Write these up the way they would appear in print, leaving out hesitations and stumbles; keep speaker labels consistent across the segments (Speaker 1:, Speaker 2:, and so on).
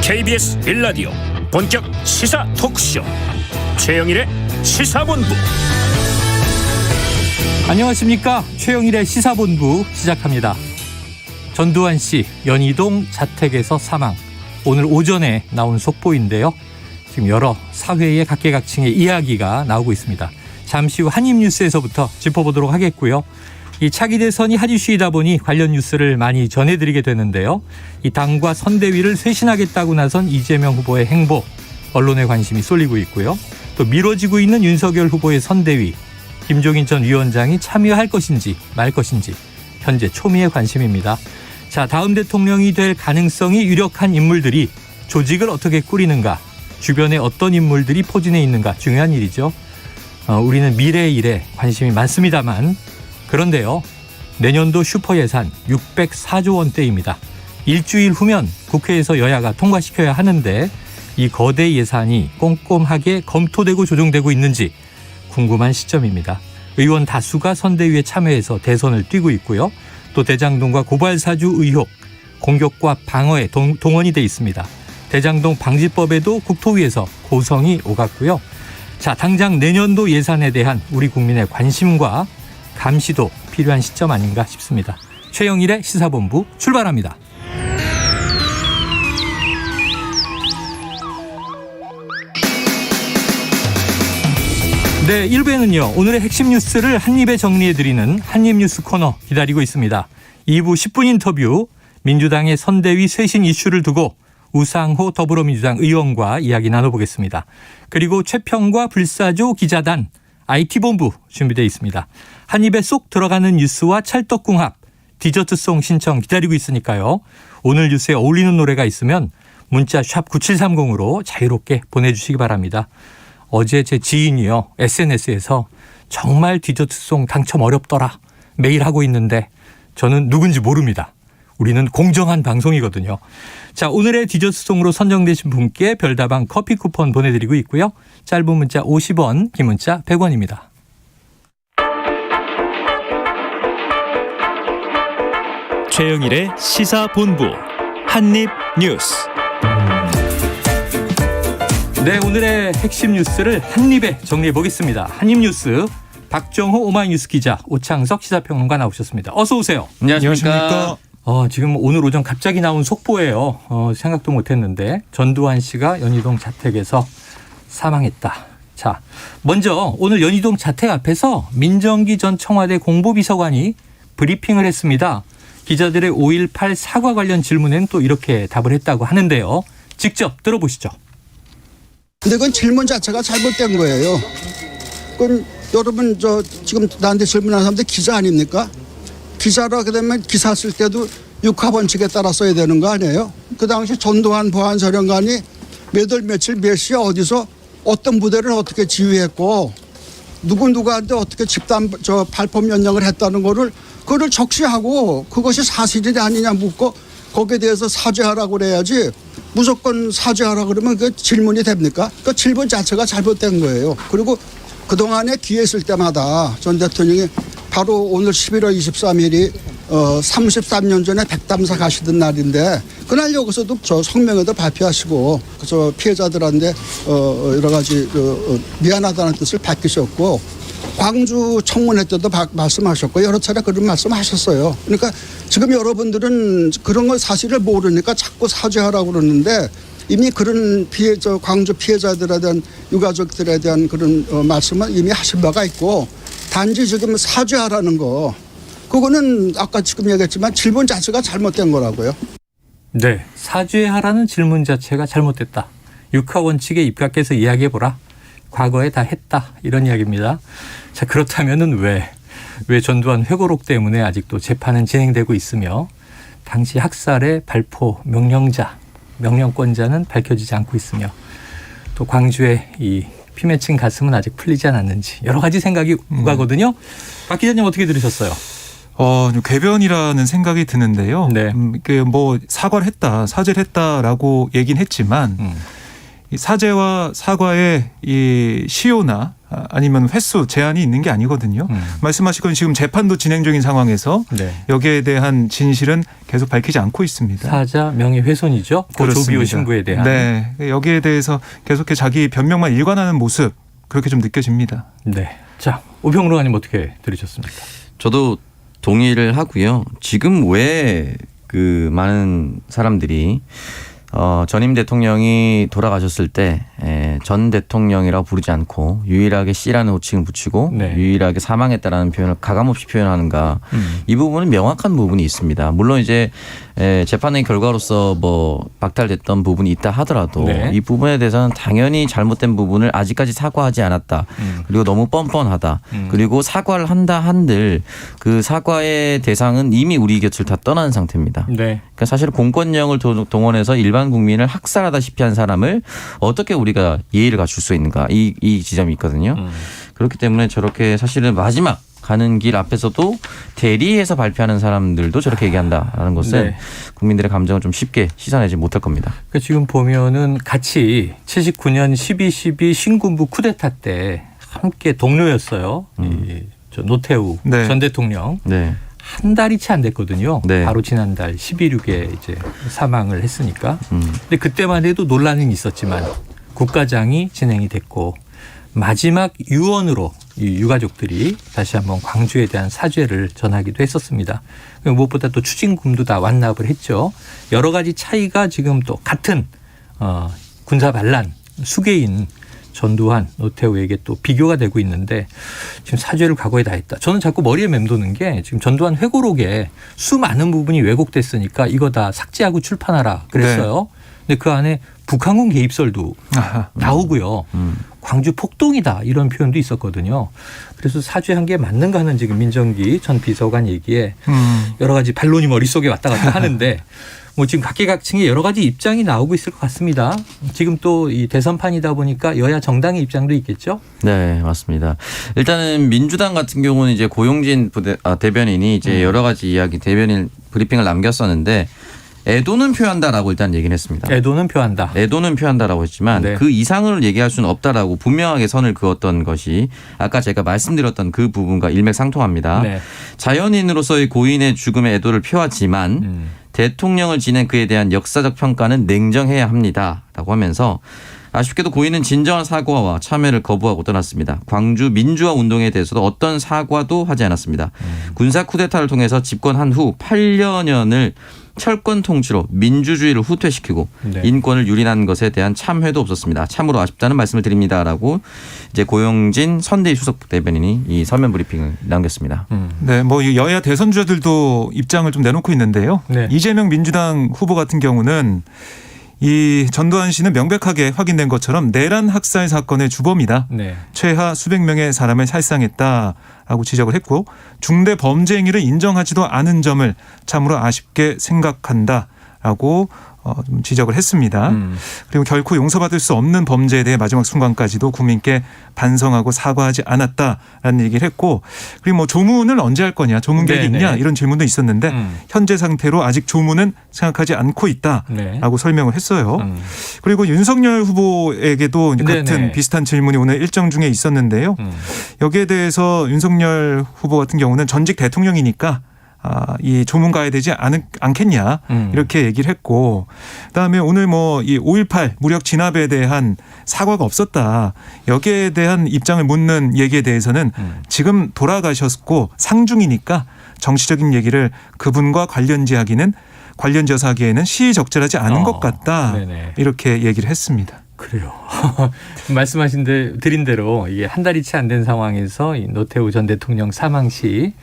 Speaker 1: KBS 1라디오 본격 시사 토크쇼 최영일의 시사본부.
Speaker 2: 안녕하십니까. 최영일의 시사본부 시작합니다. 전두환 씨 연희동 자택에서 사망. 오늘 오전에 나온 속보인데요. 지금 여러 사회의 각계각층의 이야기가 나오고 있습니다. 잠시 후 한입뉴스에서부터 짚어보도록 하겠고요. 이 차기 대선이 한 이슈이다 보니 관련 뉴스를 많이 전해드리게 되는데요. 이 당과 선대위를 쇄신하겠다고 나선 이재명 후보의 행보, 언론의 관심이 쏠리고 있고요. 또 미뤄지고 있는 윤석열 후보의 선대위, 김종인 전 위원장이 참여할 것인지 말 것인지 현재 초미의 관심입니다. 자, 다음 대통령이 될 가능성이 유력한 인물들이 조직을 어떻게 꾸리는가, 주변에 어떤 인물들이 포진해 있는가 중요한 일이죠. 우리는 미래의 일에 관심이 많습니다만 그런데요. 내년도 슈퍼예산 604조 원대입니다. 일주일 후면 국회에서 여야가 통과시켜야 하는데 이 거대 예산이 꼼꼼하게 검토되고 조정되고 있는지 궁금한 시점입니다. 의원 다수가 선대위에 참여해서 대선을 뛰고 있고요. 또 대장동과 고발사주 의혹, 공격과 방어에 동원이 돼 있습니다. 대장동 방지법에도 국토위에서 고성이 오갔고요. 자, 당장 내년도 예산에 대한 우리 국민의 관심과 감시도 필요한 시점 아닌가 싶습니다. 최영일의 시사본부 출발합니다. 네, 1부에는요. 오늘의 핵심 뉴스를 한입에 정리해드리는 한입뉴스 코너 기다리고 있습니다. 2부 10분 인터뷰, 민주당의 선대위 쇄신 이슈를 두고 우상호 더불어민주당 의원과 이야기 나눠보겠습니다. 그리고 최평과 불사조 기자단, IT본부 준비되어 있습니다. 한 입에 쏙 들어가는 뉴스와 찰떡궁합, 디저트송 신청 기다리고 있으니까요. 오늘 뉴스에 어울리는 노래가 있으면 문자 샵 9730으로 자유롭게 보내주시기 바랍니다. 어제 제 지인이요. SNS에서 정말 디저트송 당첨 어렵더라. 매일 하고 있는데 저는 누군지 모릅니다. 우리는 공정한 방송이거든요. 자, 오늘의 디저트송으로 선정되신 분께 별다방 커피 쿠폰 보내드리고 있고요. 짧은 문자 50원, 긴 문자 100원입니다.
Speaker 1: 최영일의 시사본부 한입뉴스.
Speaker 2: 네, 오늘의 핵심 뉴스를 한입에 정리해 보겠습니다. 한입뉴스 박정호 오마이뉴스 기자, 오창석 시사평론가 나오셨습니다. 어서 오세요.
Speaker 3: 안녕하십니까.
Speaker 2: 지금 오늘 오전 갑자기 나온 속보예요. 생각도 못했는데 전두환 씨가 연희동 자택에서 사망했다. 자, 먼저 오늘 연희동 자택 앞에서 민정기 전 청와대 공보비서관이 브리핑을 했습니다. 기자들의 5.18 사과 관련 질문에는 또 이렇게 답을 했다고 하는데요. 직접 들어보시죠.
Speaker 4: 근데 그건 질문 자체가 잘못된 거예요. 그럼 여러분 지금 나한테 질문하는 사람들 기자 아닙니까? 기사라고 되면 기사 쓸 때도 육하원칙에 따라 써야 되는 거 아니에요? 그 당시 전두환 보안사령관이 몇 월 며칠 몇 시에 어디서 어떤 부대를 어떻게 지휘했고 누구한테 어떻게 집단 발포 명령을 했다는 거를 그걸 적시하고 그것이 사실이냐 아니냐 묻고 거기에 대해서 사죄하라고 그래야지 무조건 사죄하라고 그러면 그 질문이 됩니까? 그 질문 자체가 잘못된 거예요. 그리고 그동안에 기회 있을 때마다 전 대통령이 바로 오늘 11월 23일이 33년 전에 백담사 가시던 날인데 그날 여기서도 저 성명에도 발표하시고 저 피해자들한테 여러 가지 미안하다는 뜻을 밝히셨고 광주 청문회 때도 말씀하셨고 여러 차례 그런 말씀하셨어요. 그러니까 지금 여러분들은 그런 걸 사실을 모르니까 자꾸 사죄하라고 그러는데 이미 그런 광주 피해자들에 대한 유가족들에 대한 그런 말씀은 이미 하신 바가 있고 단지 지금 사죄하라는 거 그거는 아까 지금 얘기했지만 질문 자체가 잘못된 거라고요.
Speaker 2: 네, 사죄하라는 질문 자체가 잘못됐다. 육하원칙에 입각해서 이야기해보라. 과거에 다 했다. 이런 이야기입니다. 자, 그렇다면은 왜 전두환 회고록 때문에 아직도 재판은 진행되고 있으며 당시 학살의 발포 명령권자는 밝혀지지 않고 있으며 또 광주의 이 피 맺힌 가슴은 아직 풀리지 않았는지 여러 가지 생각이 오가거든요. 박 기자님 어떻게 들으셨어요?
Speaker 3: 좀 궤변이라는 생각이 드는데요.
Speaker 2: 네.
Speaker 3: 사죄를 했다라고 얘기는 했지만 이 사죄와 사과의 이 시효나 아니면 횟수 제한이 있는 게 아니거든요. 말씀하신 건 지금 재판도 진행 중인 상황에서
Speaker 2: 네.
Speaker 3: 여기에 대한 진실은 계속 밝히지 않고 있습니다.
Speaker 2: 사자 명예훼손이죠. 고 조비오 신부에 대한.
Speaker 3: 네, 여기에 대해서 계속해 자기 변명만 일관하는 모습 그렇게 좀 느껴집니다.
Speaker 2: 네. 자, 오평론가님 어떻게 들으셨습니까?
Speaker 5: 저도 동의를 하고요. 지금 왜 그 많은 사람들이 전임 대통령이 돌아가셨을 때 전 대통령이라고 부르지 않고 유일하게 씨라는 호칭을 붙이고
Speaker 2: 네.
Speaker 5: 유일하게 사망했다라는 표현을 가감없이 표현하는가. 이 부분은 명확한 부분이 있습니다. 물론 이제 재판의 결과로서 뭐 박탈됐던 부분이 있다 하더라도
Speaker 2: 네.
Speaker 5: 이 부분에 대해서는 당연히 잘못된 부분을 아직까지 사과하지 않았다. 그리고 너무 뻔뻔하다. 그리고 사과를 한다 한들 그 사과의 대상은 이미 우리 곁을 다 떠난 상태입니다.
Speaker 2: 네.
Speaker 5: 그러니까 사실 공권력을 동원해서 일반 국민을 학살하다시피 한 사람을 어떻게 우리가 예의를 갖출 수 있는가 이 지점이 있거든요. 그렇기 때문에 저렇게 사실은 마지막 가는 길 앞에서도 대리해서 발표하는 사람들도 저렇게 얘기한다라는 것은
Speaker 2: 네.
Speaker 5: 국민들의 감정을 좀 쉽게 씻어내지 못할 겁니다.
Speaker 2: 그러니까 지금 보면은 같이 79년 12.12 신군부 쿠데타 때 함께 동료였어요. 저 노태우
Speaker 3: 네.
Speaker 2: 전 대통령.
Speaker 5: 네.
Speaker 2: 한 달이 채 안 됐거든요.
Speaker 5: 네.
Speaker 2: 바로 지난달 11.6에 이제 사망을 했으니까. 근데 그때만 해도 논란은 있었지만 국가장이 진행이 됐고 마지막 유언으로 이 유가족들이 다시 한번 광주에 대한 사죄를 전하기도 했었습니다. 무엇보다 또 추징금도 다 완납을 했죠. 여러 가지 차이가 지금 또 같은 군사 반란 수괴인 전두환, 노태우에게 또 비교가 되고 있는데 지금 사죄를 과거에 다 했다. 저는 자꾸 머리에 맴도는 게 지금 전두환 회고록에 수많은 부분이 왜곡됐으니까 이거 다 삭제하고 출판하라 그랬어요. 근데 그 안에 북한군 개입설도 나오고요. 광주 폭동이다 이런 표현도 있었거든요. 그래서 사죄한 게 맞는가 하는 지금 민정기 전 비서관 얘기에 여러 가지 반론이 머릿속에 왔다 갔다 하는데 뭐 지금 각계각층의 여러 가지 입장이 나오고 있을 것 같습니다. 지금 또 이 대선판이다 보니까 여야 정당의 입장도 있겠죠?
Speaker 5: 네, 맞습니다. 일단은 민주당 같은 경우는 이제 고용진 대변인이 이제 여러 가지 이야기 대변인 브리핑을 남겼었는데 애도는 표한다라고 일단 얘기는 했습니다.
Speaker 2: 애도는 표한다.
Speaker 5: 애도는 표한다라고 했지만
Speaker 2: 네.
Speaker 5: 그 이상을 얘기할 수는 없다라고 분명하게 선을 그었던 것이 아까 제가 말씀드렸던 그 부분과 일맥상통합니다.
Speaker 2: 네.
Speaker 5: 자연인으로서의 고인의 죽음에 애도를 표하지만 대통령을 지낸 그에 대한 역사적 평가는 냉정해야 합니다라고 하면서 아쉽게도 고인은 진정한 사과와 참여를 거부하고 떠났습니다. 광주 민주화 운동에 대해서도 어떤 사과도 하지 않았습니다. 군사 쿠데타를 통해서 집권한 후 8년을 철권 통치로 민주주의를 후퇴시키고
Speaker 2: 네.
Speaker 5: 인권을 유린한 것에 대한 참회도 없었습니다. 참으로 아쉽다는 말씀을 드립니다라고 이제 고용진 선대위 수석 대변인이 이 서면 브리핑을 남겼습니다.
Speaker 3: 네, 뭐 여야 대선 주자들도 입장을 좀 내놓고 있는데요.
Speaker 2: 네.
Speaker 3: 이재명 민주당 후보 같은 경우는 이 전두환 씨는 명백하게 확인된 것처럼 내란 학살 사건의 주범이다.
Speaker 2: 네.
Speaker 3: 최하 수백 명의 사람을 살상했다라고 지적을 했고 중대 범죄 행위를 인정하지도 않은 점을 참으로 아쉽게 생각한다라고 좀 지적을 했습니다. 그리고 결코 용서받을 수 없는 범죄에 대해 마지막 순간까지도 국민께 반성하고 사과하지 않았다라는 얘기를 했고 그리고 뭐 조문을 언제 할 거냐 조문 계획이
Speaker 2: 네네.
Speaker 3: 있냐 이런 질문도 있었는데 현재 상태로 아직 조문은 생각하지 않고 있다라고
Speaker 2: 네.
Speaker 3: 설명을 했어요. 그리고 윤석열 후보에게도 이제 같은
Speaker 2: 네네.
Speaker 3: 비슷한 질문이 오늘 일정 중에 있었는데요. 여기에 대해서 윤석열 후보 같은 경우는 전직 대통령이니까 이 조문 가야 되지 않겠냐 이렇게 얘기를 했고 그다음에 오늘 뭐 이 5.18 무력 진압에 대한 사과가 없었다 여기에 대한 입장을 묻는 얘기에 대해서는 지금 돌아가셨고 상중이니까 정치적인 얘기를 그분과 관련지어서 하기에는 시의적절하지 않은 것 같다
Speaker 2: 네네.
Speaker 3: 이렇게 얘기를 했습니다.
Speaker 2: 그래요. 드린 대로 이게 한 달이 채 안 된 상황에서 이 노태우 전 대통령 사망 시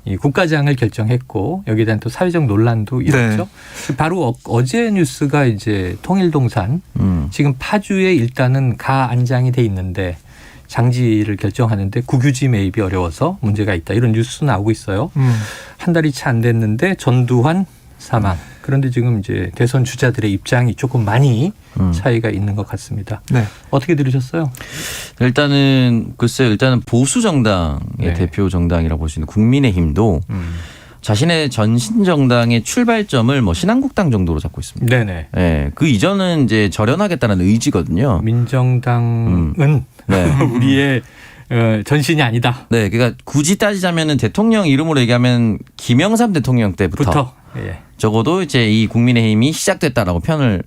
Speaker 2: 이 국가장을 결정했고 여기에 대한 또 사회적 논란도 있었죠. 바로 어제 뉴스가 이제 통일동산 지금 파주에 일단은 가 안장이 돼 있는데 장지를 결정하는데 국유지 매입이 어려워서 문제가 있다. 이런 뉴스 나오고 있어요. 한 달이 채 안 됐는데 전두환 사망. 그런데 지금 이제 대선 주자들의 입장이 조금 많이 차이가 있는 것 같습니다.
Speaker 3: 네.
Speaker 2: 어떻게 들으셨어요?
Speaker 5: 일단은 글쎄요. 일단은 보수 정당의
Speaker 2: 네.
Speaker 5: 대표 정당이라고 볼 수 있는 국민의힘도 자신의 전신 정당의 출발점을 뭐 신한국당 정도로 잡고 있습니다.
Speaker 2: 네네.
Speaker 5: 네, 그 이전은 이제 절연하겠다는 의지거든요.
Speaker 2: 민정당은
Speaker 5: 네.
Speaker 2: 우리의 전신이 아니다.
Speaker 5: 네, 그러니까 굳이 따지자면은 대통령 이름으로 얘기하면 김영삼 대통령 때부터
Speaker 2: 예.
Speaker 5: 적어도 이제 이 국민의힘이 시작됐다라고 편을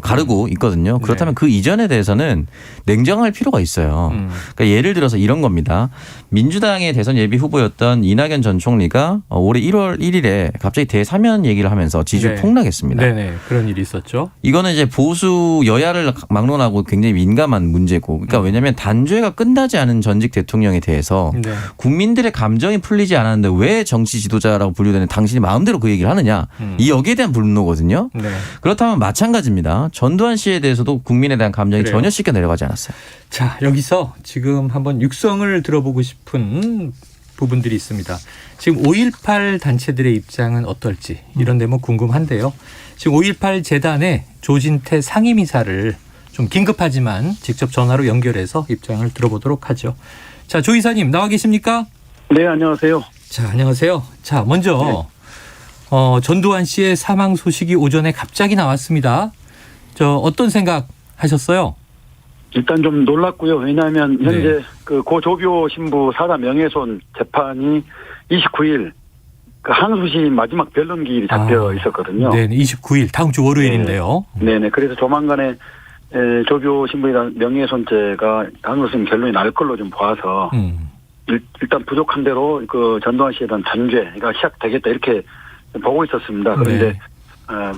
Speaker 5: 가르고 있거든요. 그렇다면
Speaker 2: 네.
Speaker 5: 그 이전에 대해서는 냉정할 필요가 있어요. 그러니까 예를 들어서 이런 겁니다. 민주당의 대선 예비 후보였던 이낙연 전 총리가 올해 1월 1일에 갑자기 대사면 얘기를 하면서 지지율
Speaker 2: 네.
Speaker 5: 폭락했습니다.
Speaker 2: 네네. 그런 일이 있었죠.
Speaker 5: 이거는 이제 보수 여야를 막론하고 굉장히 민감한 문제고, 그러니까 왜냐하면 단죄가 끝나지 않은 전직 대통령에 대해서
Speaker 2: 네.
Speaker 5: 국민들의 감정이 풀리지 않았는데 왜 정치 지도자라고 분류되는 당신이 마음대로 그 얘기를 하느냐, 이 여기에 대한 분노거든요.
Speaker 2: 네.
Speaker 5: 그렇다면 마찬가지입니다. 전두환 씨에 대해서도 국민에 대한 감정이
Speaker 2: 그래요.
Speaker 5: 전혀 씻겨 내려가지 않았어요.
Speaker 2: 자, 여기서 지금 한번 육성을 들어보고 싶은 부분들이 있습니다. 지금 5.18 단체들의 입장은 어떨지 이런 데뭐 궁금한데요. 지금 5.18 재단의 조진태 상임이사를 좀 긴급하지만 직접 전화로 연결해서 입장을 들어보도록 하죠. 자, 조 이사님 나와 계십니까?
Speaker 6: 네, 안녕하세요.
Speaker 2: 자, 안녕하세요. 자, 먼저 전두환 씨의 사망 소식이 오전에 갑자기 나왔습니다. 어떤 생각 하셨어요?
Speaker 6: 일단 좀 놀랐고요. 왜냐하면
Speaker 2: 네.
Speaker 6: 현재 그 고조교 신부 사자 명예훼손 재판이 29일 그 항소시 마지막 변론기일이 잡혀 있었거든요.
Speaker 2: 네, 29일 다음 주 월요일인데요.
Speaker 6: 네네. 그래서 조만간에 조교 신부에 대한 명예훼손죄가 항소심 결론이 날 걸로 좀 봐서 일단 부족한 대로 그 전두환 씨에 대한 단죄가 시작되겠다 이렇게 보고 있었습니다. 그런데
Speaker 2: 네.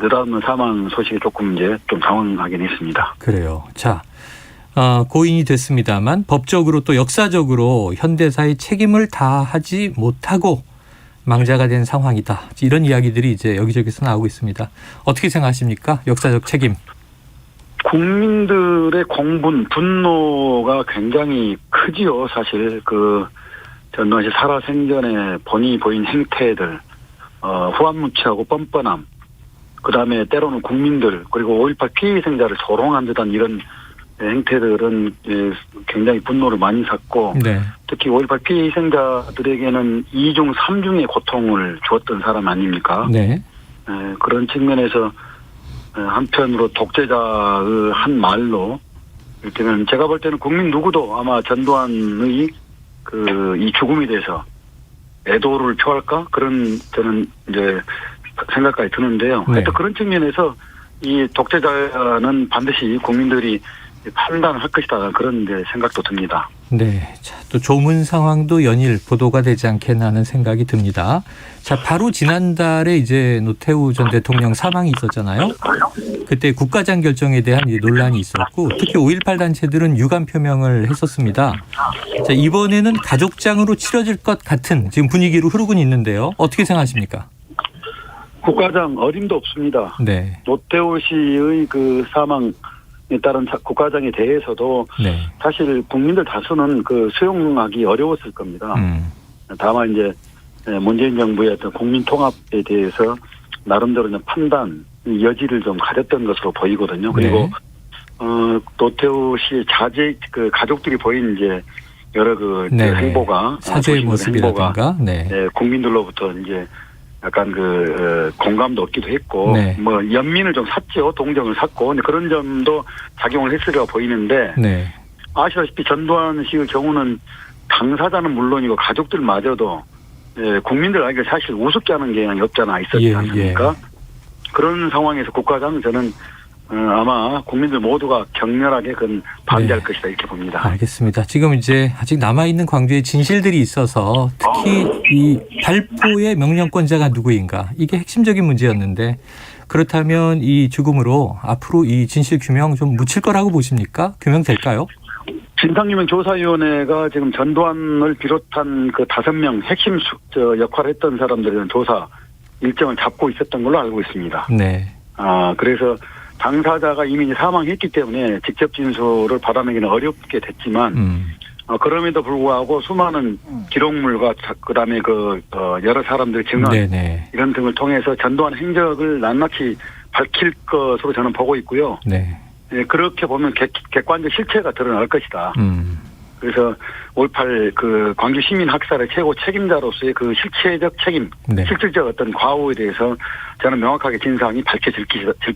Speaker 6: 느닷없는 사망 소식이 조금 이제 좀 당황하긴 했습니다.
Speaker 2: 그래요. 자, 고인이 됐습니다만 법적으로 또 역사적으로 현대사의 책임을 다하지 못하고 망자가 된 상황이다. 이런 이야기들이 이제 여기저기서 나오고 있습니다. 어떻게 생각하십니까? 역사적 책임.
Speaker 6: 국민들의 공분, 분노가 굉장히 크지요. 사실 그 전두환 씨 살아생전에 본인이 보인 행태들, 후한무치하고 뻔뻔함, 그다음에 때로는 국민들 그리고 5.18 피해 희생자를 조롱한 듯한 이런 행태들은 굉장히 분노를 많이 샀고
Speaker 2: 네.
Speaker 6: 특히 5.18 피해 희생자들에게는 2중 3중의 고통을 주었던 사람 아닙니까?
Speaker 2: 네.
Speaker 6: 그런 측면에서 한편으로 독재자의 한 말로 이를테면 제가 볼 때는 국민 누구도 아마 전두환의 이 죽음에 대해서 애도를 표할까? 그런 저는 이제 생각까지 드는데요.
Speaker 2: 네.
Speaker 6: 하여튼 그런 측면에서 이 독재자는 반드시 국민들이 판단을 할 것이다. 그런 이제 생각도 듭니다.
Speaker 2: 네. 자, 또 조문 상황도 연일 보도가 되지 않겠나 하는 생각이 듭니다. 자, 바로 지난달에 이제 노태우 전 대통령 사망이 있었잖아요. 그때 국가장 결정에 대한 논란이 있었고 특히 5.18 단체들은 유감 표명을 했었습니다. 자, 이번에는 가족장으로 치러질 것 같은 지금 분위기로 흐르고 있는데요. 어떻게 생각하십니까?
Speaker 6: 국가장 어림도 없습니다.
Speaker 2: 네.
Speaker 6: 노태우 씨의 그 사망에 따른 국가장에 대해서도
Speaker 2: 네.
Speaker 6: 사실 국민들 다수는 그 수용하기 어려웠을 겁니다. 다만 이제 문재인 정부의 어떤 국민 통합에 대해서 나름대로 판단 여지를 좀 가졌던 것으로 보이거든요. 그리고
Speaker 2: 네.
Speaker 6: 노태우 씨의 자제 그 가족들이 보인 이제 여러 그
Speaker 2: 네.
Speaker 6: 행보가
Speaker 2: 사죄의 모습이라든가, 네.
Speaker 6: 국민들로부터 이제 약간 공감도 얻기도 했고,
Speaker 2: 네.
Speaker 6: 뭐 연민을 좀 샀죠. 동정을 샀고, 근데 그런 점도 작용을 했으리라 보이는데,
Speaker 2: 네.
Speaker 6: 아시다시피 전두환 씨의 경우는 당사자는 물론이고 가족들마저도 국민들에게 사실 우습게 하는 경향이 없잖아 있었지 않습니까? 그런 상황에서 국가장 저는 아마 국민들 모두가 격렬하게 그건 반대할 것이다 이렇게 봅니다.
Speaker 2: 알겠습니다. 지금 이제 아직 남아있는 광주에 진실들이 있어서 특히 이 발포의 명령권자가 누구인가 이게 핵심적인 문제였는데 그렇다면 이 죽음으로 앞으로 이 진실 규명 좀 묻힐 거라고 보십니까? 규명될까요?
Speaker 6: 진상규명조사위원회가 지금 전두환을 비롯한 그 5명 핵심 역할을 했던 사람들에 대한 조사 일정을 잡고 있었던 걸로 알고 있습니다.
Speaker 2: 네.
Speaker 6: 그래서 당사자가 이미 사망했기 때문에 직접 진술을 받아내기는 어렵게 됐지만 그럼에도 불구하고 수많은 기록물과 그다음에 여러 사람들의 증언
Speaker 2: 네네.
Speaker 6: 이런 등을 통해서 전두환 행적을 낱낱이 밝힐 것으로 저는 보고 있고요.
Speaker 2: 네.
Speaker 6: 그렇게 보면 객관적 실체가 드러날 것이다. 그래서 5.18 그 광주 시민 학살의 최고 책임자로서의 그 실체적 책임,
Speaker 2: 네.
Speaker 6: 실질적 어떤 과오에 대해서 저는 명확하게 진상이 밝혀질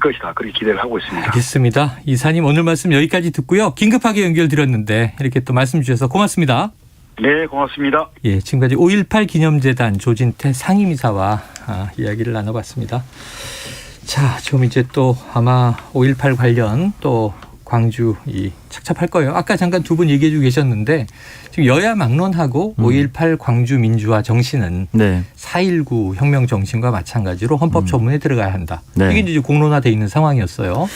Speaker 6: 것이다. 그렇게 기대를 하고 있습니다.
Speaker 2: 알겠습니다. 이사님 오늘 말씀 여기까지 듣고요. 긴급하게 연결드렸는데 이렇게 또 말씀 주셔서 고맙습니다.
Speaker 6: 네, 고맙습니다.
Speaker 2: 예, 지금까지 5.18 기념재단 조진태 상임이사와 이야기를 나눠봤습니다. 자, 지금 이제 또 아마 5.18 관련 또 광주 착잡할 거예요. 아까 잠깐 두 분 얘기해 주고 계셨는데 지금 여야 막론하고 5.18 광주 민주화 정신은
Speaker 5: 네.
Speaker 2: 4.19 혁명 정신과 마찬가지로 헌법 조문에 들어가야 한다.
Speaker 5: 네.
Speaker 2: 이게 이제 공론화돼 있는 상황이었어요.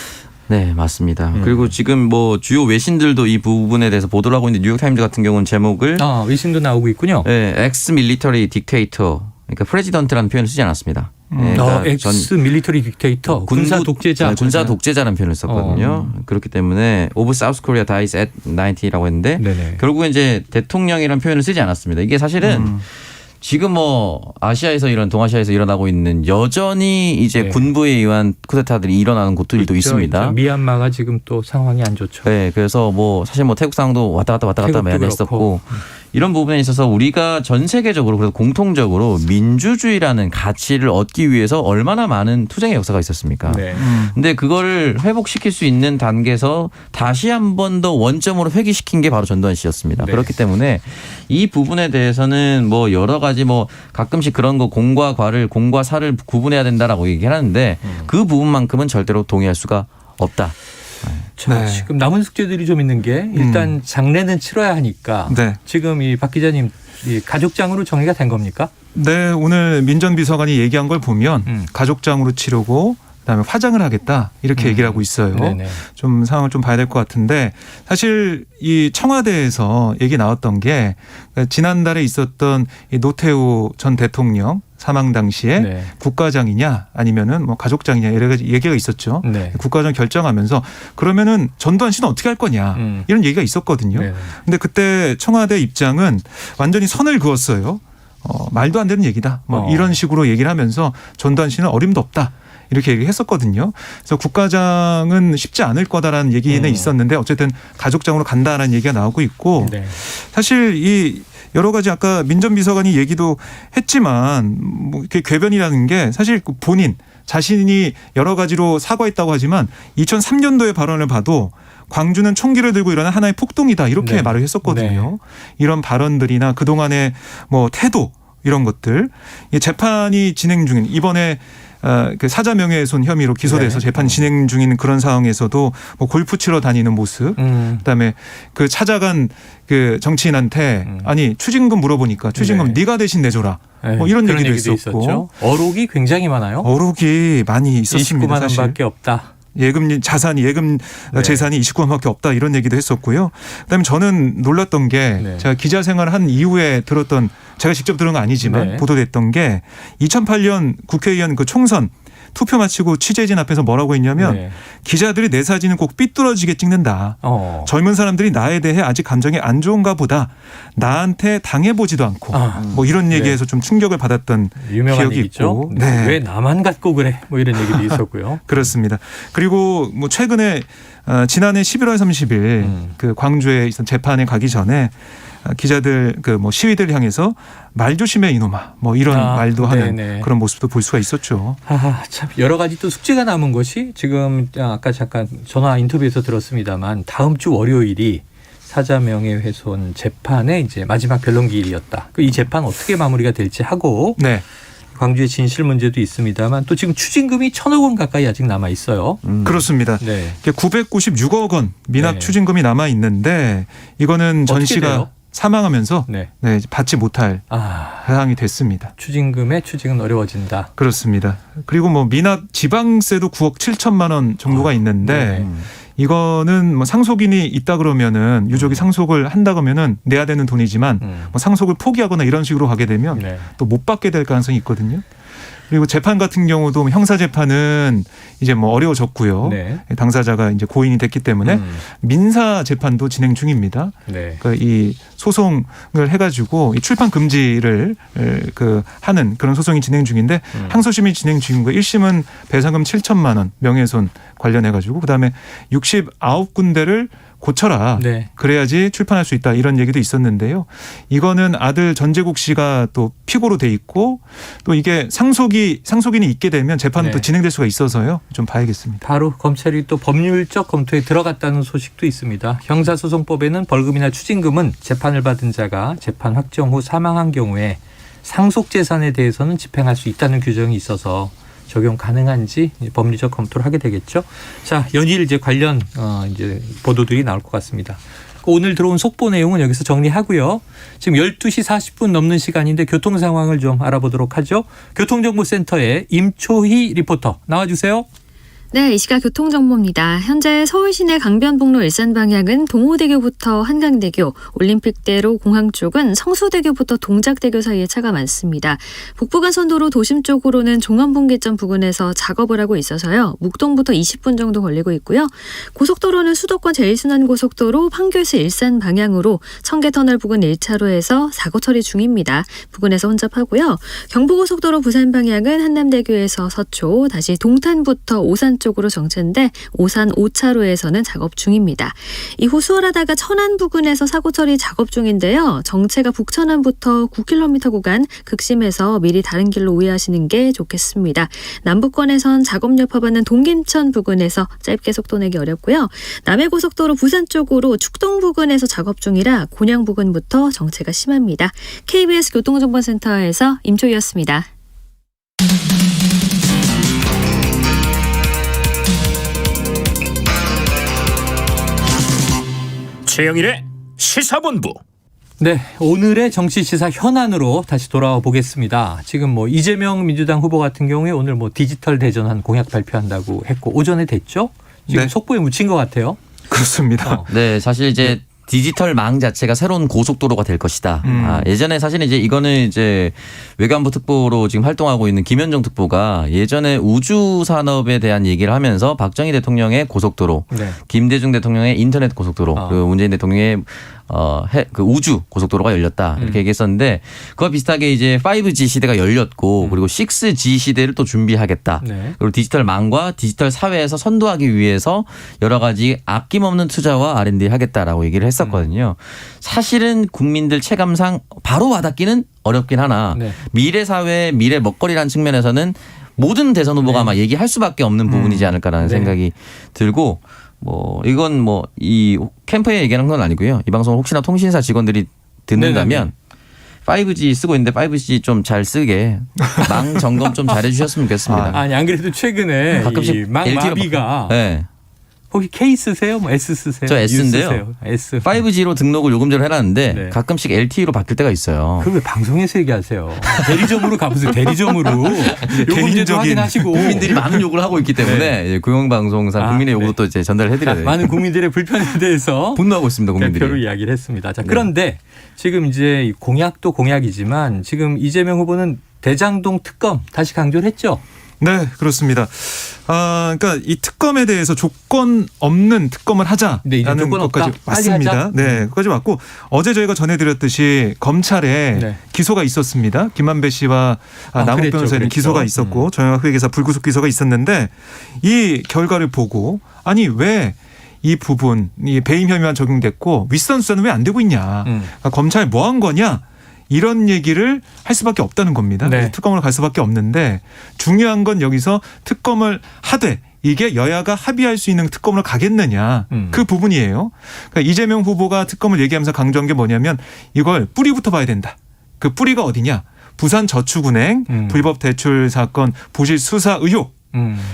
Speaker 5: 네, 맞습니다. 그리고 지금 뭐 주요 외신들도 이 부분에 대해서 보도를 하고 있는데 뉴욕타임즈 같은 경우는 제목을
Speaker 2: 외신도 나오고 있군요.
Speaker 5: 네, 엑스 밀리터리 딕테이터, 그러니까 프레지던트라는 표현을 쓰지 않았습니다. 네, 그러니까
Speaker 2: 엑스 밀리터리 딕테이터, 군사 독재자.
Speaker 5: 네, 군사 독재자라는 표현을 썼거든요. 그렇기 때문에 오브 사우스 코리아 다이스 앳 90라고 했는데
Speaker 2: 네네.
Speaker 5: 결국은 이제 대통령이라는 표현을 쓰지 않았습니다. 이게 사실은 지금 뭐 아시아에서 이런 동아시아에서 일어나고 있는 여전히 이제
Speaker 2: 네.
Speaker 5: 군부에 의한 쿠데타들이 일어나는 곳들도 있습니다.
Speaker 2: 미얀마가 지금 또 상황이 안 좋죠.
Speaker 5: 네, 그래서 뭐 사실 뭐 태국 상황도 왔다 갔다 매일 했었고 이런 부분에 있어서 우리가 전 세계적으로 그래서 공통적으로 민주주의라는 가치를 얻기 위해서 얼마나 많은 투쟁의 역사가 있었습니까?
Speaker 2: 네.
Speaker 5: 근데 그거를 회복시킬 수 있는 단계에서 다시 한 번 더 원점으로 회귀시킨 게 바로 전두환 씨였습니다.
Speaker 2: 네.
Speaker 5: 그렇기 때문에 이 부분에 대해서는 뭐 여러 가지 뭐 가끔씩 그런 거 공과 과를 공과 사를 구분해야 된다라고 얘기를 하는데 그 부분만큼은 절대로 동의할 수가 없다.
Speaker 2: 자,
Speaker 3: 네.
Speaker 2: 지금 남은 숙제들이 좀 있는 게 일단 장례는 치러야 하니까
Speaker 3: 네.
Speaker 2: 지금 이 박 기자님 이 가족장으로 정리가 된 겁니까?
Speaker 3: 네, 오늘 민전비서관이 얘기한 걸 보면 가족장으로 치르고 그다음에 화장을 하겠다 이렇게 얘기를 하고 있어요.
Speaker 2: 네네.
Speaker 3: 좀 상황을 좀 봐야 될 것 같은데 사실 이 청와대에서 얘기 나왔던 게 지난달에 있었던 이 노태우 전 대통령 사망 당시에
Speaker 2: 네.
Speaker 3: 국가장이냐 아니면은 뭐 가족장이냐 여러 가지 얘기가 있었죠.
Speaker 2: 네.
Speaker 3: 국가장 결정하면서 그러면은 전두환 씨는 어떻게 할 거냐 이런 얘기가 있었거든요.
Speaker 2: 네네.
Speaker 3: 근데 그때 청와대 입장은 완전히 선을 그었어요. 말도 안 되는 얘기다. 뭐 이런 식으로 얘기를 하면서 전두환 씨는 어림도 없다. 이렇게 얘기했었거든요. 그래서 국가장은 쉽지 않을 거다라는 얘기는 있었는데 어쨌든 가족장으로 간다라는 얘기가 나오고 있고
Speaker 2: 네.
Speaker 3: 사실 이 여러 가지 아까 민전비서관이 얘기도 했지만 뭐 이렇게 궤변이라는 게 사실 본인 자신이 여러 가지로 사과했다고 하지만 2003년도의 발언을 봐도 광주는 총기를 들고 일어난 하나의 폭동이다 이렇게
Speaker 2: 네.
Speaker 3: 말을 했었거든요.
Speaker 2: 네.
Speaker 3: 이런 발언들이나 그동안의 뭐 태도 이런 것들 재판이 진행 중인 이번에 그 사자 명예훼손 혐의로 기소돼서
Speaker 2: 네.
Speaker 3: 재판 진행 중인 그런 상황에서도 뭐 골프 치러 다니는 모습, 그다음에 그 찾아간 그 정치인한테 아니 추징금 물어보니까 추징금 네가 대신 내줘라.
Speaker 2: 네.
Speaker 3: 뭐 이런
Speaker 2: 그런
Speaker 3: 얘기도
Speaker 2: 있었고
Speaker 3: 있었고
Speaker 2: 어록이 굉장히 많아요.
Speaker 3: 어록이 많이 있었습니다.
Speaker 2: 29만
Speaker 3: 사실.
Speaker 2: 원밖에 없다.
Speaker 3: 예금 자산이 예금
Speaker 2: 네.
Speaker 3: 재산이 29만밖에 없다 이런 얘기도 했었고요. 그다음에 저는 놀랐던 게
Speaker 2: 네.
Speaker 3: 제가 기자 생활을 한 이후에 들었던 제가 직접 들은 건 아니지만
Speaker 2: 네.
Speaker 3: 보도됐던 게 2008년 국회의원 그 총선 투표 마치고 취재진 앞에서 뭐라고 했냐면
Speaker 2: 네.
Speaker 3: 기자들이 내 사진은 꼭 삐뚤어지게 찍는다. 젊은 사람들이 나에 대해 아직 감정이 안 좋은가 보다. 나한테 당해보지도 않고 뭐 이런 얘기에서 좀 충격을 받았던
Speaker 2: 유명한
Speaker 3: 기억이
Speaker 2: 얘기죠.
Speaker 3: 있고. 네.
Speaker 2: 왜 나만 갖고 그래? 뭐 이런 얘기도 있었고요.
Speaker 3: 그렇습니다. 그리고 뭐 최근에 지난해 11월 30일 그 광주에 있었던 재판에 가기 전에 기자들 그 뭐 시위들 향해서 말 조심해 이놈아 뭐 이런 말도 하는
Speaker 2: 네네.
Speaker 3: 그런 모습도 볼 수가 있었죠.
Speaker 2: 참 여러 가지 또 숙제가 남은 것이 지금 아까 잠깐 전화 인터뷰에서 들었습니다만 다음 주 월요일이 사자 명예훼손 재판의 이제 마지막 변론기일이었다. 이 재판 어떻게 마무리가 될지 하고
Speaker 3: 네.
Speaker 2: 광주의 진실 문제도 있습니다만 또 지금 추징금이 1,000억 원 가까이 아직 남아 있어요.
Speaker 3: 그렇습니다.
Speaker 2: 네.
Speaker 3: 996억 원 미납
Speaker 2: 네.
Speaker 3: 추징금이 남아 있는데 이거는 전
Speaker 2: 어떻게
Speaker 3: 씨가
Speaker 2: 돼요?
Speaker 3: 사망하면서
Speaker 2: 네.
Speaker 3: 네, 받지 못할 상황이 됐습니다.
Speaker 2: 추징금의 추징은 어려워진다.
Speaker 3: 그렇습니다. 그리고 뭐 미납 지방세도 9억 7천만 원 정도가 있는데
Speaker 2: 네.
Speaker 3: 이거는 뭐 상속인이 있다 그러면은 유족이 상속을 한다 그러면은 내야 되는 돈이지만 뭐 상속을 포기하거나 이런 식으로 가게 되면
Speaker 2: 네.
Speaker 3: 또 못 받게 될 가능성이 있거든요. 그리고 재판 같은 경우도 형사 재판은 이제 뭐 어려워졌고요.
Speaker 2: 네.
Speaker 3: 당사자가 이제 고인이 됐기 때문에 민사 재판도 진행 중입니다.
Speaker 2: 네.
Speaker 3: 그러니까 이 소송을 해가지고 이 출판 금지를 그 하는 그런 소송이 진행 중인데 항소심이 진행 중인 거예요. 1심은 배상금 7천만 원 명예훼손 관련해가지고 그다음에 69군데를 고쳐라.
Speaker 2: 네.
Speaker 3: 그래야지 출판할 수 있다. 이런 얘기도 있었는데요. 이거는 아들 전재국 씨가 또 피고로 돼 있고 또 이게 상속인이 있게 되면 재판은
Speaker 2: 네.
Speaker 3: 또 진행될 수가 있어서요. 좀 봐야겠습니다.
Speaker 2: 바로 검찰이 또 법률적 검토에 들어갔다는 소식도 있습니다. 형사소송법에는 벌금이나 추징금은 재판을 받은 자가 재판 확정 후 사망한 경우에 상속재산에 대해서는 집행할 수 있다는 규정이 있어서 적용 가능한지 법리적 검토를 하게 되겠죠. 자, 연일 이제 관련 이제 보도들이 나올 것 같습니다. 오늘 들어온 속보 내용은 여기서 정리하고요. 지금 12시 40분 넘는 시간인데 교통 상황을 좀 알아보도록 하죠. 교통정보센터의 임초희 리포터 나와주세요.
Speaker 7: 네, 이 시각 교통정보입니다. 현재 서울 시내 강변북로 일산 방향은 동호대교부터 한강대교, 올림픽대로 공항 쪽은 성수대교부터 동작대교 사이에 차가 많습니다. 북부간선도로 도심 쪽으로는 종암분기점 부근에서 작업을 하고 있어서요. 묵동부터 20분 정도 걸리고 있고요. 고속도로는 수도권 제1순환고속도로 판교에서 일산 방향으로 청계터널 부근 1차로에서 사고 처리 중입니다. 부근에서 혼잡하고요. 경부고속도로 부산 방향은 한남대교에서 서초, 다시 동탄부터 오산 쪽으로 정체인데 오산 5차로에서는 작업 중입니다. 이후 수월하다가 천안 부근에서 사고 처리 작업 중인데요. 정체가 북천안부터 9km 구간 극심해서 미리 다른 길로 우회하시는 게 좋겠습니다. 남부권에선 작업 여파받는 동김천 부근에서 짧게 속도 내기 어렵고요. 남해고속도로 부산 쪽으로 축동 부근에서 작업 중이라 곤양 부근부터 정체가 심합니다. KBS 교통정보센터에서 임초희였습니다.
Speaker 1: 최영일의 시사본부.
Speaker 2: 네, 오늘의 정치시사 현안으로 다시 돌아와 보겠습니다. 지금 뭐 이재명 민주당 후보 같은 경우에 오늘 뭐 디지털 대전한 공약 발표한다고 했고 오전에 됐죠? 지금
Speaker 3: 네.
Speaker 2: 속보에 묻힌 것 같아요.
Speaker 3: 그렇습니다.
Speaker 5: 네, 사실 이제 디지털망 자체가 새로운 고속도로가 될 것이다. 예전에 사실 이제 이거는 이제 외관부 특보로 지금 활동하고 있는 김현정 특보가 예전에 우주 산업에 대한 얘기를 하면서 박정희 대통령의 고속도로,
Speaker 2: 네.
Speaker 5: 김대중 대통령의 인터넷 고속도로, 그리고 문재인 대통령의 그 우주 고속도로가 열렸다 이렇게 얘기했었는데 그와 비슷하게 이제 5G 시대가 열렸고 그리고 6G 시대를 또 준비하겠다.
Speaker 2: 네.
Speaker 5: 그리고 디지털망과 디지털 사회에서 선도하기 위해서 여러 가지 아낌없는 투자와 R&D 하겠다라고 얘기를 했었거든요. 사실은 국민들 체감상 바로 와닿기는 어렵긴 하나
Speaker 2: 네.
Speaker 5: 미래 사회, 미래 먹거리라는 측면에서는 모든 대선 후보가 아마 얘기할 수밖에 없는 부분이지 않을까라는
Speaker 2: 네.
Speaker 5: 생각이 들고 뭐 이건 뭐 이 캠프에 얘기하는 건 아니고요. 이 방송을 혹시나 통신사 직원들이 듣는다면 5G 쓰고 있는데 5G 좀 잘 쓰게 망 점검 좀 잘해 주셨으면 좋겠습니다.
Speaker 2: 아니 안 그래도 최근에
Speaker 5: 가끔씩
Speaker 2: 이 망
Speaker 5: LTE 가
Speaker 2: 마비가
Speaker 5: 네.
Speaker 2: 혹시 K 쓰세요? 뭐 S 쓰세요?
Speaker 5: 저
Speaker 2: U
Speaker 5: S인데요.
Speaker 2: 쓰세요? S.
Speaker 5: 5G로 등록을 요금 전에 해놨는데
Speaker 2: 네.
Speaker 5: 가끔씩 LTE로 바뀔 때가 있어요.
Speaker 2: 그걸 왜 방송에서 얘기하세요? 대리점으로 가보세요. 대리점으로. 요금제도
Speaker 3: 개인적인
Speaker 2: 확인하시고.
Speaker 5: 국민들이 많은 요구를 하고 있기 때문에
Speaker 2: 네.
Speaker 5: 공영방송상 국민의 요구도
Speaker 2: 네.
Speaker 5: 또 이제 전달해드려야 돼요.
Speaker 2: 많은 국민들의 불편에 대해서
Speaker 5: 분노하고 있습니다, 국민들이.
Speaker 2: 대표로 이야기를 했습니다. 자, 그런데 지금 이제 이 공약도 공약이지만 지금 이재명 후보는 대장동 특검 다시 강조를 했죠.
Speaker 3: 네, 그렇습니다. 그러니까 이 특검에 대해서 조건 없는 특검을
Speaker 2: 네, 이제
Speaker 3: 하자라는
Speaker 2: 조건 없다.
Speaker 3: 것까지
Speaker 2: 빨리
Speaker 3: 맞습니다.
Speaker 2: 하자.
Speaker 3: 네, 그것까지 맞고 어제 저희가 전해드렸듯이 검찰에
Speaker 2: 네.
Speaker 3: 기소가 있었습니다. 김만배 씨와 남욱
Speaker 2: 그랬죠,
Speaker 3: 변호사님
Speaker 2: 그랬죠.
Speaker 3: 기소가 있었고 정영학 회계사 불구속 기소가 있었는데 이 결과를 보고 아니 왜 이 부분 이 배임 혐의만 적용됐고 윗선 수사는 왜 안 되고 있냐? 그러니까 검찰 뭐 한 거냐? 이런 얘기를 할 수밖에 없다는 겁니다.
Speaker 2: 네.
Speaker 3: 특검을 갈 수밖에 없는데 중요한 건 여기서 특검을 하되 이게 여야가 합의할 수 있는 특검으로 가겠느냐 그 부분이에요. 그러니까 이재명 후보가 특검을 얘기하면서 강조한 게 뭐냐면 이걸 뿌리부터 봐야 된다. 그 뿌리가 어디냐? 부산저축은행 불법 대출 사건 부실 수사 의혹.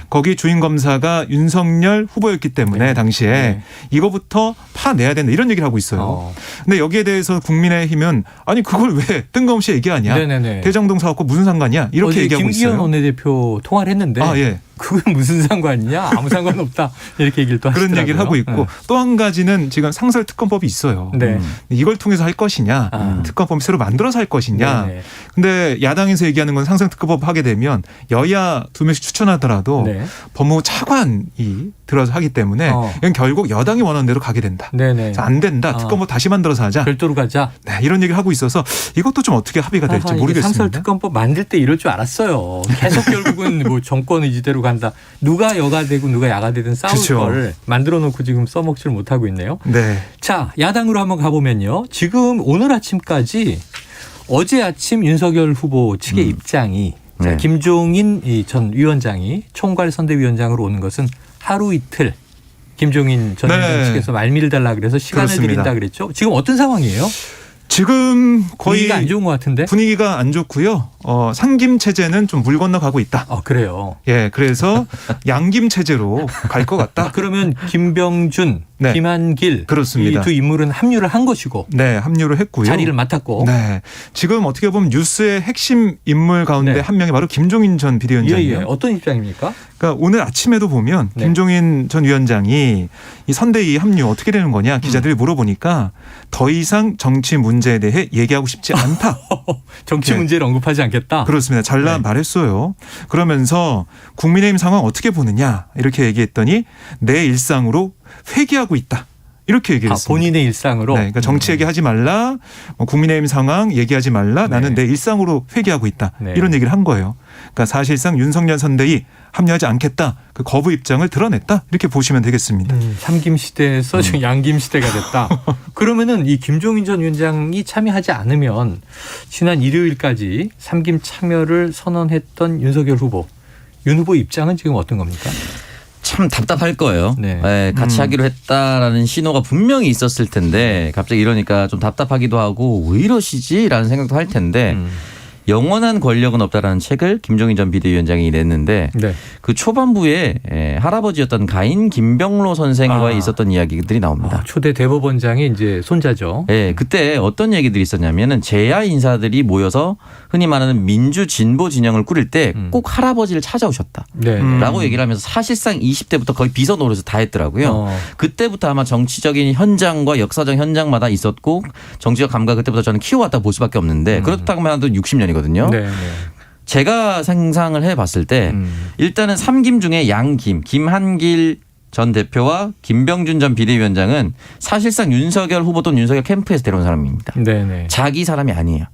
Speaker 3: 거기 주인 검사가 윤석열 후보였기 때문에
Speaker 2: 네.
Speaker 3: 당시에
Speaker 2: 네.
Speaker 3: 이거부터 파내야 된다 이런 얘기를 하고 있어요. 근데 여기에 대해서 국민의힘은 아니 그걸 왜 뜬금없이 얘기하냐.
Speaker 2: 네네네.
Speaker 3: 대장동 사업과 무슨 상관이야 이렇게
Speaker 2: 어제
Speaker 3: 얘기하고
Speaker 2: 김기현
Speaker 3: 있어요.
Speaker 2: 원내대표 통화를 했는데
Speaker 3: 예.
Speaker 2: 그건 무슨 상관이냐? 아무 상관없다. 이렇게 얘기를 또 하시더라고요.
Speaker 3: 그런 얘기를 하고 있고 또 한 가지는 지금 상설특검법이 있어요.
Speaker 2: 네.
Speaker 3: 이걸 통해서 할 것이냐 특검법 새로 만들어서 할 것이냐.
Speaker 2: 네네.
Speaker 3: 근데 야당에서 얘기하는 건 상설특검법 하게 되면 여야 2명씩 추천하더라도
Speaker 2: 네.
Speaker 3: 법무부 차관이 들어서 하기 때문에 이건 결국 여당이 원하는 대로 가게 된다.
Speaker 2: 네네.
Speaker 3: 그래서 안 된다. 특검법 다시 만들어서 하자.
Speaker 2: 별도로 가자.
Speaker 3: 네, 이런 얘기를 하고 있어서 이것도 좀 어떻게 합의가 될지 모르겠습니다.
Speaker 2: 상설특검법 만들 때 이럴 줄 알았어요. 계속 결국은 뭐 정권 의지대로 간다. 누가 여가 되고 누가 야가 되든 싸울
Speaker 3: 그렇죠.
Speaker 2: 걸 만들어 놓고 지금 써먹지를 못하고 있네요.
Speaker 3: 네.
Speaker 2: 자, 야당으로 한번 가보면요. 지금 오늘 아침까지 어제 아침 윤석열 후보 측의 입장이 자,
Speaker 5: 네.
Speaker 2: 김종인 전 위원장이 총괄선대위원장으로 오는 것은 하루 이틀 김종인 전
Speaker 3: 네.
Speaker 2: 위원장 측에서 말미를 달라 그래서 시간을
Speaker 3: 그렇습니다.
Speaker 2: 드린다 그랬죠. 지금 어떤 상황이에요?
Speaker 3: 지금 거의
Speaker 2: 분위기가 안 좋은 것 같은데?
Speaker 3: 분위기가 안 좋고요. 상김 체제는 좀 물 건너가고 있다.
Speaker 2: 그래요.
Speaker 3: 예, 그래서 양김 체제로 갈 것 같다.
Speaker 2: 그러면 김병준,
Speaker 3: 네.
Speaker 2: 김한길
Speaker 3: 그렇습니다.
Speaker 2: 이 두 인물은 합류를 한 것이고
Speaker 3: 네, 합류를 했고요.
Speaker 2: 자리를 맡았고.
Speaker 3: 네, 지금 어떻게 보면 뉴스의 핵심 인물 가운데
Speaker 2: 네.
Speaker 3: 한 명이 바로 김종인 전 비대위원장이에요.
Speaker 2: 예. 어떤 입장입니까?
Speaker 3: 그러니까 오늘 아침에도 보면
Speaker 2: 네.
Speaker 3: 김종인 전 위원장이 이 선대위 합류 어떻게 되는 거냐 기자들이 물어보니까 더 이상 정치 문제에 대해 얘기하고 싶지 않다.
Speaker 2: 정치
Speaker 3: 네.
Speaker 2: 문제를 언급하지 않겠다.
Speaker 3: 그렇습니다. 잘라
Speaker 2: 네.
Speaker 3: 말했어요. 그러면서 국민의힘 상황 어떻게 보느냐 이렇게 얘기했더니 내 일상으로 회귀하고 있다. 이렇게 얘기를 했습니다.
Speaker 2: 본인의 일상으로.
Speaker 3: 네, 그러니까 정치 얘기하지 말라, 국민의힘 상황 얘기하지 말라,
Speaker 2: 네.
Speaker 3: 나는 내 일상으로 회귀하고 있다.
Speaker 2: 네.
Speaker 3: 이런 얘기를 한 거예요. 그러니까 사실상 윤석열 선대위 합류하지 않겠다. 그 거부 입장을 드러냈다. 이렇게 보시면 되겠습니다.
Speaker 2: 삼김 시대에서 지금 양김 시대가 됐다. 그러면은 이 김종인 전 위원장이 참여하지 않으면 지난 일요일까지 삼김 참여를 선언했던 윤석열 후보, 윤 후보 입장은 지금 어떤 겁니까?
Speaker 5: 참 답답할 거예요.
Speaker 2: 네.
Speaker 5: 네, 같이 하기로 했다라는 신호가 분명히 있었을 텐데 갑자기 이러니까 좀 답답하기도 하고 왜 이러시지라는 생각도 할 텐데 영원한 권력은 없다라는 책을 김종인 전 비대위원장이 냈는데
Speaker 2: 네.
Speaker 5: 그 초반부에 할아버지였던 가인 김병로 선생과의 있었던 이야기들이 나옵니다.
Speaker 2: 초대 대법원장의 이제 손자죠.
Speaker 5: 네, 그때 어떤 얘기들이 있었냐면은 제야 인사들이 모여서 흔히 말하는 민주 진보 진영을 꾸릴 때 꼭 할아버지를 찾아오셨다.
Speaker 2: 네.
Speaker 5: 라고 얘기를 하면서 사실상 20대부터 거의 비서 노릇을 다 했더라고요. 그때부터 아마 정치적인 현장과 역사적 현장마다 있었고 정치적 감각 그때부터 저는 키워왔다 볼 수밖에 없는데 그렇다고 해도 60년이거든요.
Speaker 2: 네.
Speaker 5: 제가 상상을 해봤을 때 일단은 삼김 중에 양김, 김한길 전 대표와 김병준 전 비대위원장은 사실상 윤석열 후보 또는 윤석열 캠프에서 데려온 사람입니다.
Speaker 2: 네.
Speaker 5: 자기 사람이 아니에요.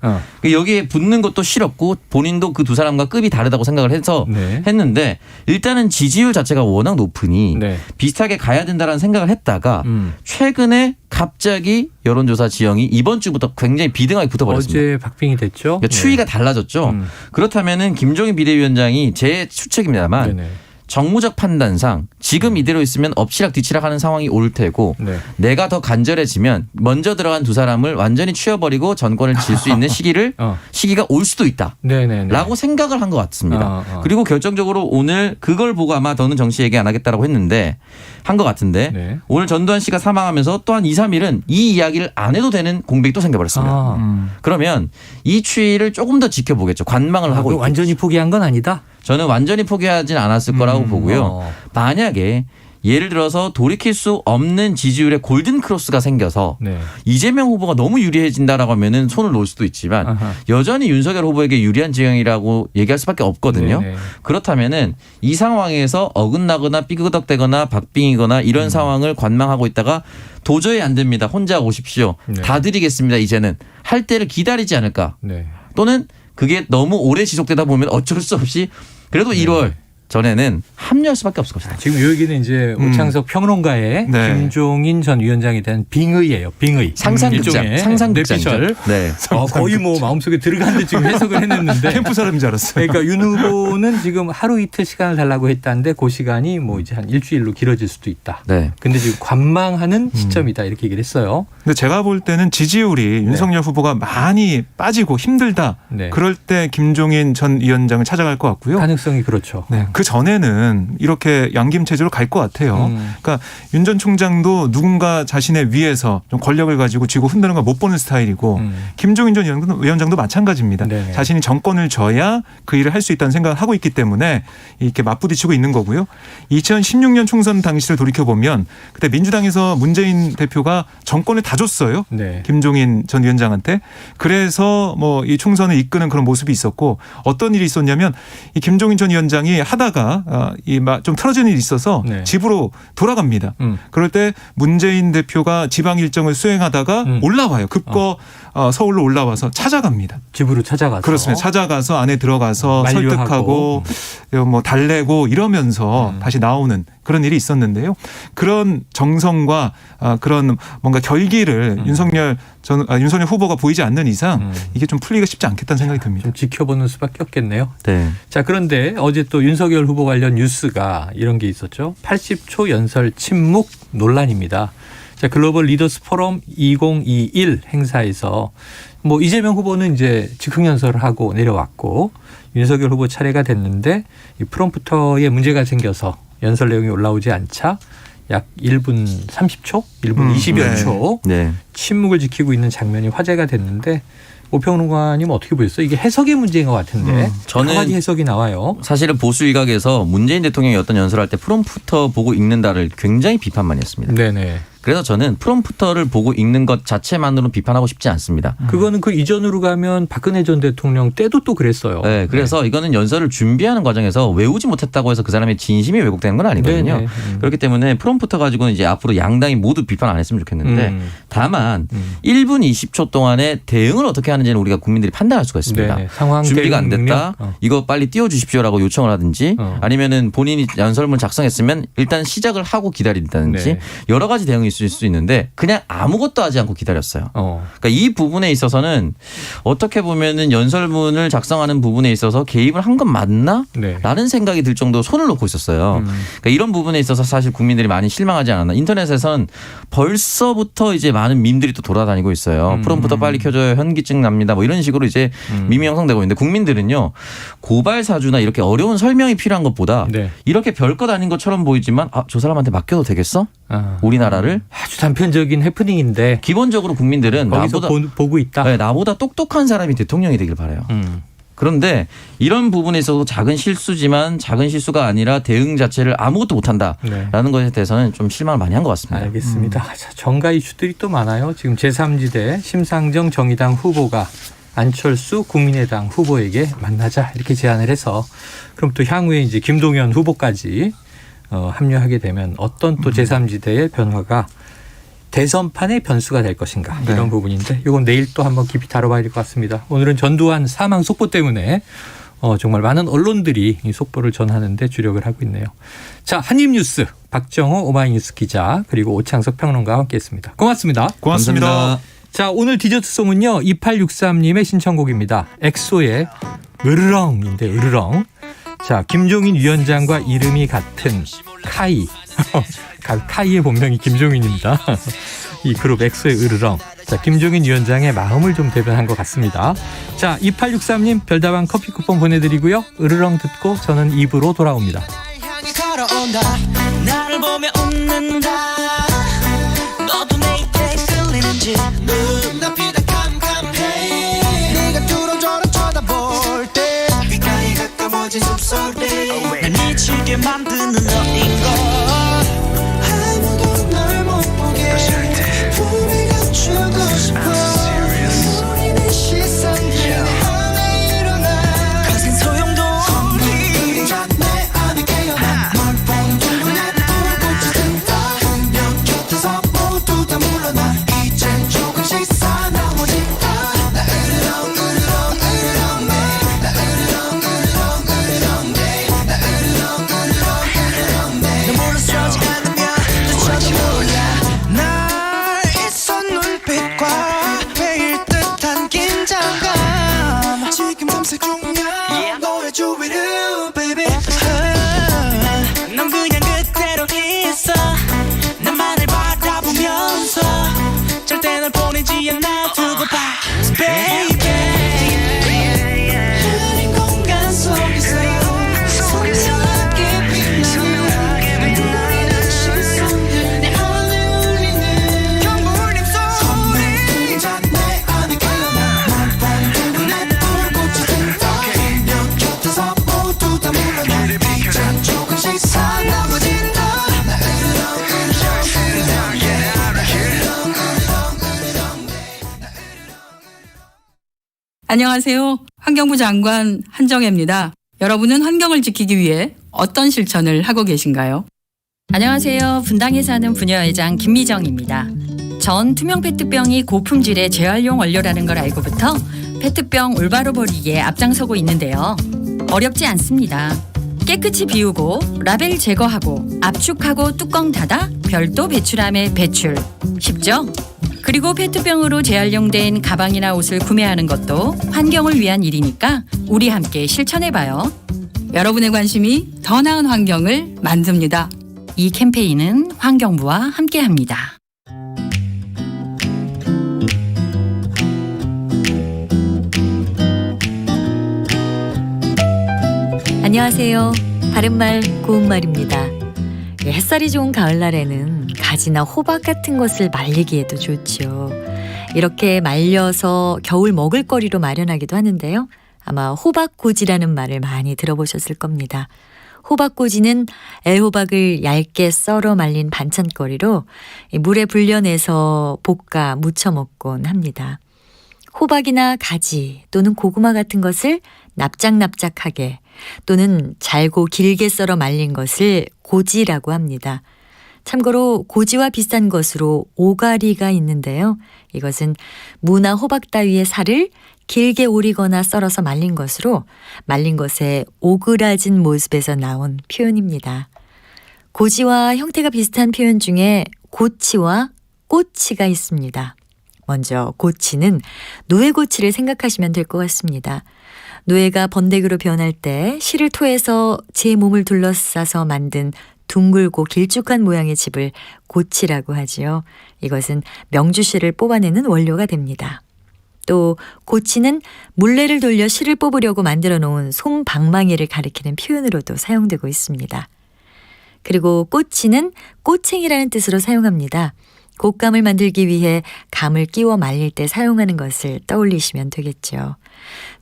Speaker 5: 여기에 붙는 것도 싫었고 본인도 그 두 사람과 급이 다르다고 생각을 해서
Speaker 2: 네.
Speaker 5: 했는데 일단은 지지율 자체가 워낙 높으니
Speaker 2: 네.
Speaker 5: 비슷하게 가야 된다라는 생각을 했다가 최근에 갑자기 여론조사 지형이 이번 주부터 굉장히 비등하게 붙어버렸습니다.
Speaker 2: 어제 박빙이 됐죠.
Speaker 5: 그러니까 추이가 달라졌죠. 그렇다면은 김종인 비대위원장이 제 추측입니다만
Speaker 2: 네네.
Speaker 5: 정무적 판단상 지금 이대로 있으면 엎치락뒤치락하는 상황이 올 테고
Speaker 2: 네.
Speaker 5: 내가 더 간절해지면 먼저 들어간 두 사람을 완전히 치워버리고 정권을 질 수 있는 시기가 올 수도 있다.
Speaker 2: 네네네.
Speaker 5: 라고 생각을 한 것 같습니다.
Speaker 2: 어.
Speaker 5: 그리고 결정적으로 오늘 그걸 보고 아마 더는 정치 얘기 안 하겠다라고 했는데 한 것 같은데
Speaker 2: 네.
Speaker 5: 오늘 전두환 씨가 사망하면서 또 한 2, 3일은 이 이야기를 안 해도 되는 공백이 또 생겨버렸습니다. 그러면 이 추이를 조금 더 지켜보겠죠. 관망을 하고 있겠죠.
Speaker 2: 완전히 포기한 건 아니다.
Speaker 5: 저는 완전히 포기하진 않았을 거라고 보고요. 만약에 예를 들어서 돌이킬 수 없는 지지율의 골든 크로스가 생겨서
Speaker 2: 네.
Speaker 5: 이재명 후보가 너무 유리해진다라고 하면은 손을 놓을 수도 있지만
Speaker 2: 아하.
Speaker 5: 여전히 윤석열 후보에게 유리한 지형이라고 얘기할 수밖에 없거든요.
Speaker 2: 네네.
Speaker 5: 그렇다면은 이 상황에서 어긋나거나 삐그덕대거나 박빙이거나 이런 상황을 관망하고 있다가 도저히 안 됩니다. 혼자 오십시오.
Speaker 2: 네.
Speaker 5: 다 드리겠습니다. 이제는 할 때를 기다리지 않을까.
Speaker 2: 네.
Speaker 5: 또는 그게 너무 오래 지속되다 보면 어쩔 수 없이 그래도 1월 전에는 합류할 수밖에 없을 것이다.
Speaker 2: 지금 이 얘기는 이제 오창석 평론가의
Speaker 3: 네.
Speaker 2: 김종인 전 위원장에 대한 빙의예요. 빙의.
Speaker 5: 상상극장.
Speaker 2: 일종의
Speaker 5: 상상극장이죠.
Speaker 2: 뇌피셜.
Speaker 5: 네.
Speaker 2: 거의 뭐 마음속에 들어간 듯 지금 해석을 했는데.
Speaker 3: 캠프 사람인 줄 알았어요.
Speaker 2: 그러니까 윤 후보는 지금 하루 이틀 시간을 달라고 했다는데 그 시간이 뭐 이제 한 일주일로 길어질 수도 있다.
Speaker 5: 네.
Speaker 2: 근데 지금 관망하는 시점이다 이렇게 얘기를 했어요.
Speaker 3: 근데 제가 볼 때는 지지율이 윤석열 후보가 많이 빠지고 힘들다.
Speaker 2: 네.
Speaker 3: 그럴 때 김종인 전 위원장을 찾아갈 것 같고요.
Speaker 2: 가능성이 그렇죠.
Speaker 3: 네, 그 전에는 이렇게 양김 체제로 갈 것 같아요. 그러니까 윤 전 총장도 누군가 자신의 위에서 좀 권력을 가지고 쥐고 흔드는 걸 못 보는 스타일이고 김종인 전 위원장도 마찬가지입니다.
Speaker 2: 네네.
Speaker 3: 자신이 정권을 져야 그 일을 할 수 있다는 생각을 하고 있기 때문에 이렇게 맞부딪히고 있는 거고요. 2016년 총선 당시를 돌이켜 보면 그때 민주당에서 문재인 대표가 정권을 다 줬어요.
Speaker 2: 네.
Speaker 3: 김종인 전 위원장한테. 그래서 뭐 이 총선을 이끄는 그런 모습이 있었고 어떤 일이 있었냐면 이 김종인 전 위원장이 하다가 차가 좀 틀어지는 일이 있어서
Speaker 2: 네.
Speaker 3: 집으로 돌아갑니다. 그럴 때 문재인 대표가 지방 일정을 수행하다가 올라와요. 급거 서울로 올라와서 찾아갑니다.
Speaker 2: 집으로 찾아가서.
Speaker 3: 그렇습니다. 찾아가서 안에 들어가서
Speaker 2: 만류하고.
Speaker 3: 설득하고 뭐 달래고 이러면서 다시 나오는 그런 일이 있었는데요. 그런 정성과 그런 뭔가 결기를 윤석열 후보가 보이지 않는 이상 이게 좀 풀리기가 쉽지 않겠다는 생각이 듭니다.
Speaker 2: 좀 지켜보는 수밖에 없겠네요.
Speaker 5: 네.
Speaker 2: 자, 그런데 어제 또 윤석열 후보 관련 뉴스가 이런 게 있었죠. 80초 연설 침묵 논란입니다. 자, 글로벌 리더스 포럼 2021 행사에서 뭐 이재명 후보는 이제 즉흥 연설을 하고 내려왔고 윤석열 후보 차례가 됐는데 이 프롬프터에 문제가 생겨서 연설 내용이 올라오지 않자 약 1분 30초, 1분 20여 초
Speaker 5: 네.
Speaker 2: 침묵을 지키고 있는 장면이 화제가 됐는데 오평론가님 어떻게 보셨어요? 이게 해석의 문제인 것 같은데
Speaker 5: 저는
Speaker 2: 여러 가지 해석이 나와요.
Speaker 5: 사실은 보수 일각에서 문재인 대통령이 어떤 연설할 때 프롬프터 보고 읽는다를 굉장히 비판 많이 했습니다.
Speaker 2: 네네.
Speaker 5: 그래서 저는 프롬프터를 보고 읽는 것 자체만으로는 비판하고 싶지 않습니다.
Speaker 2: 그거는 그 이전으로 가면 박근혜 전 대통령 때도 또 그랬어요.
Speaker 5: 네, 그래서 이거는 연설을 준비하는 과정에서 외우지 못했다고 해서 그 사람의 진심이 왜곡되는 건 아니거든요.
Speaker 2: 네네.
Speaker 5: 그렇기 때문에 프롬프터 가지고는 이제 앞으로 양당이 모두 비판 안 했으면 좋겠는데 다만 1분 20초 동안에 대응을 어떻게 하는지는 우리가 국민들이 판단할 수가 있습니다.
Speaker 2: 네네. 상황
Speaker 5: 준비가 안
Speaker 2: 대응
Speaker 5: 됐다.
Speaker 2: 능력?
Speaker 5: 이거 빨리 띄워주십시오라고 요청을 하든지 아니면은 본인이 연설문 작성했으면 일단 시작을 하고 기다린다든지
Speaker 2: 네.
Speaker 5: 여러 가지 대응이 있을 수 있는데 그냥 아무것도 하지 않고 기다렸어요. 그러니까 이 부분에 있어서는 어떻게 보면은 연설문을 작성하는 부분에 있어서 개입을 한 건 맞나?
Speaker 2: 네.
Speaker 5: 라는 생각이 들 정도로 손을 놓고 있었어요. 그러니까 이런 부분에 있어서 사실 국민들이 많이 실망하지 않았나. 인터넷에서는 벌써부터 이제 많은 밈들이 또 돌아다니고 있어요. 프롬프터 빨리 켜줘요. 현기증 납니다. 뭐 이런 식으로 이제 밈이 형성되고 있는데 국민들은요. 고발 사주나 이렇게 어려운 설명이 필요한 것보다
Speaker 2: 네.
Speaker 5: 이렇게 별것 아닌 것처럼 보이지만 저 사람한테 맡겨도 되겠어? 우리나라를?
Speaker 2: 아주 단편적인 해프닝인데
Speaker 5: 기본적으로 국민들은
Speaker 2: 거기서
Speaker 5: 나보다
Speaker 2: 보고 있다.
Speaker 5: 네, 나보다 똑똑한 사람이 대통령이 되길 바라요. 그런데 이런 부분에 있어서 작은 실수지만 작은 실수가 아니라 대응 자체를 아무것도 못한다라는
Speaker 2: 네.
Speaker 5: 것에 대해서는 좀 실망을 많이 한 것 같습니다.
Speaker 2: 알겠습니다. 자, 정가 이슈들이 또 많아요. 지금 제3지대 심상정 정의당 후보가 안철수 국민의당 후보에게 만나자 이렇게 제안을 해서 그럼 또 향후에 이제 김동연 후보까지 합류하게 되면 어떤 또 제3지대의 변화가 대선판의 변수가 될 것인가 이런 부분인데 이건 내일 또 한번 깊이 다뤄봐야 될 것 같습니다. 오늘은 전두환 사망 속보 때문에 정말 많은 언론들이 이 속보를 전하는데 주력을 하고 있네요. 자, 한입뉴스 박정호 오마이뉴스 기자 그리고 오창석 평론가와 함께했습니다. 고맙습니다.
Speaker 3: 고맙습니다.
Speaker 5: 감사합니다.
Speaker 2: 자, 오늘 디저트송은요 2863님의 신청곡입니다. 엑소의 으르렁인데 으르렁. 자, 김종인 위원장과 이름이 같은 카이. 카이의 본명이 김종인입니다. 이 그룹 엑소의 으르렁. 자, 김종인 위원장의 마음을 좀 대변한 것 같습니다. 자, 2863님 별다방 커피 쿠폰 보내드리고요. 으르렁 듣고 저는 2부로 돌아옵니다.
Speaker 8: 향이 걸어온다 나를 보며 웃는다 너도 내 입에 끌리는지 눈앞이 다 캄캄해 네가 뚫어져라 쳐다볼 때 귓가에 가까워진 숨소리 날 미치게 만드는 너인 걸 아무도 널 못 보게 품에 감추고 싶어 우리는 시선들에 하나 일어나 거센 소용도 없니 내 안에 깨어나 널 보는 눈에 불꽃이 든다 분명 곁에서 모두 다 물러나 이젠 조금씩 사나워진다 나 으르렁 으르렁 으르렁 내 나 으르렁 으르렁 으르렁 내나 으르렁 으르렁 으르렁 내 너 몰라서지 않으면 너처럼 몰라 날 있어 눈빛과 베일 듯한 긴장감 지금 밤새 중요한 너의 주위를 baby 넌 그냥 그대로 있어 나만을 바라보면서 절대 널 보내지 않아 두고 봐 baby 흐린 공간 속에서 선명하게 빛나는 우리는 시선들 내 안에 울리는 경물림 소리 내 안에 깨어나 널 보는 눈에 불꽃이 든다 분명 곁에서 모두 다 물러나 이젠 조금씩 사나워진다 나 으르렁 으르렁 으르렁
Speaker 9: 안녕하세요. 환경부 장관 한정혜입니다. 여러분은 환경을 지키기 위해 어떤 실천을 하고 계신가요?
Speaker 10: 안녕하세요. 분당에 사는 부녀회장 김미정입니다. 전 투명 페트병이 고품질의 재활용 원료라는 걸 알고부터 페트병 올바로 버리기에 앞장서고 있는데요. 어렵지 않습니다. 깨끗이 비우고 라벨 제거하고 압축하고 뚜껑 닫아 별도 배출함에 배출. 쉽죠? 그리고 페트병으로 재활용된 가방이나 옷을 구매하는 것도 환경을 위한 일이니까 우리 함께 실천해봐요.
Speaker 9: 여러분의 관심이 더 나은 환경을 만듭니다.
Speaker 10: 이 캠페인은 환경부와 함께합니다.
Speaker 11: 안녕하세요. 바른말 고운말입니다. 햇살이 좋은 가을날에는 가지나 호박 같은 것을 말리기에도 좋죠. 이렇게 말려서 겨울 먹을거리로 마련하기도 하는데요. 아마 호박꼬지라는 말을 많이 들어보셨을 겁니다. 호박꼬지는 애호박을 얇게 썰어 말린 반찬거리로 물에 불려내서 볶아 무쳐 먹곤 합니다. 호박이나 가지 또는 고구마 같은 것을 납작납작하게 또는 잘고 길게 썰어 말린 것을 고지라고 합니다. 참고로 고지와 비슷한 것으로 오가리가 있는데요. 이것은 무나 호박 따위의 살을 길게 오리거나 썰어서 말린 것으로 말린 것의 오그라진 모습에서 나온 표현입니다. 고지와 형태가 비슷한 표현 중에 고치와 꼬치가 있습니다. 먼저 고치는 노회고치를 생각하시면 될 것 같습니다. 노회가 번데기로 변할 때 실을 토해서 제 몸을 둘러싸서 만든 둥글고 길쭉한 모양의 집을 고치라고 하지요. 이것은 명주실을 뽑아내는 원료가 됩니다. 또 고치는 물레를 돌려 실을 뽑으려고 만들어 놓은 솜방망이를 가리키는 표현으로도 사용되고 있습니다. 그리고 꼬치는 꼬챙이라는 뜻으로 사용합니다. 곶감을 만들기 위해 감을 끼워 말릴 때 사용하는 것을 떠올리시면 되겠죠.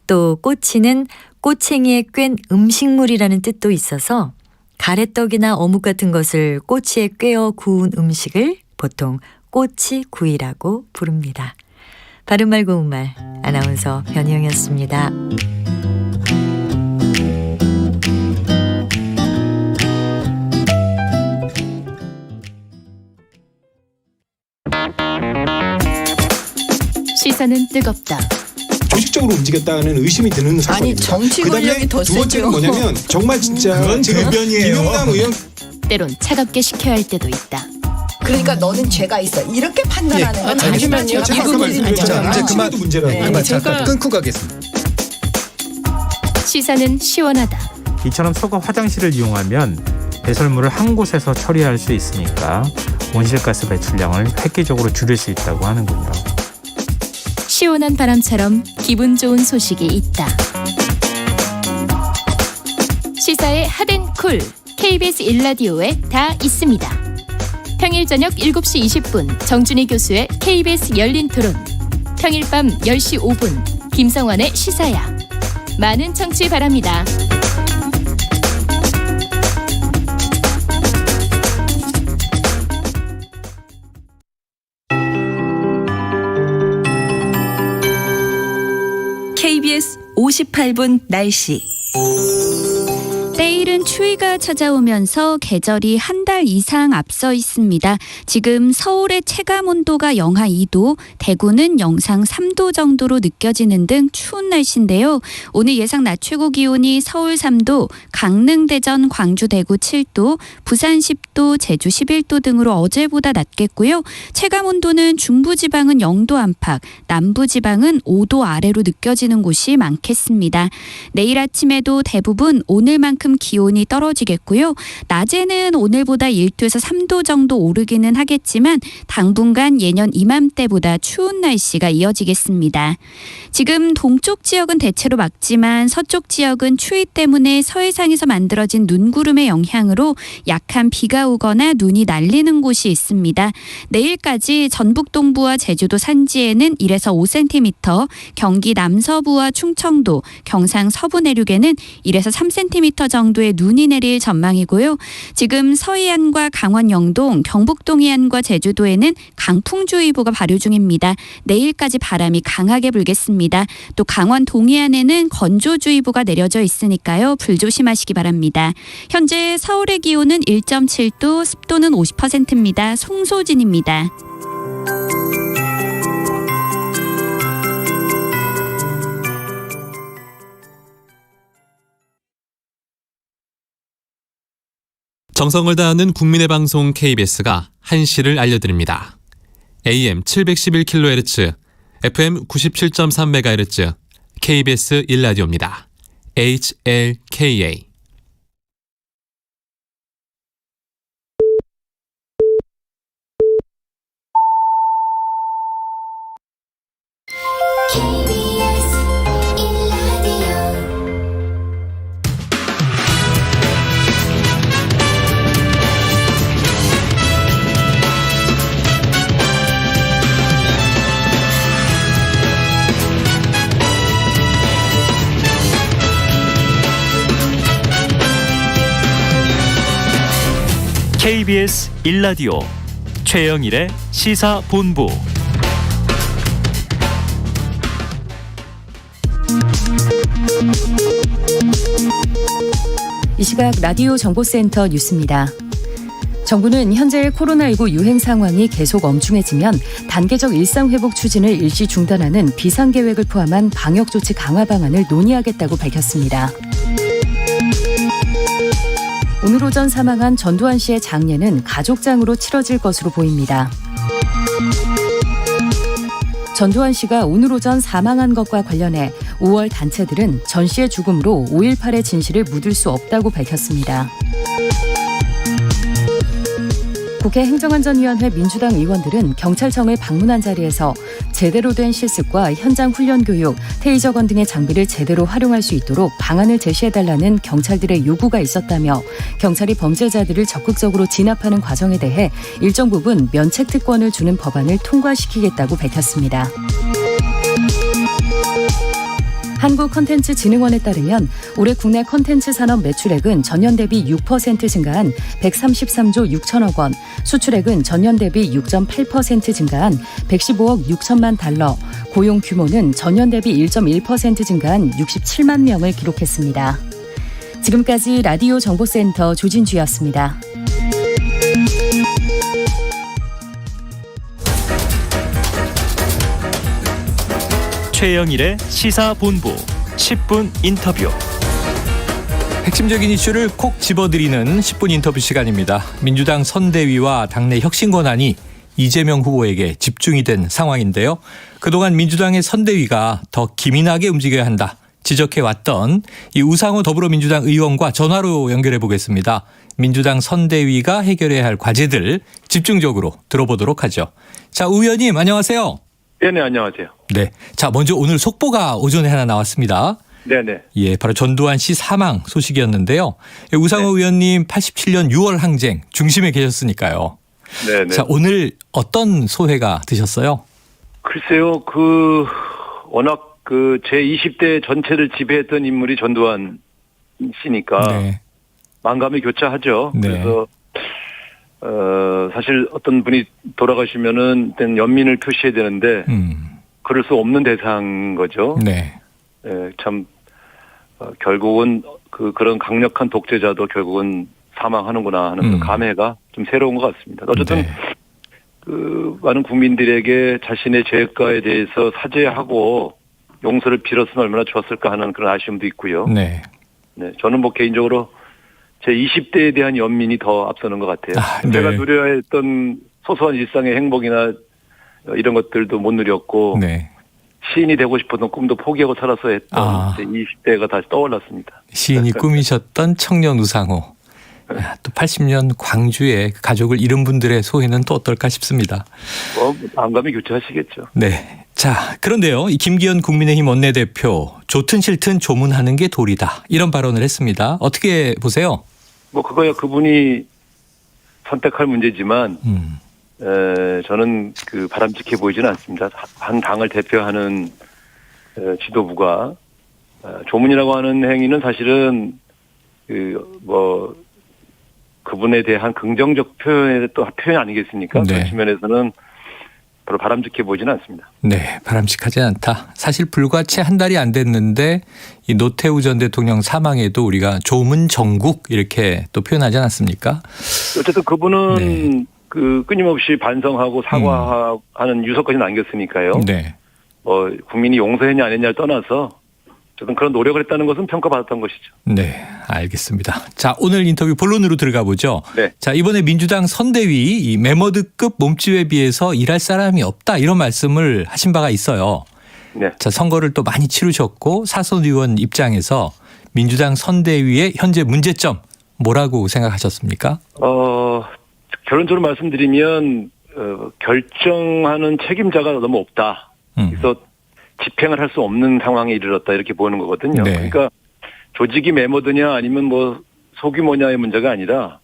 Speaker 11: 또 꼬치는 꼬챙이에 꿰는 음식물이라는 뜻도 있어서 가래떡이나 어묵 같은 것을 꼬치에 꿰어 구운 음식을 보통 꼬치구이라고 부릅니다. 바른말 고운말 아나운서 변희영이었습니다.
Speaker 12: 시선은 뜨겁다.
Speaker 13: 조직적으로 움직였다는 의심이 드는 사건입니다.
Speaker 12: 아니 정치 권력이 더
Speaker 13: 두 번째는 뭐냐면 정말 진짜
Speaker 12: 그건
Speaker 13: 지금
Speaker 12: 변이에요.
Speaker 13: 김영남 의원
Speaker 12: 때론 차갑게 식혀야 할 때도 있다.
Speaker 14: 그러니까 너는 죄가 있어. 이렇게 판단하는 건
Speaker 12: 잠시만요.
Speaker 13: 이제 그만 문제라고.
Speaker 12: 잠깐
Speaker 13: 끊고 가겠습니다.
Speaker 12: 시선은 시원하다.
Speaker 15: 이처럼 소가 화장실을 이용하면 배설물을 한 곳에서 처리할 수 있으니까 온실가스 배출량을 획기적으로 줄일 수 있다고 하는군요.
Speaker 12: 시원한 바람처럼 기분 좋은 소식이 있다. 시사의 핫앤쿨 KBS 1라디오에 다 있습니다. 평일 저녁 7시 20분 정준희 교수의 KBS 열린 토론, 평일 밤 10시 5분 김성환의 시사야. 많은 청취 바랍니다.
Speaker 16: KBS 58분 날씨.
Speaker 17: 때이른 추위가 찾아오면서 계절이 한 달 이상 앞서 있습니다. 지금 서울의 체감 온도가 영하 2도, 대구는 영상 3도 정도로 느껴지는 등 추운 날씨인데요. 오늘 예상 낮 최고 기온이 서울 3도, 강릉, 대전, 광주, 대구 7도, 부산 10도, 제주 11도 등으로 어제보다 낮겠고요. 체감 온도는 중부지방은 0도 안팎, 남부지방은 5도 아래로 느껴지는 곳이 많겠습니다. 내일 아침에도 대부분 오늘만큼 기온이 떨어지겠고요. 낮에는 오늘보다 1도에서 3도 정도 오르기는 하겠지만 당분간 예년 이맘때보다 추운 날씨가 이어지겠습니다. 지금 동쪽 지역은 대체로 맑지만 서쪽 지역은 추위 때문에 서해상에서 만들어진 눈구름의 영향으로 약한 비가 오거나 눈이 날리는 곳이 있습니다. 내일까지 전북 동부와 제주도 산지에는 1에서 5cm, 경기 남서부와 충청도, 경상 서부 내륙에는 1에서 3cm 정도의 눈이 내릴 전망이고요. 지금 서해안과 강원 영동, 경북 동해안과 제주도에는 강풍주의보가 발효 중입니다. 내일까지 바람이 강하게 불겠습니다. 또 강원 동해안에는 건조주의보가 내려져 있으니까요. 불조심하시기 바랍니다. 현재 서울의 기온은 1.7도, 습도는 50%입니다. 송소진입니다.
Speaker 18: 정성을 다하는 국민의 방송 KBS가 한시를 알려드립니다. AM 711kHz, FM 97.3MHz, KBS 1라디오입니다. HLKA.
Speaker 1: KBS 1라디오 최영일의 시사본부.
Speaker 10: 이 시각 라디오 정보센터 뉴스입니다. 정부는 현재 코로나19 유행 상황이 계속 엄중해지면 단계적 일상회복 추진을 일시 중단하는 비상계획을 포함한 방역조치 강화 방안을 논의하겠다고 밝혔습니다. 오늘 오전 사망한 전두환 씨의 장례는 가족장으로 치러질 것으로 보입니다. 전두환 씨가 오늘 오전 사망한 것과 관련해 5월 단체들은 전 씨의 죽음으로 5.18의 진실을 묻을 수 없다고 밝혔습니다. 국회 행정안전위원회 민주당 의원들은 경찰청을 방문한 자리에서 제대로 된 실습과 현장 훈련 교육, 테이저건 등의 장비를 제대로 활용할 수 있도록 방안을 제시해달라는 경찰들의 요구가 있었다며 경찰이 범죄자들을 적극적으로 진압하는 과정에 대해 일정 부분 면책 특권을 주는 법안을 통과시키겠다고 밝혔습니다. 한국컨텐츠진흥원에 따르면 올해 국내 컨텐츠 산업 매출액은 전년 대비 6% 증가한 133조 6천억 원, 수출액은 전년 대비 6.8% 증가한 115억 6천만 달러, 고용 규모는 전년 대비 1.1% 증가한 67만 명을 기록했습니다. 지금까지 라디오 정보센터 조진주였습니다.
Speaker 1: 최영일의 시사본부 10분 인터뷰.
Speaker 2: 핵심적인 이슈를 콕 집어드리는 10분 인터뷰 시간입니다. 민주당 선대위와 당내 혁신 권한이 이재명 후보에게 집중이 된 상황인데요. 그동안 민주당의 선대위가 더 기민하게 움직여야 한다 지적해왔던 이 우상호 더불어민주당 의원과 전화로 연결해 보겠습니다. 민주당 선대위가 해결해야 할 과제들 집중적으로 들어보도록 하죠. 자, 의원님 안녕하세요.
Speaker 19: 네, 안녕하세요.
Speaker 2: 네. 자, 먼저 오늘 속보가 오전에 하나 나왔습니다.
Speaker 19: 네네.
Speaker 2: 예, 바로 전두환 씨 사망 소식이었는데요. 우상호 의원님 87년 6월 항쟁 중심에 계셨으니까요.
Speaker 19: 네네.
Speaker 2: 자, 오늘 어떤 소회가 드셨어요?
Speaker 19: 글쎄요, 워낙 제 20대 전체를 지배했던 인물이 전두환 씨니까 만감이 교차하죠.
Speaker 2: 네.
Speaker 19: 그래서 사실 어떤 분이 돌아가시면은 연민을 표시해야 되는데 그럴 수 없는 대상인 거죠.
Speaker 2: 네.
Speaker 19: 참 결국은 그런 강력한 독재자도 결국은 사망하는구나 하는 그 감회가 좀 새로운 것 같습니다. 어쨌든 많은 국민들에게 자신의 죄과에 대해서 사죄하고 용서를 빌었으면 얼마나 좋았을까 하는 그런 아쉬움도 있고요.
Speaker 2: 네.
Speaker 19: 네, 저는 개인적으로 제 20대에 대한 연민이 더 앞서는 것 같아요. 제가 누려했던 소소한 일상의 행복이나 이런 것들도 못 누렸고 시인이 되고 싶었던 꿈도 포기하고 살아서 했던 제 20대가 다시 떠올랐습니다.
Speaker 2: 시인이 꿈이셨던 청년 우상호. 또 80년 광주에 가족을 잃은 분들의 소회는 또 어떨까 싶습니다.
Speaker 19: 안감이 교차하시겠죠.
Speaker 2: 네. 자, 그런데요. 이 김기현 국민의힘 원내대표 좋든 싫든 조문하는 게 도리다. 이런 발언을 했습니다. 어떻게 보세요?
Speaker 19: 그거야 그분이 선택할 문제지만 저는 바람직해 보이지는 않습니다. 한 당을 대표하는 지도부가 조문이라고 하는 행위는 사실은 그분에 대한 긍정적 표현의 또 표현 아니겠습니까?
Speaker 2: 네.
Speaker 19: 그런 측면에서는 별로 바람직해 보이지는 않습니다.
Speaker 2: 네, 바람직하지 않다. 사실 불과 채 한 달이 안 됐는데 이 노태우 전 대통령 사망에도 우리가 조문 정국 이렇게 또 표현하지 않았습니까?
Speaker 19: 어쨌든 그분은 끊임없이 반성하고 사과하는 유서까지 남겼으니까요.
Speaker 2: 네.
Speaker 19: 국민이 용서했냐 안 했냐를 떠나서 어쨌든 그런 노력을 했다는 것은 평가받았던 것이죠.
Speaker 2: 네, 알겠습니다. 자, 오늘 인터뷰 본론으로 들어가 보죠.
Speaker 19: 네.
Speaker 2: 자, 이번에 민주당 선대위 이 메머드급 몸집에 비해서 일할 사람이 없다 이런 말씀을 하신 바가 있어요.
Speaker 19: 네.
Speaker 2: 자, 선거를 또 많이 치르셨고 사선 의원 입장에서 민주당 선대위의 현재 문제점 뭐라고 생각하셨습니까?
Speaker 19: 결론적으로 말씀드리면 결정하는 책임자가 너무 없다. 그래서 집행을 할 수 없는 상황에 이르렀다 이렇게 보는 거거든요.
Speaker 2: 네.
Speaker 19: 그러니까 조직이 메모드냐 아니면 소규모냐의 문제가 아니라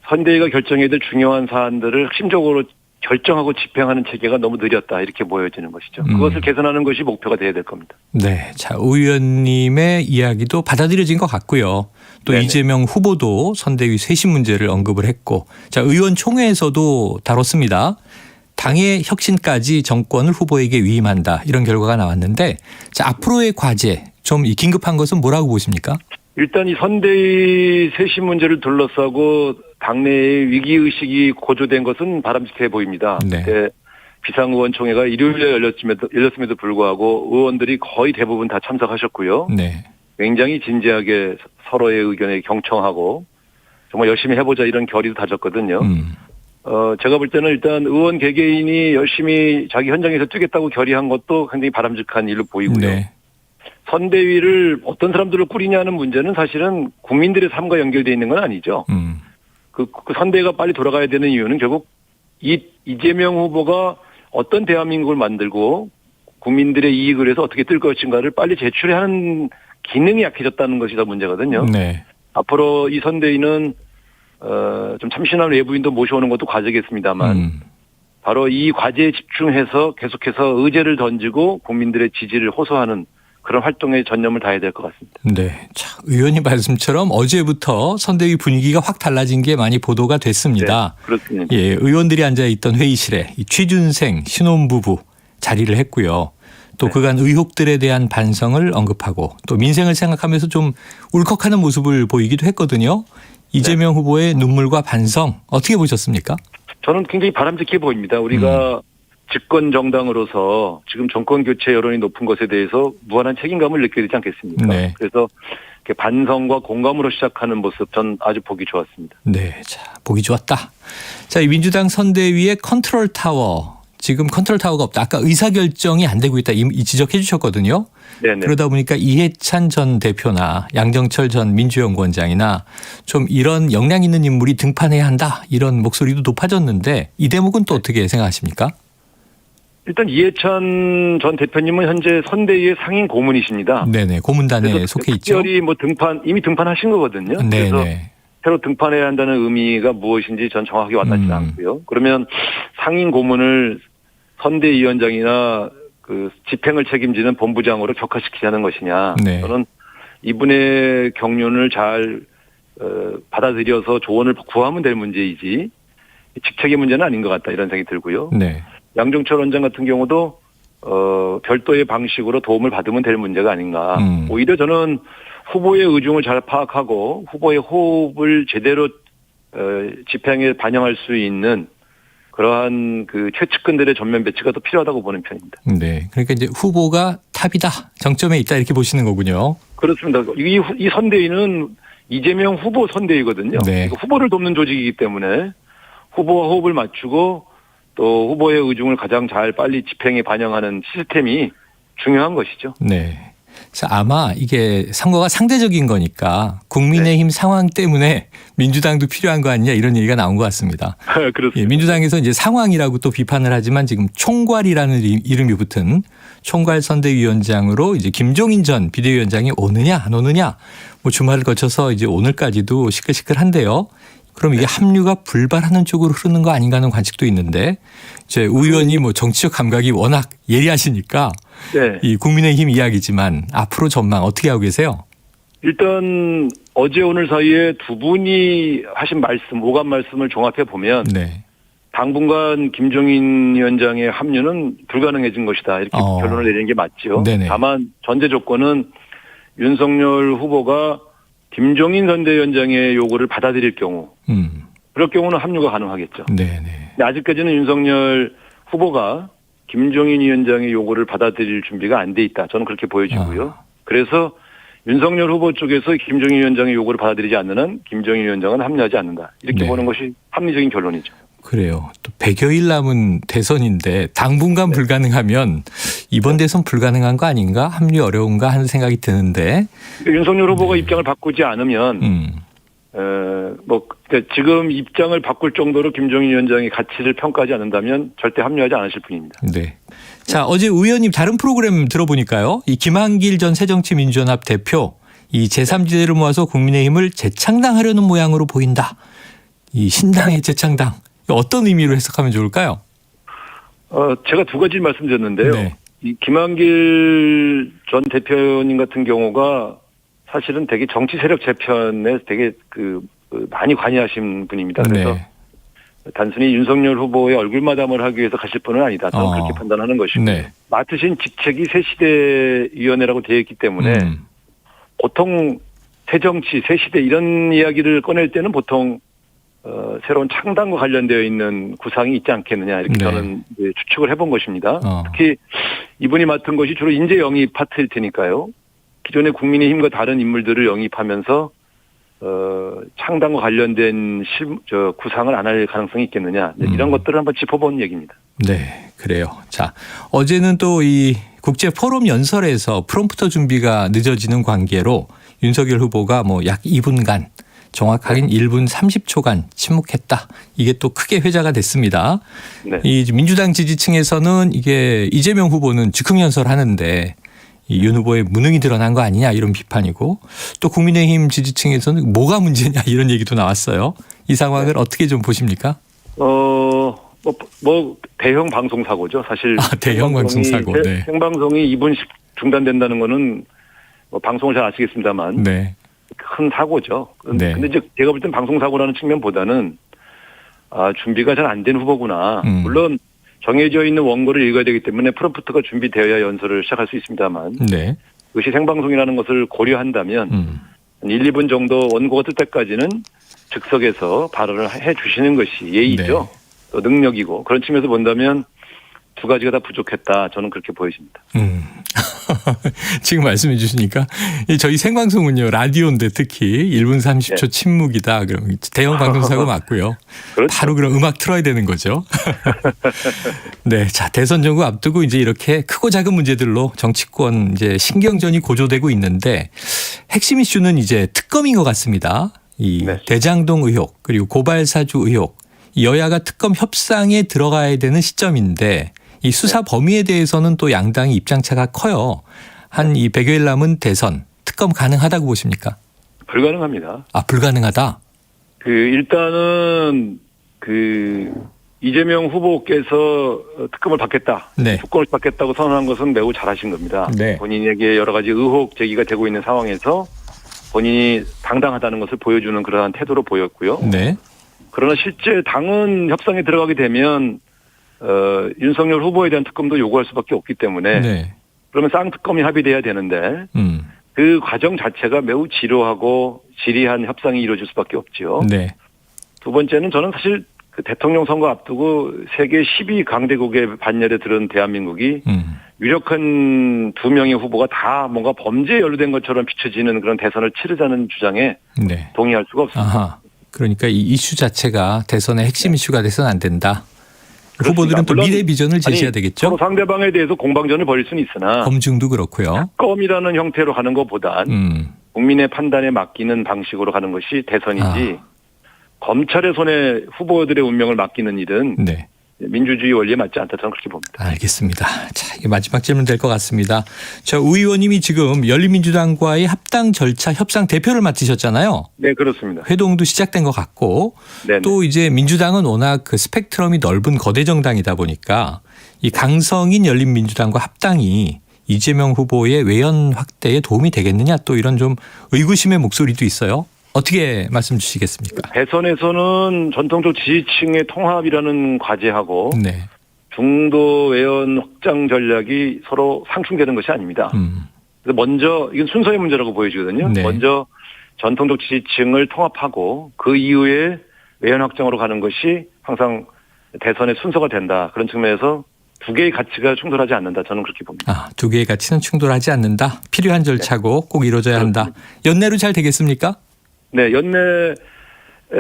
Speaker 19: 선대위가 결정해야 될 중요한 사안들을 핵심적으로 결정하고 집행하는 체계가 너무 느렸다 이렇게 보여지는 것이죠. 그것을 개선하는 것이 목표가 돼야 될 겁니다.
Speaker 2: 네, 자 의원님의 이야기도 받아들여진 것 같고요. 또
Speaker 19: 네네.
Speaker 2: 이재명 후보도 선대위 쇄신 문제를 언급을 했고, 자 의원총회에서도 다뤘습니다. 당의 혁신까지 정권을 후보에게 위임한다 이런 결과가 나왔는데, 자 앞으로의 과제 좀 긴급한 것은 뭐라고 보십니까?
Speaker 19: 일단 이 선대위 쇄신 문제를 둘러싸고 당내의 위기의식이 고조된 것은 바람직해 보입니다.
Speaker 2: 네.
Speaker 19: 비상의원총회가 일요일에 열렸음에도 불구하고 의원들이 거의 대부분 다 참석하셨고요.
Speaker 2: 네.
Speaker 19: 굉장히 진지하게 서로의 의견에 경청하고 정말 열심히 해보자 이런 결의도 다졌거든요. 제가 볼 때는 일단 의원 개개인이 열심히 자기 현장에서 뛰겠다고 결의한 것도 굉장히 바람직한 일로 보이고요.
Speaker 2: 네.
Speaker 19: 선대위를 어떤 사람들을 꾸리냐는 문제는 사실은 국민들의 삶과 연결되어 있는 건 아니죠. 그 선대위가 빨리 돌아가야 되는 이유는 결국 이재명 후보가 어떤 대한민국을 만들고 국민들의 이익을 위해서 어떻게 뜰 것인가를 빨리 제출해야 하는 기능이 약해졌다는 것이 더 문제거든요.
Speaker 2: 네.
Speaker 19: 앞으로 이 선대위는 좀 참신한 외부인도 모셔오는 것도 과제겠습니다만 바로 이 과제에 집중해서 계속해서 의제를 던지고 국민들의 지지를 호소하는 그런 활동에 전념을 다해야 될 것 같습니다.
Speaker 2: 네, 자, 의원님 말씀처럼 어제부터 선대위 분위기가 확 달라진 게 많이 보도가 됐습니다.
Speaker 19: 네, 그렇습니다.
Speaker 2: 예, 의원들이 앉아있던 회의실에 이 취준생 신혼부부 자리를 했고요. 또
Speaker 19: 네.
Speaker 2: 그간 의혹들에 대한 반성을 언급하고 또 민생을 생각하면서 좀 울컥하는 모습을 보이기도 했거든요. 이재명 후보의 눈물과 반성 어떻게 보셨습니까?
Speaker 19: 저는 굉장히 바람직해 보입니다. 우리가 집권 정당으로서 지금 정권 교체 여론이 높은 것에 대해서 무한한 책임감을 느껴야 되지 않겠습니까?
Speaker 2: 네.
Speaker 19: 그래서 이렇게 반성과 공감으로 시작하는 모습 전 아주 보기 좋았습니다.
Speaker 2: 네, 자 보기 좋았다. 자, 이 민주당 선대위의 컨트롤 타워. 지금 컨트롤 타워가 없다. 아까 의사결정이 안 되고 있다. 이 지적해 주셨거든요.
Speaker 19: 네네.
Speaker 2: 그러다 보니까 이해찬 전 대표나 양정철 전 민주연구원장이나 좀 이런 역량 있는 인물이 등판해야 한다. 이런 목소리도 높아졌는데 이 대목은 또 어떻게 생각하십니까?
Speaker 19: 일단 이해찬 전 대표님은 현재 선대위의 상임 고문이십니다.
Speaker 2: 네네. 고문단에 속해 있죠.
Speaker 19: 특별히 이미 등판하신 거거든요. 그래서
Speaker 2: 네네.
Speaker 19: 새로 등판해야 한다는 의미가 무엇인지 전 정확하게 와닿지 않고요. 그러면 상임 고문을 선대위원장이나 그 집행을 책임지는 본부장으로 격화시키자는 것이냐.
Speaker 2: 네.
Speaker 19: 저는 이분의 경륜을 잘 받아들여서 조언을 구하면 될 문제이지 직책의 문제는 아닌 것 같다 이런 생각이 들고요.
Speaker 2: 네.
Speaker 19: 양정철 원장 같은 경우도 별도의 방식으로 도움을 받으면 될 문제가 아닌가. 오히려 저는 후보의 의중을 잘 파악하고 후보의 호흡을 제대로 집행에 반영할 수 있는 그러한 그 최측근들의 전면 배치가 더 필요하다고 보는 편입니다.
Speaker 2: 네. 그러니까 이제 후보가 탑이다. 정점에 있다 이렇게 보시는 거군요.
Speaker 19: 그렇습니다. 이 선대위는 이재명 후보 선대위거든요.
Speaker 2: 네.
Speaker 19: 후보를 돕는 조직이기 때문에 후보와 호흡을 맞추고 또 후보의 의중을 가장 잘 빨리 집행에 반영하는 시스템이 중요한 것이죠.
Speaker 2: 네. 자, 아마 이게 선거가 상대적인 거니까 국민의힘 상황 때문에 민주당도 필요한 거 아니냐 이런 얘기가 나온 것 같습니다.
Speaker 19: 그렇습니다.
Speaker 2: 예, 민주당에서 이제 상황이라고 또 비판을 하지만 지금 총괄이라는 이름이 붙은 총괄 선대위원장으로 이제 김종인 전 비대위원장이 오느냐 안 오느냐 뭐 주말을 거쳐서 이제 오늘까지도 시끌시끌한데요. 그럼 이게 합류가 불발하는 쪽으로 흐르는 거 아닌가 하는 관측도 있는데 제 의원이 뭐 정치적 감각이 워낙 예리하시니까
Speaker 19: 네.
Speaker 2: 이 국민의힘 이야기지만 앞으로 전망 어떻게 하고 계세요?
Speaker 19: 일단 어제 오늘 사이에 두 분이 하신 말씀, 오간 말씀을 종합해 보면
Speaker 2: 네.
Speaker 19: 당분간 김종인 위원장의 합류는 불가능해진 것이다. 이렇게 결론을 내리는 게 맞죠.
Speaker 2: 네네.
Speaker 19: 다만 전제 조건은 윤석열 후보가 김종인 선대위원장의 요구를 받아들일 경우 그럴 경우는 합류가 가능하겠죠.
Speaker 2: 네네.
Speaker 19: 근데 아직까지는 윤석열 후보가 김종인 위원장의 요구를 받아들일 준비가 안 돼 있다. 저는 그렇게 보여지고요. 그래서 윤석열 후보 쪽에서 김종인 위원장의 요구를 받아들이지 않는 한 김종인 위원장은 합류하지 않는다. 이렇게
Speaker 2: 네.
Speaker 19: 보는 것이 합리적인 결론이죠.
Speaker 2: 그래요. 또 100여일 남은 대선인데 당분간 불가능하면 이번 대선 불가능한 거 아닌가? 합류 어려운가 하는 생각이 드는데.
Speaker 19: 윤석열 후보가 입장을 바꾸지 않으면 지금 입장을 바꿀 정도로 김종인 위원장이 가치를 평가하지 않는다면 절대 합류하지 않으실 분입니다.
Speaker 2: 네. 자, 어제 의원님 다른 프로그램 들어보니까요. 이 김한길 전 새정치민주연합 대표 이 제3지대를 모아서 국민의힘을 재창당하려는 모양으로 보인다. 이 신당의 재창당. 어떤 의미로 해석하면 좋을까요?
Speaker 19: 제가 두 가지 말씀드렸는데요.
Speaker 2: 네.
Speaker 19: 이 김한길 전 대표님 같은 경우가 사실은 되게 정치 세력 재편에 되게 많이 관여하신 분입니다. 그래서
Speaker 2: 네.
Speaker 19: 단순히 윤석열 후보의 얼굴 마담을 하기 위해서 가실 분은 아니다. 저는 그렇게 판단하는 것이고
Speaker 2: 네.
Speaker 19: 맡으신 직책이 새시대위원회라고 되어 있기 때문에 보통 새정치, 새시대 이런 이야기를 꺼낼 때는 보통 새로운 창당과 관련되어 있는 구상이 있지 않겠느냐 이렇게
Speaker 2: 네.
Speaker 19: 저는 이제 추측을 해본 것입니다. 특히 이분이 맡은 것이 주로 인재 영입 파트일 테니까요. 기존의 국민의힘과 다른 인물들을 영입하면서 창당과 관련된 구상을 안 할 가능성이 있겠느냐 이런 것들을 한번 짚어본 얘기입니다.
Speaker 2: 네, 그래요. 자, 어제는 또 이 국제 포럼 연설에서 프롬프터 준비가 늦어지는 관계로 윤석열 후보가 뭐 약 2분간 정확하게는 1분 30초간 침묵했다. 이게 또 크게 회자가 됐습니다.
Speaker 19: 네.
Speaker 2: 이 민주당 지지층에서는 이게 이재명 후보는 즉흥 연설하는데 이 윤 후보의 무능이 드러난 거 아니냐 이런 비판이고 또 국민의힘 지지층에서는 뭐가 문제냐 이런 얘기도 나왔어요. 이 상황을 어떻게 좀 보십니까?
Speaker 19: 대형 방송 사고죠. 사실
Speaker 2: 대형 방송 사고. 네.
Speaker 19: 생방송이 2분씩 중단된다는 거는 방송을 잘 아시겠습니다만
Speaker 2: 네.
Speaker 19: 큰 사고죠.
Speaker 2: 네.
Speaker 19: 근데 이제 제가 볼 땐 방송 사고라는 측면보다는 준비가 잘 안 된 후보구나. 물론 정해져 있는 원고를 읽어야 되기 때문에 프롬프트가 준비되어야 연설을 시작할 수 있습니다만
Speaker 2: 네.
Speaker 19: 그것이 생방송이라는 것을 고려한다면 한 1, 2분 정도 원고가 뜰 때까지는 즉석에서 발언을 해 주시는 것이 예의죠.
Speaker 2: 네.
Speaker 19: 또 능력이고 그런 측면에서 본다면 두 가지가 다 부족했다. 저는 그렇게 보여집니다.
Speaker 2: 지금 말씀해 주시니까 저희 생방송은요. 라디오인데 특히 1분 30초 침묵이다. 그럼 대형 방송사고 맞고요.
Speaker 19: 그렇죠.
Speaker 2: 바로 그럼 음악 틀어야 되는 거죠. 네, 자 대선 전국 앞두고 이제 이렇게 크고 작은 문제들로 정치권 이제 신경전이 고조되고 있는데 핵심 이슈는 이제 특검인 것 같습니다. 이 대장동 의혹 그리고 고발사주 의혹 여야가 특검 협상에 들어가야 되는 시점인데 이 수사 범위에 대해서는 또 양당의 입장차가 커요. 한 이 100여일 남은 대선 특검 가능하다고 보십니까?
Speaker 19: 불가능합니다.
Speaker 2: 불가능하다?
Speaker 19: 일단은 이재명 후보께서 특검을 받겠다.
Speaker 2: 네.
Speaker 19: 특검을 받겠다고 선언한 것은 매우 잘하신 겁니다.
Speaker 2: 네.
Speaker 19: 본인에게 여러 가지 의혹 제기가 되고 있는 상황에서 본인이 당당하다는 것을 보여주는 그러한 태도로 보였고요.
Speaker 2: 네.
Speaker 19: 그러나 실제 당은 협상에 들어가게 되면 윤석열 후보에 대한 특검도 요구할 수밖에 없기 때문에
Speaker 2: 네.
Speaker 19: 그러면 쌍특검이 합의돼야 되는데 그 과정 자체가 매우 지루하고 지리한 협상이 이루어질 수밖에 없지요.
Speaker 2: 네.
Speaker 19: 두 번째는 저는 사실 대통령 선거 앞두고 세계 10위 강대국의 반열에 들은 대한민국이 유력한 두 명의 후보가 다 뭔가 범죄에 연루된 것처럼 비춰지는 그런 대선을 치르자는 주장에
Speaker 2: 네.
Speaker 19: 동의할 수가 없습니다.
Speaker 2: 아하. 그러니까 이 이슈 자체가 대선의 핵심 이슈가 돼서는 안 된다.
Speaker 19: 그렇습니다.
Speaker 2: 후보들은 또 미래 비전을 제시해야 되겠죠.
Speaker 19: 서로 상대방에 대해서 공방전을 벌일 수는 있으나
Speaker 2: 검증도 그렇고요.
Speaker 19: 특검이라는 형태로 가는 것보단 국민의 판단에 맡기는 방식으로 가는 것이 대선이지 검찰의 손에 후보들의 운명을 맡기는 일은
Speaker 2: 네.
Speaker 19: 민주주의 원리에 맞지 않다 저는 그렇게 봅니다.
Speaker 2: 알겠습니다. 자, 이게 마지막 질문 될 것 같습니다. 우 의원님이 지금 열린민주당과의 합당 절차 협상 대표를 맡으셨잖아요.
Speaker 19: 네, 그렇습니다.
Speaker 2: 회동도 시작된 것 같고
Speaker 19: 네네.
Speaker 2: 또 이제 민주당은 워낙 그 스펙트럼이 넓은 거대 정당이다 보니까 이 강성인 열린민주당과 합당이 이재명 후보의 외연 확대에 도움이 되겠느냐 또 이런 좀 의구심의 목소리도 있어요. 어떻게 말씀 주시겠습니까?
Speaker 19: 대선에서는 전통적 지지층의 통합이라는 과제하고
Speaker 2: 네.
Speaker 19: 중도 외연 확장 전략이 서로 상충되는 것이 아닙니다. 그래서 먼저 이건 순서의 문제라고 보여지거든요.
Speaker 2: 네.
Speaker 19: 먼저 전통적 지지층을 통합하고 그 이후에 외연 확장으로 가는 것이 항상 대선의 순서가 된다. 그런 측면에서 두 개의 가치가 충돌하지 않는다. 저는 그렇게 봅니다.
Speaker 2: 두 개의 가치는 충돌하지 않는다. 필요한 절차고 꼭 이루어져야 한다. 연내로 잘 되겠습니까?
Speaker 19: 네, 연내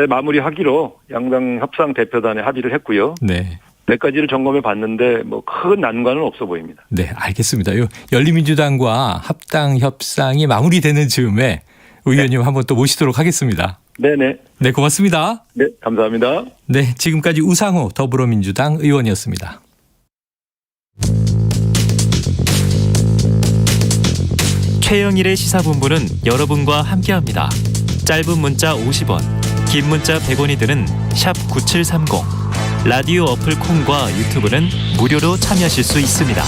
Speaker 19: 마무리하기로 양당 협상 대표단에 합의를 했고요.
Speaker 2: 네.
Speaker 19: 몇 가지를 점검해 봤는데 뭐 큰 난관은 없어 보입니다.
Speaker 2: 네, 알겠습니다. 열린민주당과 합당 협상이 마무리되는 즈음에 의원님 한번 또 모시도록 하겠습니다.
Speaker 19: 네네.
Speaker 2: 네, 고맙습니다.
Speaker 19: 네, 감사합니다.
Speaker 2: 네, 지금까지 우상호 더불어민주당 의원이었습니다.
Speaker 1: 최영일의 시사본부는 여러분과 함께합니다. 짧은 문자 50원, 긴 문자 100원이 드는 샵 9730. 라디오 어플 콩과 유튜브는 무료로 참여하실 수 있습니다.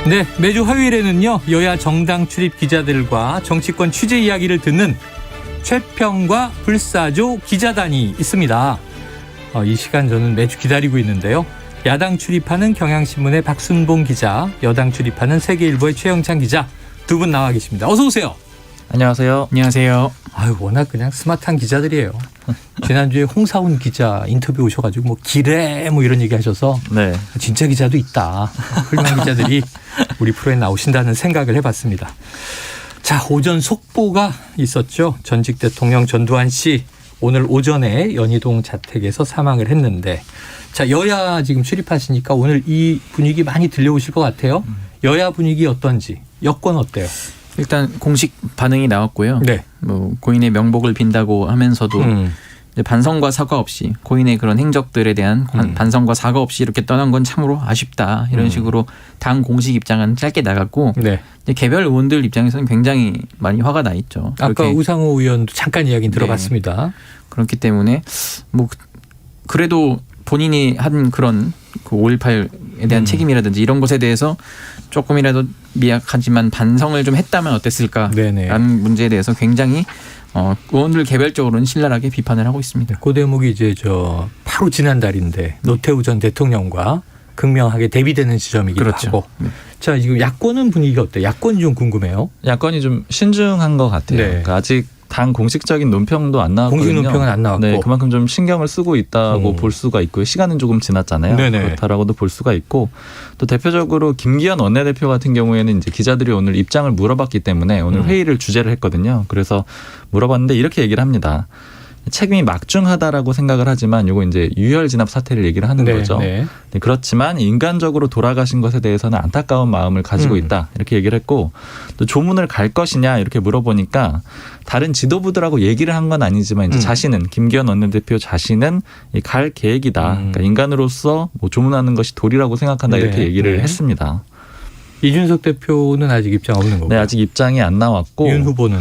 Speaker 2: 네, 매주 화요일에는요, 여야 정당 출입 기자들과 정치권 취재 이야기를 듣는 최평과 불사조 기자단이 있습니다. 이 시간 저는 매주 기다리고 있는데요. 야당 출입하는 경향신문의 박순봉 기자, 여당 출입하는 세계일보의 최영찬 기자 두 분 나와 계십니다. 어서 오세요.
Speaker 20: 안녕하세요. 안녕하세요.
Speaker 2: 아유, 워낙 그냥 스마트한 기자들이에요. 지난주에 홍사훈 기자 인터뷰 오셔가지고 뭐 기래 뭐 이런 얘기 하셔서
Speaker 20: 네.
Speaker 2: 진짜 기자도 있다. 훌륭한 기자들이 우리 프로에 나오신다는 생각을 해봤습니다. 자, 오전 속보가 있었죠. 전직 대통령 전두환 씨 오늘 오전에 연희동 자택에서 사망을 했는데, 자, 여야 지금 출입하시니까 오늘 이 분위기 많이 들려오실 것 같아요. 여야 분위기 어떤지, 여권 어때요?
Speaker 20: 일단 공식 반응이 나왔고요.
Speaker 2: 네.
Speaker 20: 뭐 고인의 명복을 빈다고 하면서도 이제 반성과 사과 없이 고인의 그런 행적들에 대한 반성과 사과 없이 이렇게 떠난 건 참으로 아쉽다. 이런 식으로 당 공식 입장은 짧게 나갔고
Speaker 2: 네.
Speaker 20: 이제 개별 의원들 입장에서는 굉장히 많이 화가 나 있죠.
Speaker 2: 아까 우상호 의원도 잠깐 이야기 들어봤습니다.
Speaker 20: 네. 그렇기 때문에 뭐 그래도 본인이 한 그런 그 5.18에 대한 책임이라든지 이런 것에 대해서 조금이라도 미약하지만 반성을 좀 했다면 어땠을까라는 문제에 대해서 굉장히 의원들 개별적으로는 신랄하게 비판을 하고 있습니다.
Speaker 2: 그 대목이 이제 바로 지난달인데 노태우 전 대통령과 극명하게 대비되는 지점이기도
Speaker 20: 그렇죠.
Speaker 2: 하고.
Speaker 20: 네.
Speaker 2: 자, 지금 야권은 분위기가 어때요? 야권이 좀 궁금해요.
Speaker 21: 야권이 좀 신중한 것 같아요.
Speaker 2: 네.
Speaker 21: 그러니까 아직 당 공식적인 논평도 안 나왔거든요.
Speaker 2: 공식 논평은 안 나왔고.
Speaker 21: 네, 그만큼 좀 신경을 쓰고 있다고 볼 수가 있고요. 시간은 조금 지났잖아요.
Speaker 2: 네네.
Speaker 21: 그렇다라고도 볼 수가 있고, 또 대표적으로 김기현 원내대표 같은 경우에는 이제 기자들이 오늘 입장을 물어봤기 때문에 오늘 회의를 주재를 했거든요. 그래서 물어봤는데 이렇게 얘기를 합니다. 책임이 막중하다라고 생각을 하지만 이거 이제 유혈 진압 사태를 얘기를 하는 거죠. 네, 그렇지만 인간적으로 돌아가신 것에 대해서는 안타까운 마음을 가지고 있다. 이렇게 얘기를 했고, 또 조문을 갈 것이냐 이렇게 물어보니까 다른 지도부들하고 얘기를 한 건 아니지만 이제 자신은 김기현 원내대표 자신은 갈 계획이다. 그러니까 인간으로서 뭐 조문하는 것이 도리라고 생각한다. 이렇게 얘기를 했습니다.
Speaker 2: 이준석 대표는 아직 입장 없는 거고.
Speaker 21: 네, 아직 입장이 안 나왔고.
Speaker 2: 윤 후보는.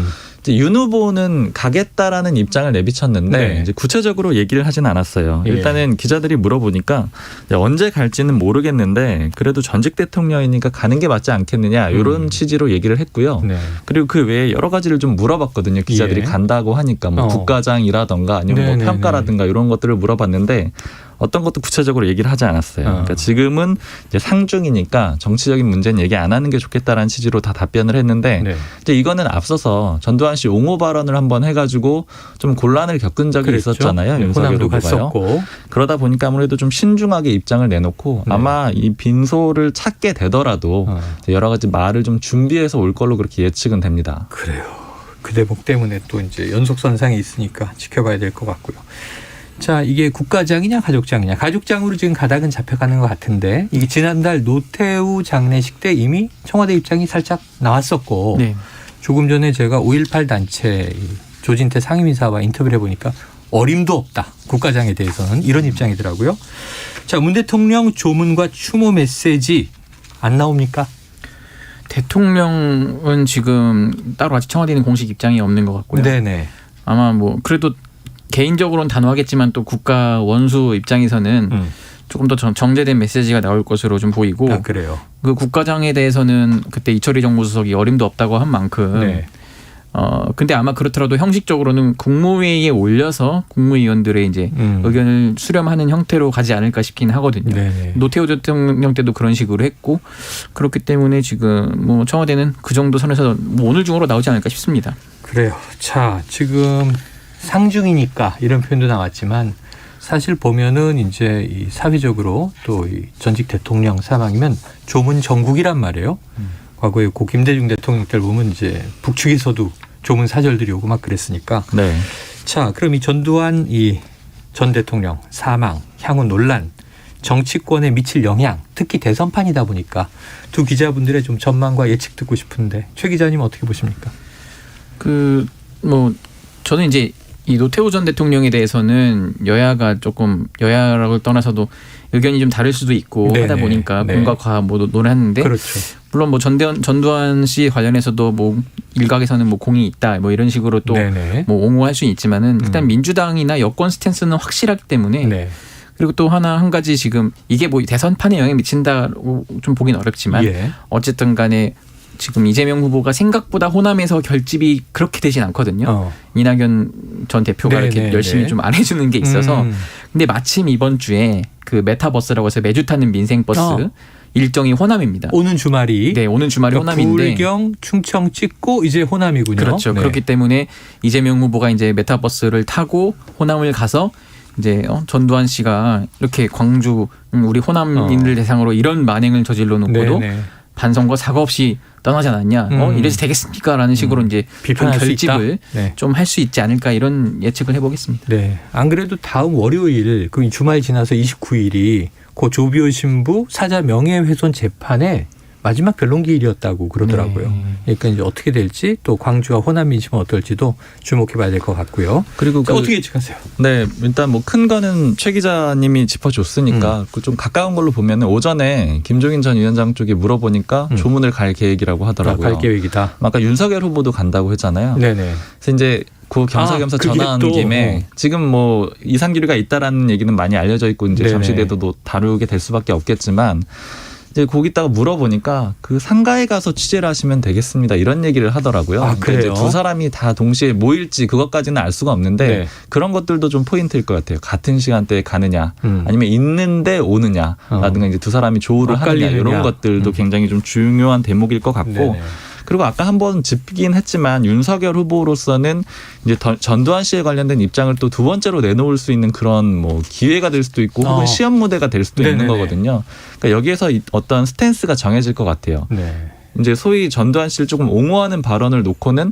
Speaker 21: 윤 후보는 가겠다라는 입장을 내비쳤는데 이제 구체적으로 얘기를 하진 않았어요. 일단은 기자들이 물어보니까 언제 갈지는 모르겠는데 그래도 전직 대통령이니까 가는 게 맞지 않겠느냐 이런 취지로 얘기를 했고요. 그리고 그 외에 여러 가지를 좀 물어봤거든요. 기자들이 간다고 하니까 뭐 국가장이라던가 아니면 뭐 평가라든가 이런 것들을 물어봤는데 어떤 것도 구체적으로 얘기를 하지 않았어요. 그러니까 지금은 이제 상중이니까 정치적인 문제는 얘기 안 하는 게 좋겠다라는 취지로 다 답변을 했는데 이제 이거는 앞서서 전두환 씨 옹호 발언을 한번 해가지고 좀 곤란을 겪은 적이 있었잖아요. 윤석열 후보가요. 그러다 보니까 아무래도 좀 신중하게 입장을 내놓고 아마 이 빈소를 찾게 되더라도 여러 가지 말을 좀 준비해서 올 걸로 그렇게 예측은 됩니다.
Speaker 2: 그래요. 그 대목 때문에 또 이제 연속선상에 있으니까 지켜봐야 될 것 같고요. 자, 이게 국가장이냐 가족장이냐. 가족장으로 지금 가닥은 잡혀가는 것 같은데 이게 지난달 노태우 장례식 때 이미 청와대 입장이 살짝 나왔었고 조금 전에 제가 5.18 단체 조진태 상임이사와 인터뷰를 해보니까 어림도 없다. 국가장에 대해서는 이런 입장이더라고요. 자, 문 대통령 조문과 추모 메시지 안 나옵니까?
Speaker 20: 대통령은 지금 따로 아직 청와대는 공식 입장이 없는 것 같고요.
Speaker 2: 네네.
Speaker 20: 아마 뭐 그래도 개인적으로는 단호하겠지만 또 국가 원수 입장에서는 조금 더 정제된 메시지가 나올 것으로 좀 보이고.
Speaker 2: 아, 그래요.
Speaker 20: 그 국가장에 대해서는 그때 이철희 정무수석이 어림도 없다고 한 만큼.
Speaker 2: 네.
Speaker 20: 근데 아마 그렇더라도 형식적으로는 국무회의에 올려서 국무위원들의 이제 의견을 수렴하는 형태로 가지 않을까 싶긴 하거든요.
Speaker 2: 네네.
Speaker 20: 노태우 대통령 때도 그런 식으로 했고 그렇기 때문에 지금 뭐 청와대는 그 정도 선에서 뭐 오늘 중으로 나오지 않을까 싶습니다.
Speaker 2: 그래요. 자, 지금 상중이니까 이런 표현도 나왔지만 사실 보면은 이제 이 사회적으로 또 이 전직 대통령 사망이면 조문 정국이란 말이에요. 과거에 고 김대중 대통령 때 보면 이제 북측에서도 조문 사절들이 오고 막 그랬으니까.
Speaker 21: 네.
Speaker 2: 자, 그럼 이 전두환 이 전 대통령 사망, 향후 논란, 정치권에 미칠 영향, 특히 대선판이다 보니까 두 기자분들의 좀 전망과 예측 듣고 싶은데 최 기자님 어떻게 보십니까?
Speaker 20: 뭐 저는 이제 이 노태우 전 대통령에 대해서는 여야가 조금 여야라고 떠나서도 의견이 좀 다를 수도 있고
Speaker 2: 네네.
Speaker 20: 하다 보니까
Speaker 2: 네.
Speaker 20: 공과 과 뭐 논하는데
Speaker 2: 그렇죠.
Speaker 20: 물론 뭐 전두환 씨 관련해서도 뭐 일각에서는 뭐 공이 있다 뭐 이런 식으로 또 뭐 옹호할 수는 있지만은 일단 민주당이나 여권 스탠스는 확실하기 때문에
Speaker 2: 네.
Speaker 20: 그리고 또 한 가지 지금 이게 뭐 대선판에 영향 미친다고 좀 보긴 어렵지만
Speaker 2: 예.
Speaker 20: 어쨌든 간에 지금 이재명 후보가 생각보다 호남에서 결집이 그렇게 되진 않거든요. 이낙연 전 대표가
Speaker 2: 네네,
Speaker 20: 이렇게 열심히
Speaker 2: 네.
Speaker 20: 좀 안 해주는 게 있어서 근데 마침 이번 주에 그 메타버스라고 해서 매주 타는 민생버스 일정이 호남입니다.
Speaker 2: 오는 주말이.
Speaker 20: 네, 오는 주말이 호남인데.
Speaker 2: 불경, 충청 찍고 이제 호남이군요.
Speaker 20: 그렇죠.
Speaker 2: 네.
Speaker 20: 그렇기 때문에 이재명 후보가 이제 메타버스를 타고 호남을 가서 이제 전두환 씨가 이렇게 광주 우리 호남인들 대상으로 이런 만행을 저질러 놓고도
Speaker 2: 네네.
Speaker 20: 반성과 사과 없이 떠나지 않았냐. 이래서 되겠습니까? 라는 식으로 이제
Speaker 2: 비판할 수
Speaker 20: 결집을
Speaker 2: 네.
Speaker 20: 좀 할 수 있지 않을까 이런 예측을 해보겠습니다.
Speaker 2: 네. 안 그래도 다음 월요일, 그 주말 지나서 29일이 고 조비오 신부 사자 명예훼손 재판의 마지막 변론기일이었다고 그러더라고요. 그러니까 이제 어떻게 될지 또 광주와 호남 민심은 어떨지도 주목해봐야 될 것 같고요.
Speaker 21: 그리고
Speaker 2: 자, 어떻게 예측하세요?
Speaker 21: 네, 일단 뭐 큰 거는 최 기자님이 짚어줬으니까 그 좀 가까운 걸로 보면은 오전에 김종인 전 위원장 쪽에 물어보니까 조문을 갈 계획이라고 하더라고요.
Speaker 2: 갈 계획이다.
Speaker 21: 아까 윤석열 후보도 간다고 했잖아요.
Speaker 2: 네네.
Speaker 21: 그래서 이제 그 겸사겸사 전화한 김에 지금 뭐 이상기류가 있다라는 얘기는 많이 알려져 있고 이제
Speaker 2: 네네.
Speaker 21: 잠시 뒤에도 다루게 될 수밖에 없겠지만. 이제 거기다가 물어보니까 그 상가에 가서 취재를 하시면 되겠습니다. 이런 얘기를 하더라고요.
Speaker 2: 아,
Speaker 21: 그러니까
Speaker 2: 그래요?
Speaker 21: 이제 두 사람이 다 동시에 모일지 그것까지는 알 수가 없는데
Speaker 2: 네.
Speaker 21: 그런 것들도 좀 포인트일 것 같아요. 같은 시간대에 가느냐 아니면 있는데 오느냐라든가 이제 두 사람이 조우를 하느냐
Speaker 2: 엇갈리느냐.
Speaker 21: 이런 것들도 굉장히 좀 중요한 대목일 것 같고
Speaker 2: 네네.
Speaker 21: 그리고 아까 한번 짚긴 했지만 윤석열 후보로서는 이제 전두환 씨에 관련된 입장을 또 두 번째로 내놓을 수 있는 그런 뭐 기회가 될 수도 있고 혹은 시험 무대가 될 수도 있는
Speaker 2: 네네네.
Speaker 21: 거거든요. 그러니까 여기에서 어떤 스탠스가 정해질 것 같아요.
Speaker 2: 네.
Speaker 21: 이제 소위 전두환 씨를 조금 옹호하는 발언을 놓고는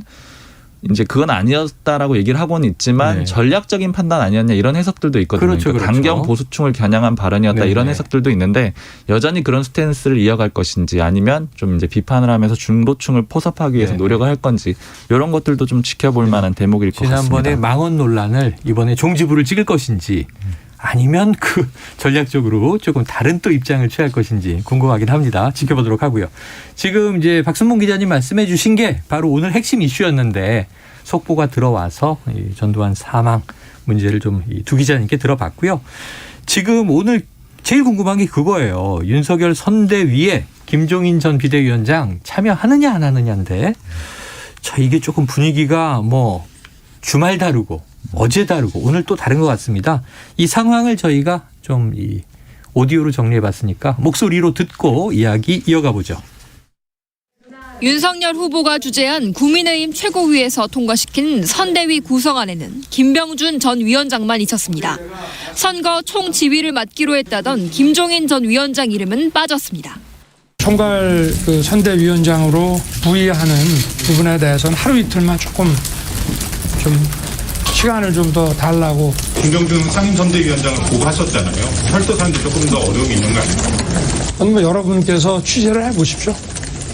Speaker 21: 이제 그건 아니었다라고 얘기를 하고는 있지만
Speaker 2: 네.
Speaker 21: 전략적인 판단 아니었냐 이런 해석들도 있거든요.
Speaker 2: 그렇죠,
Speaker 21: 그러니까
Speaker 2: 그렇죠.
Speaker 21: 강경 보수층을 겨냥한 발언이었다
Speaker 2: 네네.
Speaker 21: 이런 해석들도 있는데 여전히 그런 스탠스를 이어갈 것인지 아니면 좀 이제 비판을 하면서 중도층을 포섭하기 위해서
Speaker 2: 네네.
Speaker 21: 노력을 할 건지 이런 것들도 좀 지켜볼 만한 대목일 것 같습니다.
Speaker 2: 지난번에 망원 논란을 이번에 종지부를 찍을 것인지 아니면 그 전략적으로 조금 다른 또 입장을 취할 것인지 궁금하긴 합니다. 지켜보도록 하고요. 지금 이제 박순봉 기자님 말씀해 주신 게 바로 오늘 핵심 이슈였는데 속보가 들어와서 이 전두환 사망 문제를 좀 이 두 기자님께 들어봤고요. 지금 오늘 제일 궁금한 게 그거예요. 윤석열 선대위에 김종인 전 비대위원장 참여하느냐 안 하느냐인데 자, 이게 조금 분위기가 뭐 주말 다르고 어제 다르고 오늘 또 다른 것 같습니다. 이 상황을 저희가 좀 이 오디오로 정리해 봤으니까 목소리로 듣고 이야기 이어가 보죠.
Speaker 4: 윤석열 후보가 주재한 국민의힘 최고위에서 통과시킨 선대위 구성안에는 김병준 전 위원장만 있었습니다. 선거 총지휘를 맡기로 했다던 김종인 전 위원장 이름은 빠졌습니다.
Speaker 22: 총괄 그 선대위원장으로 부의하는 부분에 대해서는 하루 이틀만 조금 좀 시간을 좀 더 달라고.
Speaker 23: 김병준 상임선대위원장을 보고하셨잖아요. 철도사는데 조금 더 어려움이 있는 거 아닙니까?
Speaker 22: 뭐 여러분께서 취재를 해보십시오.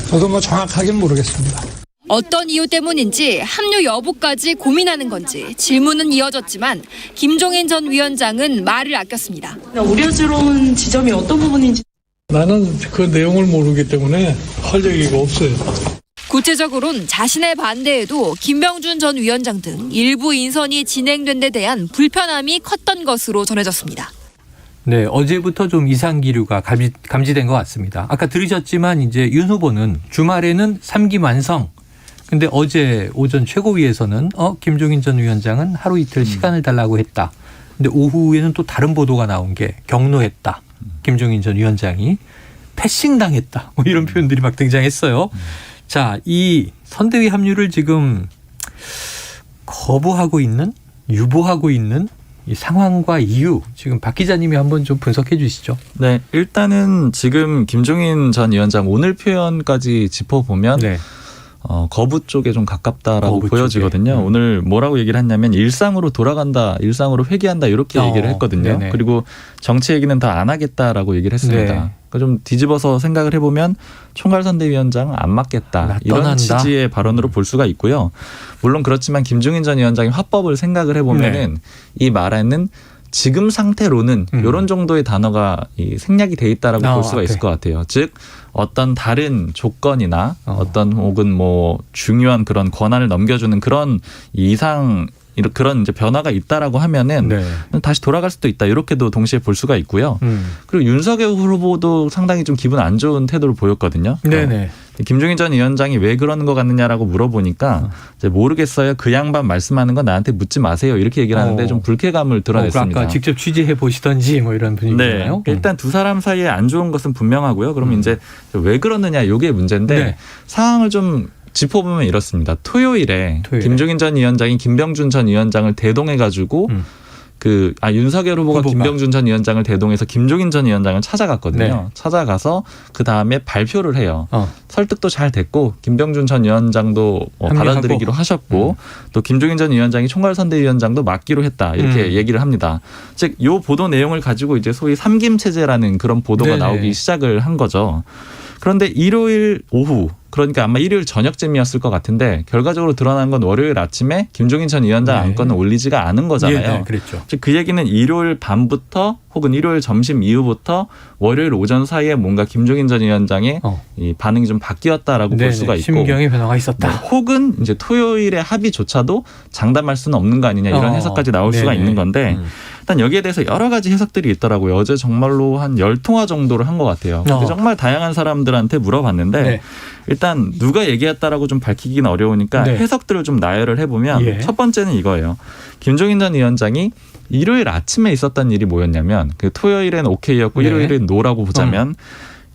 Speaker 22: 저도 뭐 정확하게는 모르겠습니다.
Speaker 4: 어떤 이유 때문인지 합류 여부까지 고민하는 건지 질문은 이어졌지만 김종인 전 위원장은 말을 아꼈습니다.
Speaker 3: 우려스러운 지점이 어떤 부분인지
Speaker 6: 나는 그 내용을 모르기 때문에 할 얘기가 없어요.
Speaker 4: 구체적으로는 자신의 반대에도 김병준 전 위원장 등 일부 인선이 진행된 데 대한 불편함이 컸던 것으로 전해졌습니다.
Speaker 2: 네, 어제부터 좀 이상 기류가 감지된 것 같습니다. 아까 들으셨지만 이제 윤 후보는 주말에는 3기 완성. 근데 어제 오전 최고위에서는 김종인 전 위원장은 하루 이틀 시간을 달라고 했다. 근데 오후에는 또 다른 보도가 나온 게 경로했다. 김종인 전 위원장이 패싱 당했다. 뭐 이런 표현들이 막 등장했어요. 자, 이 선대위 합류를 지금 거부하고 있는, 유보하고 있는 이 상황과 이유, 지금 박 기자님이 한번 좀 분석해 주시죠.
Speaker 21: 네, 일단은 지금 김종인 전 위원장 오늘 표현까지 짚어보면
Speaker 2: 네.
Speaker 21: 거부 쪽에 좀 가깝다라고
Speaker 2: 거부
Speaker 21: 보여지거든요.
Speaker 2: 쪽에.
Speaker 21: 오늘 뭐라고 얘기를 했냐면 일상으로 돌아간다, 일상으로 회귀한다 이렇게 얘기를 했거든요.
Speaker 2: 네네.
Speaker 21: 그리고 정치 얘기는 더 안 하겠다라고 얘기를 했습니다.
Speaker 2: 네.
Speaker 21: 그러니까 좀 뒤집어서 생각을 해보면 총괄선대위원장은 안 맡겠다 이런
Speaker 2: 떠난다?
Speaker 21: 취지의 발언으로 볼 수가 있고요. 물론 그렇지만 김종인 전 위원장이 화법을 생각을 해보면은 이 말에는 지금 상태로는 이런 정도의 단어가 생략이 돼 있다라고 볼 수가 있을 것 같아요. 즉 어떤 다른 조건이나 어떤 혹은 뭐 중요한 그런 권한을 넘겨주는 그런 이상 그런 이제 변화가 있다라고 하면은
Speaker 2: 네.
Speaker 21: 다시 돌아갈 수도 있다 이렇게도 동시에 볼 수가 있고요. 그리고 윤석열 후보도 상당히 좀 기분 안 좋은 태도를 보였거든요.
Speaker 2: 네네.
Speaker 21: 김종인 전 위원장이 왜 그러는 것 같느냐라고 물어보니까 이제 모르겠어요. 그 양반 말씀하는 건 나한테 묻지 마세요. 이렇게 얘기를 하는데 좀 불쾌감을 드러냈습니다.
Speaker 2: 아까 직접 취재해 보시던지 뭐 이런 분위기잖아요.
Speaker 21: 네. 일단 두 사람 사이에 안 좋은 것은 분명하고요. 그럼 이제 왜 그러느냐 이게 문제인데
Speaker 2: 네.
Speaker 21: 상황을 좀 짚어보면 이렇습니다. 토요일에 김종인 전 위원장이 김병준 전 위원장을 대동해가지고 윤석열 후보가 김병준 전 위원장을 대동해서 김종인 전 위원장을 찾아갔거든요.
Speaker 2: 네.
Speaker 21: 찾아가서 그 다음에 발표를 해요. 설득도 잘 됐고 김병준 전 위원장도 받아들이기로 하셨고 또 김종인 전 위원장이 총괄선대위원장도 맡기로 했다 이렇게 얘기를 합니다. 즉 이 보도 내용을 가지고 이제 소위 삼김 체제라는 그런 보도가
Speaker 2: 네네.
Speaker 21: 나오기 시작을 한 거죠. 그런데 일요일 오후 그러니까 아마 일요일 저녁쯤이었을 것 같은데 결과적으로 드러난 건 월요일 아침에 김종인 전 위원장 안건을 올리지가 않은 거잖아요.
Speaker 2: 네, 그랬죠.
Speaker 21: 즉 그 얘기는 일요일 밤부터 혹은 일요일 점심 이후부터 월요일 오전 사이에 뭔가 김종인 전 위원장의 이 반응이 좀 바뀌었다라고 볼 수가 있고
Speaker 2: 심경의 변화가 있었다.
Speaker 21: 네, 혹은 이제 토요일의 합의조차도 장담할 수는 없는 거 아니냐 이런 해석까지 나올 수가 있는 건데 일단 여기에 대해서 여러 가지 해석들이 있더라고요. 어제 정말로 한 10통화 정도를 한 것 같아요. 근데 정말 다양한 사람들한테 물어봤는데 일단 누가 얘기했다라고 좀 밝히기는 어려우니까 해석들을 좀 나열을 해보면 첫 번째는 이거예요. 김종인 전 위원장이 일요일 아침에 있었던 일이 뭐였냐면 그 토요일엔 오케이였고 일요일엔 노라고 보자면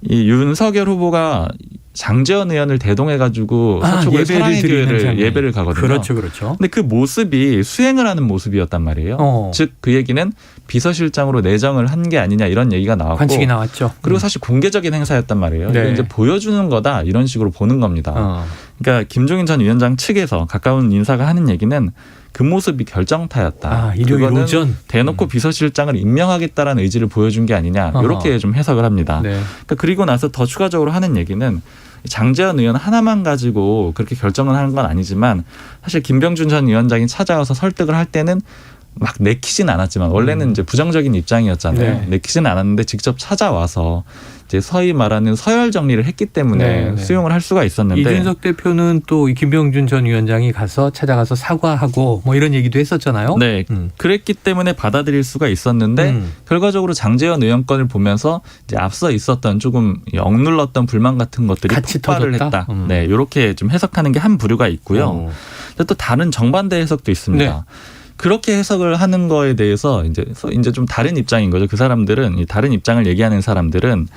Speaker 21: 이 윤석열 후보가 장제원 의원을 대동해가지고 서초구에 사랑의 교회를 예배를 가거든요.
Speaker 2: 그렇죠.
Speaker 21: 근데 그 모습이 수행을 하는 모습이었단 말이에요. 즉 그 얘기는 비서실장으로 내정을 한 게 아니냐 이런 얘기가 나왔고
Speaker 2: 관측이 나왔죠.
Speaker 21: 그리고 사실 공개적인 행사였단 말이에요.
Speaker 2: 네.
Speaker 21: 이제 보여주는 거다 이런 식으로 보는 겁니다. 그러니까 김종인 전 위원장 측에서 가까운 인사가 하는 얘기는 그 모습이 결정타였다.
Speaker 2: 일요일
Speaker 21: 그거는
Speaker 2: 오전
Speaker 21: 대놓고 비서실장을 임명하겠다라는 의지를 보여준 게 아니냐 이렇게 좀 해석을 합니다. 그러니까 그리고 나서 더 추가적으로 하는 얘기는 장제원 의원 하나만 가지고 그렇게 결정을 하는 건 아니지만 사실 김병준 전 위원장이 찾아와서 설득을 할 때는 막 내키진 않았지만 원래는 이제 부정적인 입장이었잖아요. 내키진 않았는데 직접 찾아와서 이제 서히 말하는 서열 정리를 했기 때문에 수용을 할 수가 있었는데
Speaker 2: 이준석 대표는 또 김병준 전 위원장이 찾아가서 사과하고 뭐 이런 얘기도 했었잖아요.
Speaker 21: 네, 그랬기 때문에 받아들일 수가 있었는데 결과적으로 장제원 의원 건을 보면서 이제 앞서 있었던 조금 억눌렀던 불만 같은 것들이
Speaker 2: 같이
Speaker 21: 폭발을
Speaker 2: 터졌다?
Speaker 21: 했다. 네, 이렇게 좀 해석하는 게 한 부류가 있고요. 또 다른 정반대 해석도 있습니다. 그렇게 해석을 하는 거에 대해서 이제 좀 다른 입장인 거죠. 그 사람들은 이 다른 입장을 얘기하는 사람들은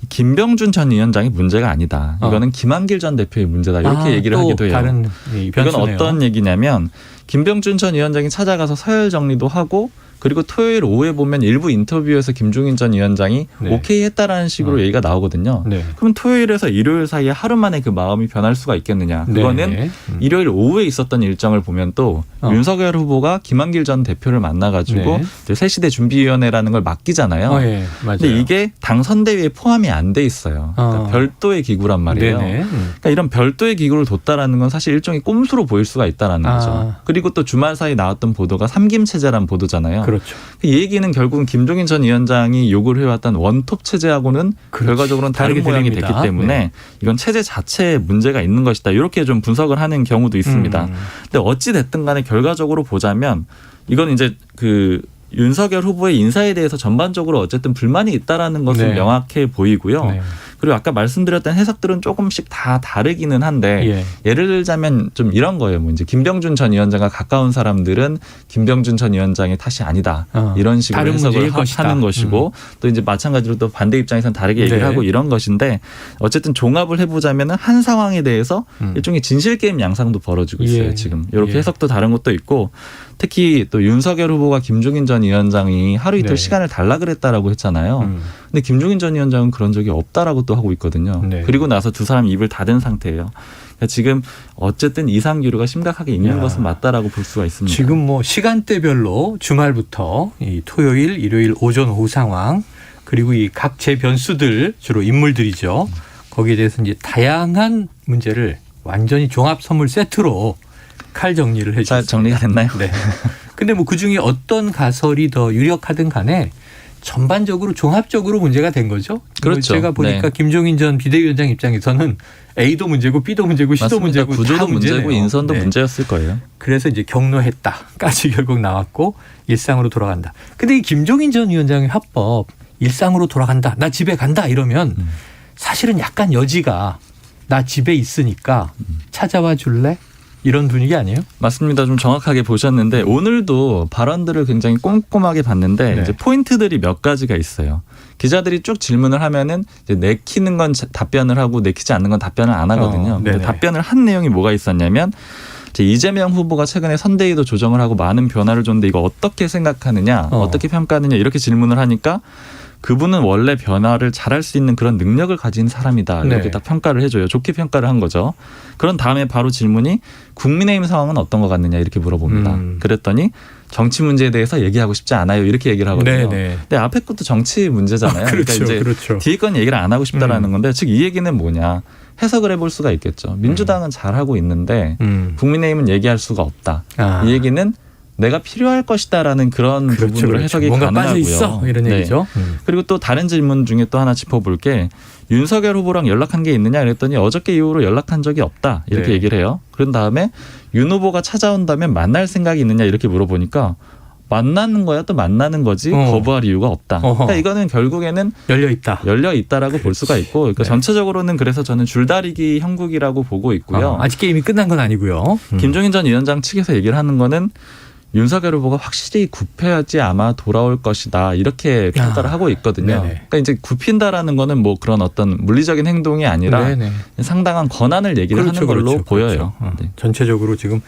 Speaker 21: 김병준 전 위원장이 문제가 아니다. 이거는 김한길 전 대표의 문제다. 이렇게 얘기를 하기도 해요.
Speaker 2: 다른
Speaker 21: 이건 어떤 얘기냐면 김병준 전 위원장이 찾아가서 서열 정리도 하고 그리고 토요일 오후에 보면 일부 인터뷰에서 김종인 전 위원장이
Speaker 2: 네.
Speaker 21: 오케이 했다라는 식으로 얘기가 나오거든요.
Speaker 2: 네.
Speaker 21: 그럼 토요일에서 일요일 사이에 하루 만에 그 마음이 변할 수가 있겠느냐. 그거는
Speaker 2: 네.
Speaker 21: 일요일 오후에 있었던 일정을 보면 또 윤석열 후보가 김한길 전 대표를 만나가지고
Speaker 2: 네.
Speaker 21: 이제 새시대 준비위원회라는 걸 맡기잖아요.
Speaker 2: 예, 맞아요.
Speaker 21: 근데 이게 당 선대위에 포함이 안 돼 있어요. 그러니까 별도의 기구란 말이에요.
Speaker 2: 네네.
Speaker 21: 그러니까 이런 별도의 기구를 뒀다라는 건 사실 일종의 꼼수로 보일 수가 있다라는 거죠. 그리고 또 주말 사이 나왔던 보도가 삼김 체제란 보도잖아요.
Speaker 2: 그렇죠.
Speaker 21: 이 얘기는 결국은 김종인 전 위원장이 요구를 해왔던 원톱 체제하고는 결과적으로는 다른 모양이
Speaker 2: 들립니다.
Speaker 21: 됐기 때문에
Speaker 2: 네.
Speaker 21: 이건 체제 자체에 문제가 있는 것이다. 이렇게 좀 분석을 하는 경우도 있습니다. 근데 어찌 됐든 간에 결과적으로 보자면 이건 이제 그 윤석열 후보의 인사에 대해서 전반적으로 어쨌든 불만이 있다라는 것은
Speaker 2: 네.
Speaker 21: 명확해 보이고요.
Speaker 2: 네.
Speaker 21: 그리고 아까 말씀드렸던 해석들은 조금씩 다 다르기는 한데 예를 들자면 좀 이런 거예요. 뭐 이제 김병준 전 위원장과 가까운 사람들은 김병준 전 위원장의 탓이 아니다. 이런 식으로
Speaker 2: 다른
Speaker 21: 해석을
Speaker 2: 것이다.
Speaker 21: 하는 것이고 또 이제 마찬가지로 또 반대 입장에서는 다르게 얘기를
Speaker 2: 네.
Speaker 21: 하고 이런 것인데 어쨌든 종합을 해보자면은 한 상황에 대해서 일종의 진실 게임 양상도 벌어지고 있어요.
Speaker 2: 예.
Speaker 21: 지금 이렇게
Speaker 2: 예.
Speaker 21: 해석도 다른 것도 있고 특히 또 윤석열 후보가 김종인 전 위원장이 하루 이틀
Speaker 2: 네.
Speaker 21: 시간을 달라 그랬다라고 했잖아요. 근데 김종인 전 위원장은 그런 적이 없다라고 또 하고 있거든요.
Speaker 2: 네.
Speaker 21: 그리고 나서 두 사람 입을 닫은 상태예요. 그러니까 지금 어쨌든 이상 기류가 심각하게 있는 것은 맞다라고 볼 수가 있습니다.
Speaker 2: 지금 뭐 시간대별로 주말부터 이 토요일, 일요일 오전 오후 상황 그리고 이 각 재변수들 주로 인물들이죠. 거기에 대해서 이제 다양한 문제를 완전히 종합 선물 세트로 칼 정리를 해주셨습니다.
Speaker 21: 잘 정리가 됐나요?
Speaker 2: 네. 근데 뭐 그중에 어떤 가설이 더 유력하든 간에 전반적으로 종합적으로 문제가 된 거죠.
Speaker 21: 그렇죠.
Speaker 2: 제가 보니까
Speaker 21: 네.
Speaker 2: 김종인 전 비대위원장 입장에서는 A도 문제고 B도 문제고 C도
Speaker 21: 맞습니다.
Speaker 2: 문제고
Speaker 21: 구조도
Speaker 2: 다 문제네요.
Speaker 21: 문제고 인선도
Speaker 2: 네.
Speaker 21: 문제였을 거예요.
Speaker 2: 그래서 이제 경로했다까지 결국 나왔고 일상으로 돌아간다. 근데 이 김종인 전 위원장의 화법 일상으로 돌아간다. 나 집에 간다 이러면 사실은 약간 여지가 나 집에 있으니까 찾아와 줄래? 이런 분위기 아니에요?
Speaker 21: 맞습니다. 좀 정확하게 보셨는데 오늘도 발언들을 굉장히 꼼꼼하게 봤는데
Speaker 2: 네.
Speaker 21: 이제 포인트들이 몇 가지가 있어요. 기자들이 쭉 질문을 하면은 이제 내키는 건 답변을 하고 내키지 않는 건 답변을 안 하거든요. 근데
Speaker 2: 네네.
Speaker 21: 답변을 한 내용이 뭐가 있었냐면 이제 이재명 후보가 최근에 선대위도 조정을 하고 많은 변화를 줬는데 이거 어떻게 생각하느냐, 어떻게 평가하느냐 이렇게 질문을 하니까 그분은 원래 변화를 잘할 수 있는 그런 능력을 가진 사람이다. 이렇게
Speaker 2: 네.
Speaker 21: 딱 평가를 해줘요. 좋게 평가를 한 거죠. 그런 다음에 바로 질문이 국민의힘 상황은 어떤 것 같느냐 이렇게 물어봅니다. 그랬더니 정치 문제에 대해서 얘기하고 싶지 않아요. 이렇게 얘기를 하거든요.
Speaker 2: 네네.
Speaker 21: 근데 앞에 것도 정치 문제잖아요.
Speaker 2: 그렇죠,
Speaker 21: 그러니까 이제
Speaker 2: 그렇죠.
Speaker 21: 뒤에 건 얘기를 안 하고 싶다라는 건데 즉 이 얘기는 뭐냐. 해석을 해볼 수가 있겠죠. 민주당은 잘하고 있는데 국민의힘은 얘기할 수가 없다. 이 얘기는 내가 필요할 것이다라는 그런 부분으로 해석이
Speaker 2: 뭔가
Speaker 21: 가능하고요.
Speaker 2: 빠져 있어 이런
Speaker 21: 네.
Speaker 2: 얘기죠.
Speaker 21: 그리고 또 다른 질문 중에 또 하나 짚어볼 게 윤석열 후보랑 연락한 게 있느냐 그랬더니 어저께 이후로 연락한 적이 없다 이렇게
Speaker 2: 네.
Speaker 21: 얘기를 해요. 그런 다음에 윤 후보가 찾아온다면 만날 생각이 있느냐 이렇게 물어보니까 만나는 거야 또 만나는 거지 거부할 이유가 없다. 그러니까 이거는 결국에는 열려 있다라고 볼 수가 있고 그러니까
Speaker 2: 네.
Speaker 21: 전체적으로는 그래서 저는 줄다리기 형국이라고 보고 있고요.
Speaker 2: 아직 게임이 끝난 건 아니고요.
Speaker 21: 김종인 전 위원장 측에서 얘기를 하는 거는 윤석열 후보가 확실히 굽혀야지 아마 돌아올 것이다 이렇게 평가를 하고 있거든요.
Speaker 2: 네네.
Speaker 21: 그러니까 이제 굽힌다라는 거는 뭐 그런 어떤 물리적인 행동이 아니라
Speaker 2: 네네.
Speaker 21: 상당한 권한을 얘기를 하는 걸로 보여요. 네.
Speaker 2: 전체적으로 지금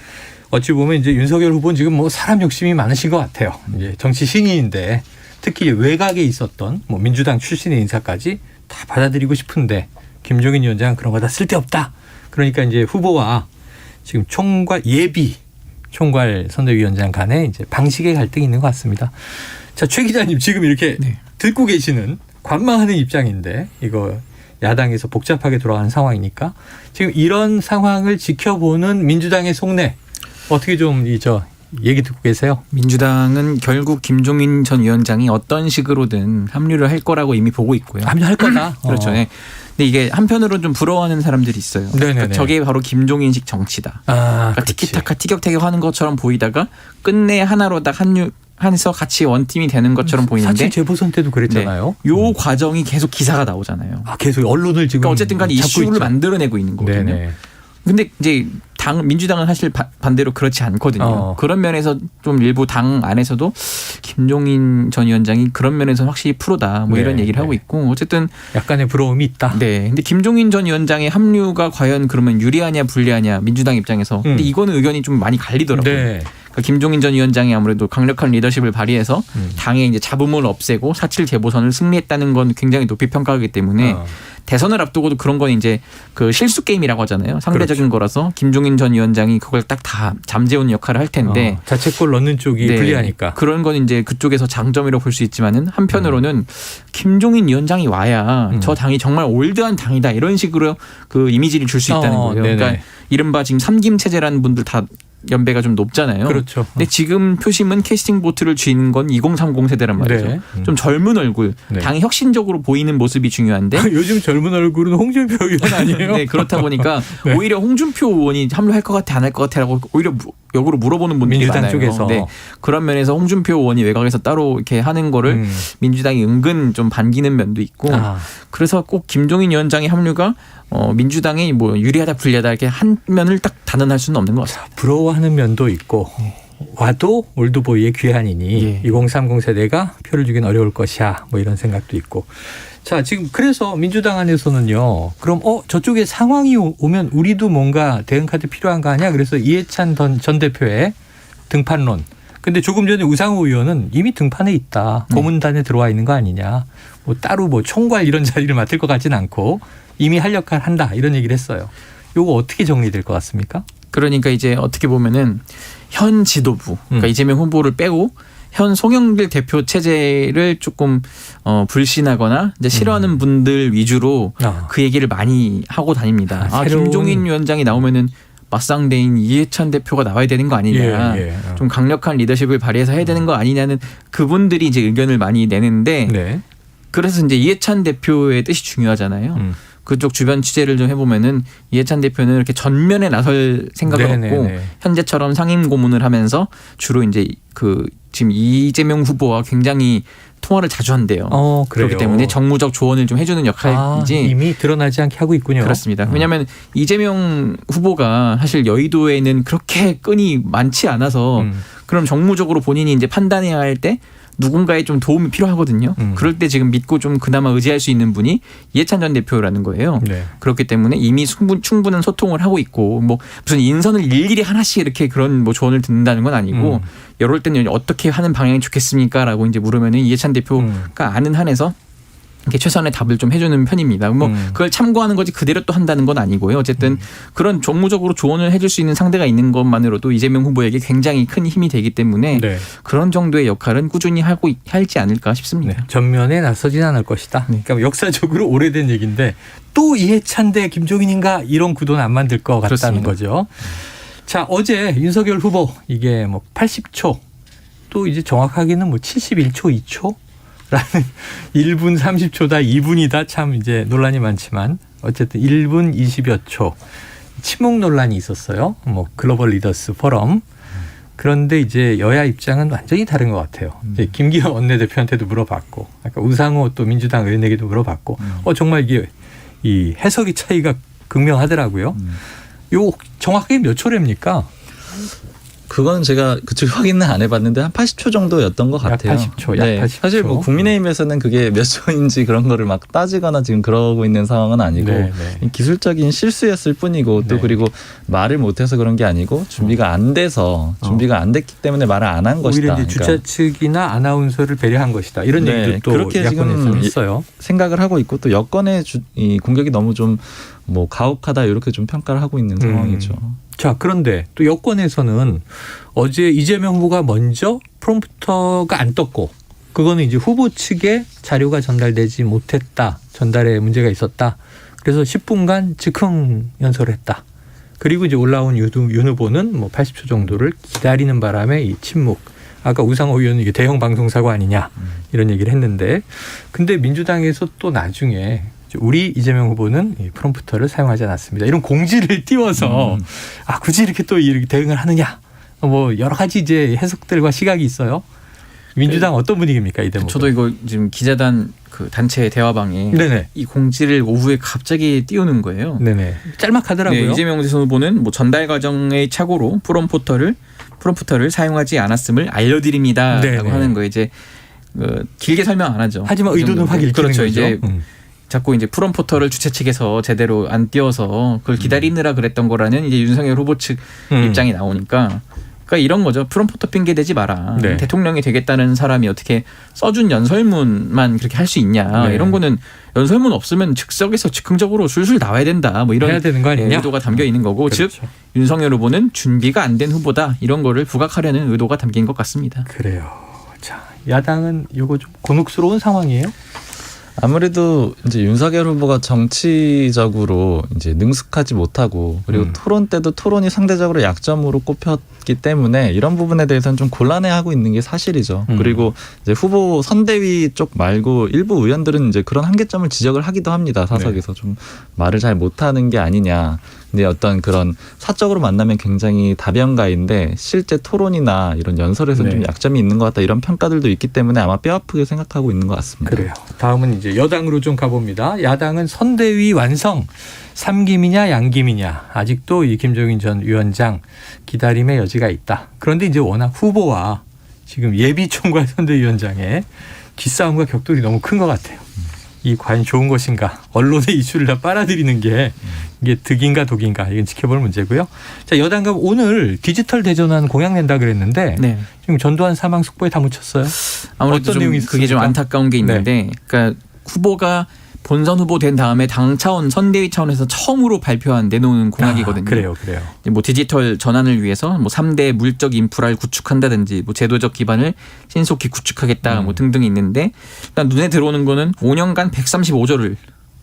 Speaker 2: 어찌 보면 이제 윤석열 후보는 지금 뭐 사람 욕심이 많으신 것 같아요. 이제 정치 신인인데 특히 외곽에 있었던 뭐 민주당 출신의 인사까지 다 받아들이고 싶은데 김종인 위원장은 그런 거 다 쓸데없다. 그러니까 이제 후보와 지금 총괄 선대위원장 간에 이제 방식의 갈등이 있는 것 같습니다. 자, 최 기자님 지금 이렇게 듣고 계시는 관망하는 입장인데 이거 야당에서 복잡하게 돌아가는 상황이니까 지금 이런 상황을 지켜보는 민주당의 속내 어떻게 좀 얘기 듣고 계세요?
Speaker 20: 민주당은 결국 김종인 전 위원장이 어떤 식으로든 합류를 할 거라고 이미 보고 있고요.
Speaker 2: 합류할 거다.
Speaker 20: 그렇죠. 네. 근데 이게 한편으로는 좀 부러워하는 사람들이 있어요.
Speaker 2: 네네네.
Speaker 20: 그러니까 저게 바로 김종인식 정치다. 그러니까 티키타카 티격태격하는 것처럼 보이다가 끝내 하나로 딱 합류해서 같이 원팀이 되는 것처럼 보이는데
Speaker 2: 사실 재보선 때도 그랬잖아요.
Speaker 20: 네. 요 과정이 계속 기사가 나오잖아요.
Speaker 2: 계속 언론을 지금
Speaker 20: 그러니까 어쨌든 간에 이슈를
Speaker 2: 있죠.
Speaker 20: 만들어내고 있는 거거든요.
Speaker 2: 네네.
Speaker 20: 근데 이제 민주당은 사실 반대로 그렇지 않거든요. 그런 면에서 좀 일부 당 안에서도 김종인 전 위원장이 그런 면에서 확실히 프로다 뭐 이런 얘기를 하고 있고 어쨌든
Speaker 2: 약간의 부러움이 있다.
Speaker 20: 네. 근데 김종인 전 위원장의 합류가 과연 그러면 유리하냐 불리하냐 민주당 입장에서 근데 이거는 의견이 좀 많이 갈리더라고요.
Speaker 2: 네.
Speaker 20: 그러니까 김종인 전 위원장이 아무래도 강력한 리더십을 발휘해서 당의 이제 잡음을 없애고 4.7 재보선을 승리했다는 건 굉장히 높이 평가하기 때문에 대선을 앞두고도 그런 건 이제 그 실수 게임이라고 하잖아요. 상대적인 거라서 김종인 전 위원장이 그걸 딱 다 잠재우는 역할을 할 텐데
Speaker 2: 자책골 넣는 쪽이 불리하니까
Speaker 20: 그런 건 이제 그쪽에서 장점이라고 볼 수 있지만은 한편으로는 김종인 위원장이 와야 저 당이 정말 올드한 당이다 이런 식으로 그 이미지를 줄 수 있다는 거예요. 그러니까 이른바 지금 삼김 체제라는 분들 다 연배가 좀 높잖아요.
Speaker 2: 그렇죠.
Speaker 20: 근데 지금 표심은 캐스팅 보트를 쥐는 건 2030 세대란 말이죠.
Speaker 2: 네.
Speaker 20: 좀 젊은 얼굴, 당이 혁신적으로 보이는 모습이 중요한데
Speaker 2: 요즘 젊은 얼굴은 홍준표 의원 아니에요?
Speaker 20: 네, 그렇다 보니까 오히려 홍준표 의원이 합류할 것 같아 안 할 것 같아라고 오히려 역으로 물어보는 분들이
Speaker 2: 민주당
Speaker 20: 많아요.
Speaker 2: 쪽에서.
Speaker 20: 네, 그런 면에서 홍준표 의원이 외곽에서 따로 이렇게 하는 거를 민주당이 은근 좀 반기는 면도 있고 그래서 꼭 김종인 위원장의 합류가 민주당이 뭐 유리하다 불리하다 이렇게 한 면을 딱 단언할 수는 없는 것 같습니다.
Speaker 2: 부러워하는 면도 있고 와도 올드보이의 귀환이니 2030 세대가 표를 주긴 어려울 것이야 뭐 이런 생각도 있고 자 지금 그래서 민주당 안에서는요 그럼 저쪽에 상황이 오면 우리도 뭔가 대응 카드 필요한 거 아니야 그래서 이해찬 전 대표의 등판론 근데 조금 전에 우상호 의원은 이미 등판에 있다 고문단에 들어와 있는 거 아니냐 뭐 따로 뭐 총괄 이런 자리를 맡을 것 같지는 않고 이미 할 역할 한다 이런 얘기를 했어요. 요거 어떻게 정리될 것 같습니까?
Speaker 20: 그러니까 이제 어떻게 보면은 현 지도부, 그러니까 이재명 후보를 빼고 현 송영길 대표 체제를 조금 불신하거나 이제 싫어하는 분들 위주로 그 얘기를 많이 하고 다닙니다. 김종인 위원장이 나오면은 맞상대인 이해찬 대표가 나와야 되는 거 아니냐. 좀 강력한 리더십을 발휘해서 해야 되는 거 아니냐는 그분들이 이제 의견을 많이 내는데 그래서 이제 이해찬 대표의 뜻이 중요하잖아요. 그쪽 주변 취재를 좀 해보면은 이해찬 대표는 이렇게 전면에 나설 생각을 없고 현재처럼 상임 고문을 하면서 주로 이제 그 지금 이재명 후보와 굉장히 통화를 자주 한대요. 그렇기 때문에 정무적 조언을 좀 해주는 역할이지
Speaker 2: 이미 드러나지 않게 하고 있군요.
Speaker 20: 그렇습니다. 왜냐하면 이재명 후보가 사실 여의도에는 그렇게 끈이 많지 않아서 그럼 정무적으로 본인이 이제 판단해야 할 때 누군가의 좀 도움이 필요하거든요. 그럴 때 지금 믿고 좀 그나마 의지할 수 있는 분이 이해찬 전 대표라는 거예요. 그렇기 때문에 이미 충분한 소통을 하고 있고 뭐 무슨 인선을 일일이 하나씩 이렇게 그런 뭐 조언을 듣는다는 건 아니고 이럴 때는 어떻게 하는 방향이 좋겠습니까라고 이제 물으면은 이해찬 대표가 아는 한에서 이렇게 최선의 답을 좀 해주는 편입니다. 뭐 그걸 참고하는 거지 그대로 또 한다는 건 아니고요. 어쨌든 그런 정무적으로 조언을 해줄 수 있는 상대가 있는 것만으로도 이재명 후보에게 굉장히 큰 힘이 되기 때문에 그런 정도의 역할은 꾸준히 할지 않을까 싶습니다.
Speaker 2: 전면에 나서진 않을 것이다. 그러니까 역사적으로 오래된 얘기인데 또 이해찬 대 김종인인가 이런 구도는 안 만들 것 같다는 거죠. 자 어제 윤석열 후보 이게 뭐 80초 또 이제 정확하게는 뭐 71초 2초 라는 1분 30초다 2분이다 참 이제 논란이 많지만 어쨌든 1분 20여 초 침묵 논란이 있었어요. 뭐 글로벌 리더스 포럼. 그런데 이제 여야 입장은 완전히 다른 것 같아요. 이제 김기현 원내대표한테도 물어봤고 아까 우상호 또 민주당 의원에게도 물어봤고 정말 이게 이 해석의 차이가 극명하더라고요. 요 정확하게 몇 초랍니까?
Speaker 21: 그건 제가 그쪽 확인은 안 해봤는데 한 80초 정도였던 것 같아요.
Speaker 2: 약 80초, 약 80초.
Speaker 21: 사실 뭐 국민의힘에서는 그게 몇 초인지 그런 거를 막 따지거나 지금 그러고 있는 상황은 아니고 기술적인 실수였을 뿐이고 또 그리고 말을 못해서 그런 게 아니고 준비가 안 돼서 준비가 안 됐기 때문에 말을 안 한 것이다.
Speaker 2: 오히려 이제 주최 측이나 아나운서를 배려한 것이다. 이런 얘기도 또
Speaker 21: 그렇게 지금
Speaker 2: 있어요.
Speaker 21: 생각을 하고 있고 또 여권의 이 공격이 너무 좀 뭐 가혹하다 이렇게 좀 평가를 하고 있는 상황이죠.
Speaker 2: 자 그런데 또 여권에서는 어제 이재명 후보가 먼저 프롬프터가 안 떴고 그거는 이제 후보 측에 자료가 전달되지 못했다. 전달에 문제가 있었다. 그래서 10분간 즉흥 연설을 했다. 그리고 이제 올라온 윤 후보는 뭐 80초 정도를 기다리는 바람에 이 침묵. 아까 우상호 의원은 이게 대형 방송사고 아니냐 이런 얘기를 했는데 근데 민주당에서 또 나중에 우리 이재명 후보는 이 프롬프터를 사용하지 않았습니다. 이런 공지를 띄워서 굳이 이렇게 또 이렇게 대응을 하느냐 뭐 여러 가지 이제 해석들과 시각이 있어요. 민주당 어떤 분위기입니까 이 대목?
Speaker 20: 저도 이거 지금 기자단 그 단체 대화방에 이 공지를 오후에 갑자기 띄우는 거예요.
Speaker 2: 짤막하더라고요.
Speaker 20: 이재명 대선 후보는 뭐 전달 과정의 착오로 프롬프터를 사용하지 않았음을 알려드립니다라고 하는 거 이제 길게 설명 안 하죠.
Speaker 2: 하지만 의도는 확 읽히는 거죠.
Speaker 20: 이제 자꾸 이제 프롬포터를 주최 측에서 제대로 안 띄워서 그걸 기다리느라 그랬던 거라는 이제 윤석열 후보 측 입장이 나오니까 그러니까 이런 거죠. 프롬포터 핑계 대지 마라.
Speaker 2: 네.
Speaker 20: 대통령이 되겠다는 사람이 어떻게 써준 연설문만 그렇게 할 수 있냐.
Speaker 2: 네.
Speaker 20: 이런 거는 연설문 없으면 즉석에서 즉흥적으로 술술 나와야 된다. 뭐 이런
Speaker 2: 해야 되는 거 아니냐?
Speaker 20: 의도가 담겨 있는 거고,
Speaker 2: 그렇죠.
Speaker 20: 즉 윤석열 후보는 준비가 안 된 후보다 이런 거를 부각하려는 의도가 담긴 것 같습니다.
Speaker 2: 그래요. 자, 야당은 이거 좀 곤혹스러운 상황이에요?
Speaker 21: 아무래도 이제 윤석열 후보가 정치적으로 이제 능숙하지 못하고 그리고 토론 때도 토론이 상대적으로 약점으로 꼽혔기 때문에 이런 부분에 대해서는 좀 곤란해하고 있는 게 사실이죠. 그리고 이제 후보 선대위 쪽 말고 일부 의원들은 이제 그런 한계점을 지적을 하기도 합니다. 사석에서 좀 말을 잘 못하는 게 아니냐. 근데 어떤 그런 사적으로 만나면 굉장히 다변가인데 실제 토론이나 이런 연설에서는 좀 약점이 있는 것 같다. 이런 평가들도 있기 때문에 아마 뼈아프게 생각하고 있는 것 같습니다.
Speaker 2: 그래요. 다음은 이제 여당으로 좀 가봅니다. 야당은 선대위 완성, 삼김이냐 양김이냐. 아직도 이 김종인 전 위원장 기다림의 여지가 있다. 그런데 이제 워낙 후보와 지금 예비총괄 선대위원장의 기싸움과 격돌이 너무 큰 것 같아요. 이 과연 좋은 것인가? 언론의 이슈를 다 빨아들이는 게 이게 득인가 독인가? 이건 지켜볼 문제고요. 자, 여당과 오늘 디지털 대전환 공약 낸다 그랬는데 지금 전두환 사망 속보에 다 묻혔어요.
Speaker 20: 아무래도
Speaker 2: 어떤 내용이
Speaker 20: 좀 그게 좀 안타까운 게 있는데, 그러니까 후보가 본선 후보 된 다음에 당 차원 선대위 차원에서 처음으로 발표한 내놓은 공약이거든요.
Speaker 2: 그래요.
Speaker 20: 뭐 디지털 전환을 위해서 뭐 3대 물적 인프라를 구축한다든지 뭐 제도적 기반을 신속히 구축하겠다 뭐 등등이 있는데, 일단 눈에 들어오는 거는 5년간 135조를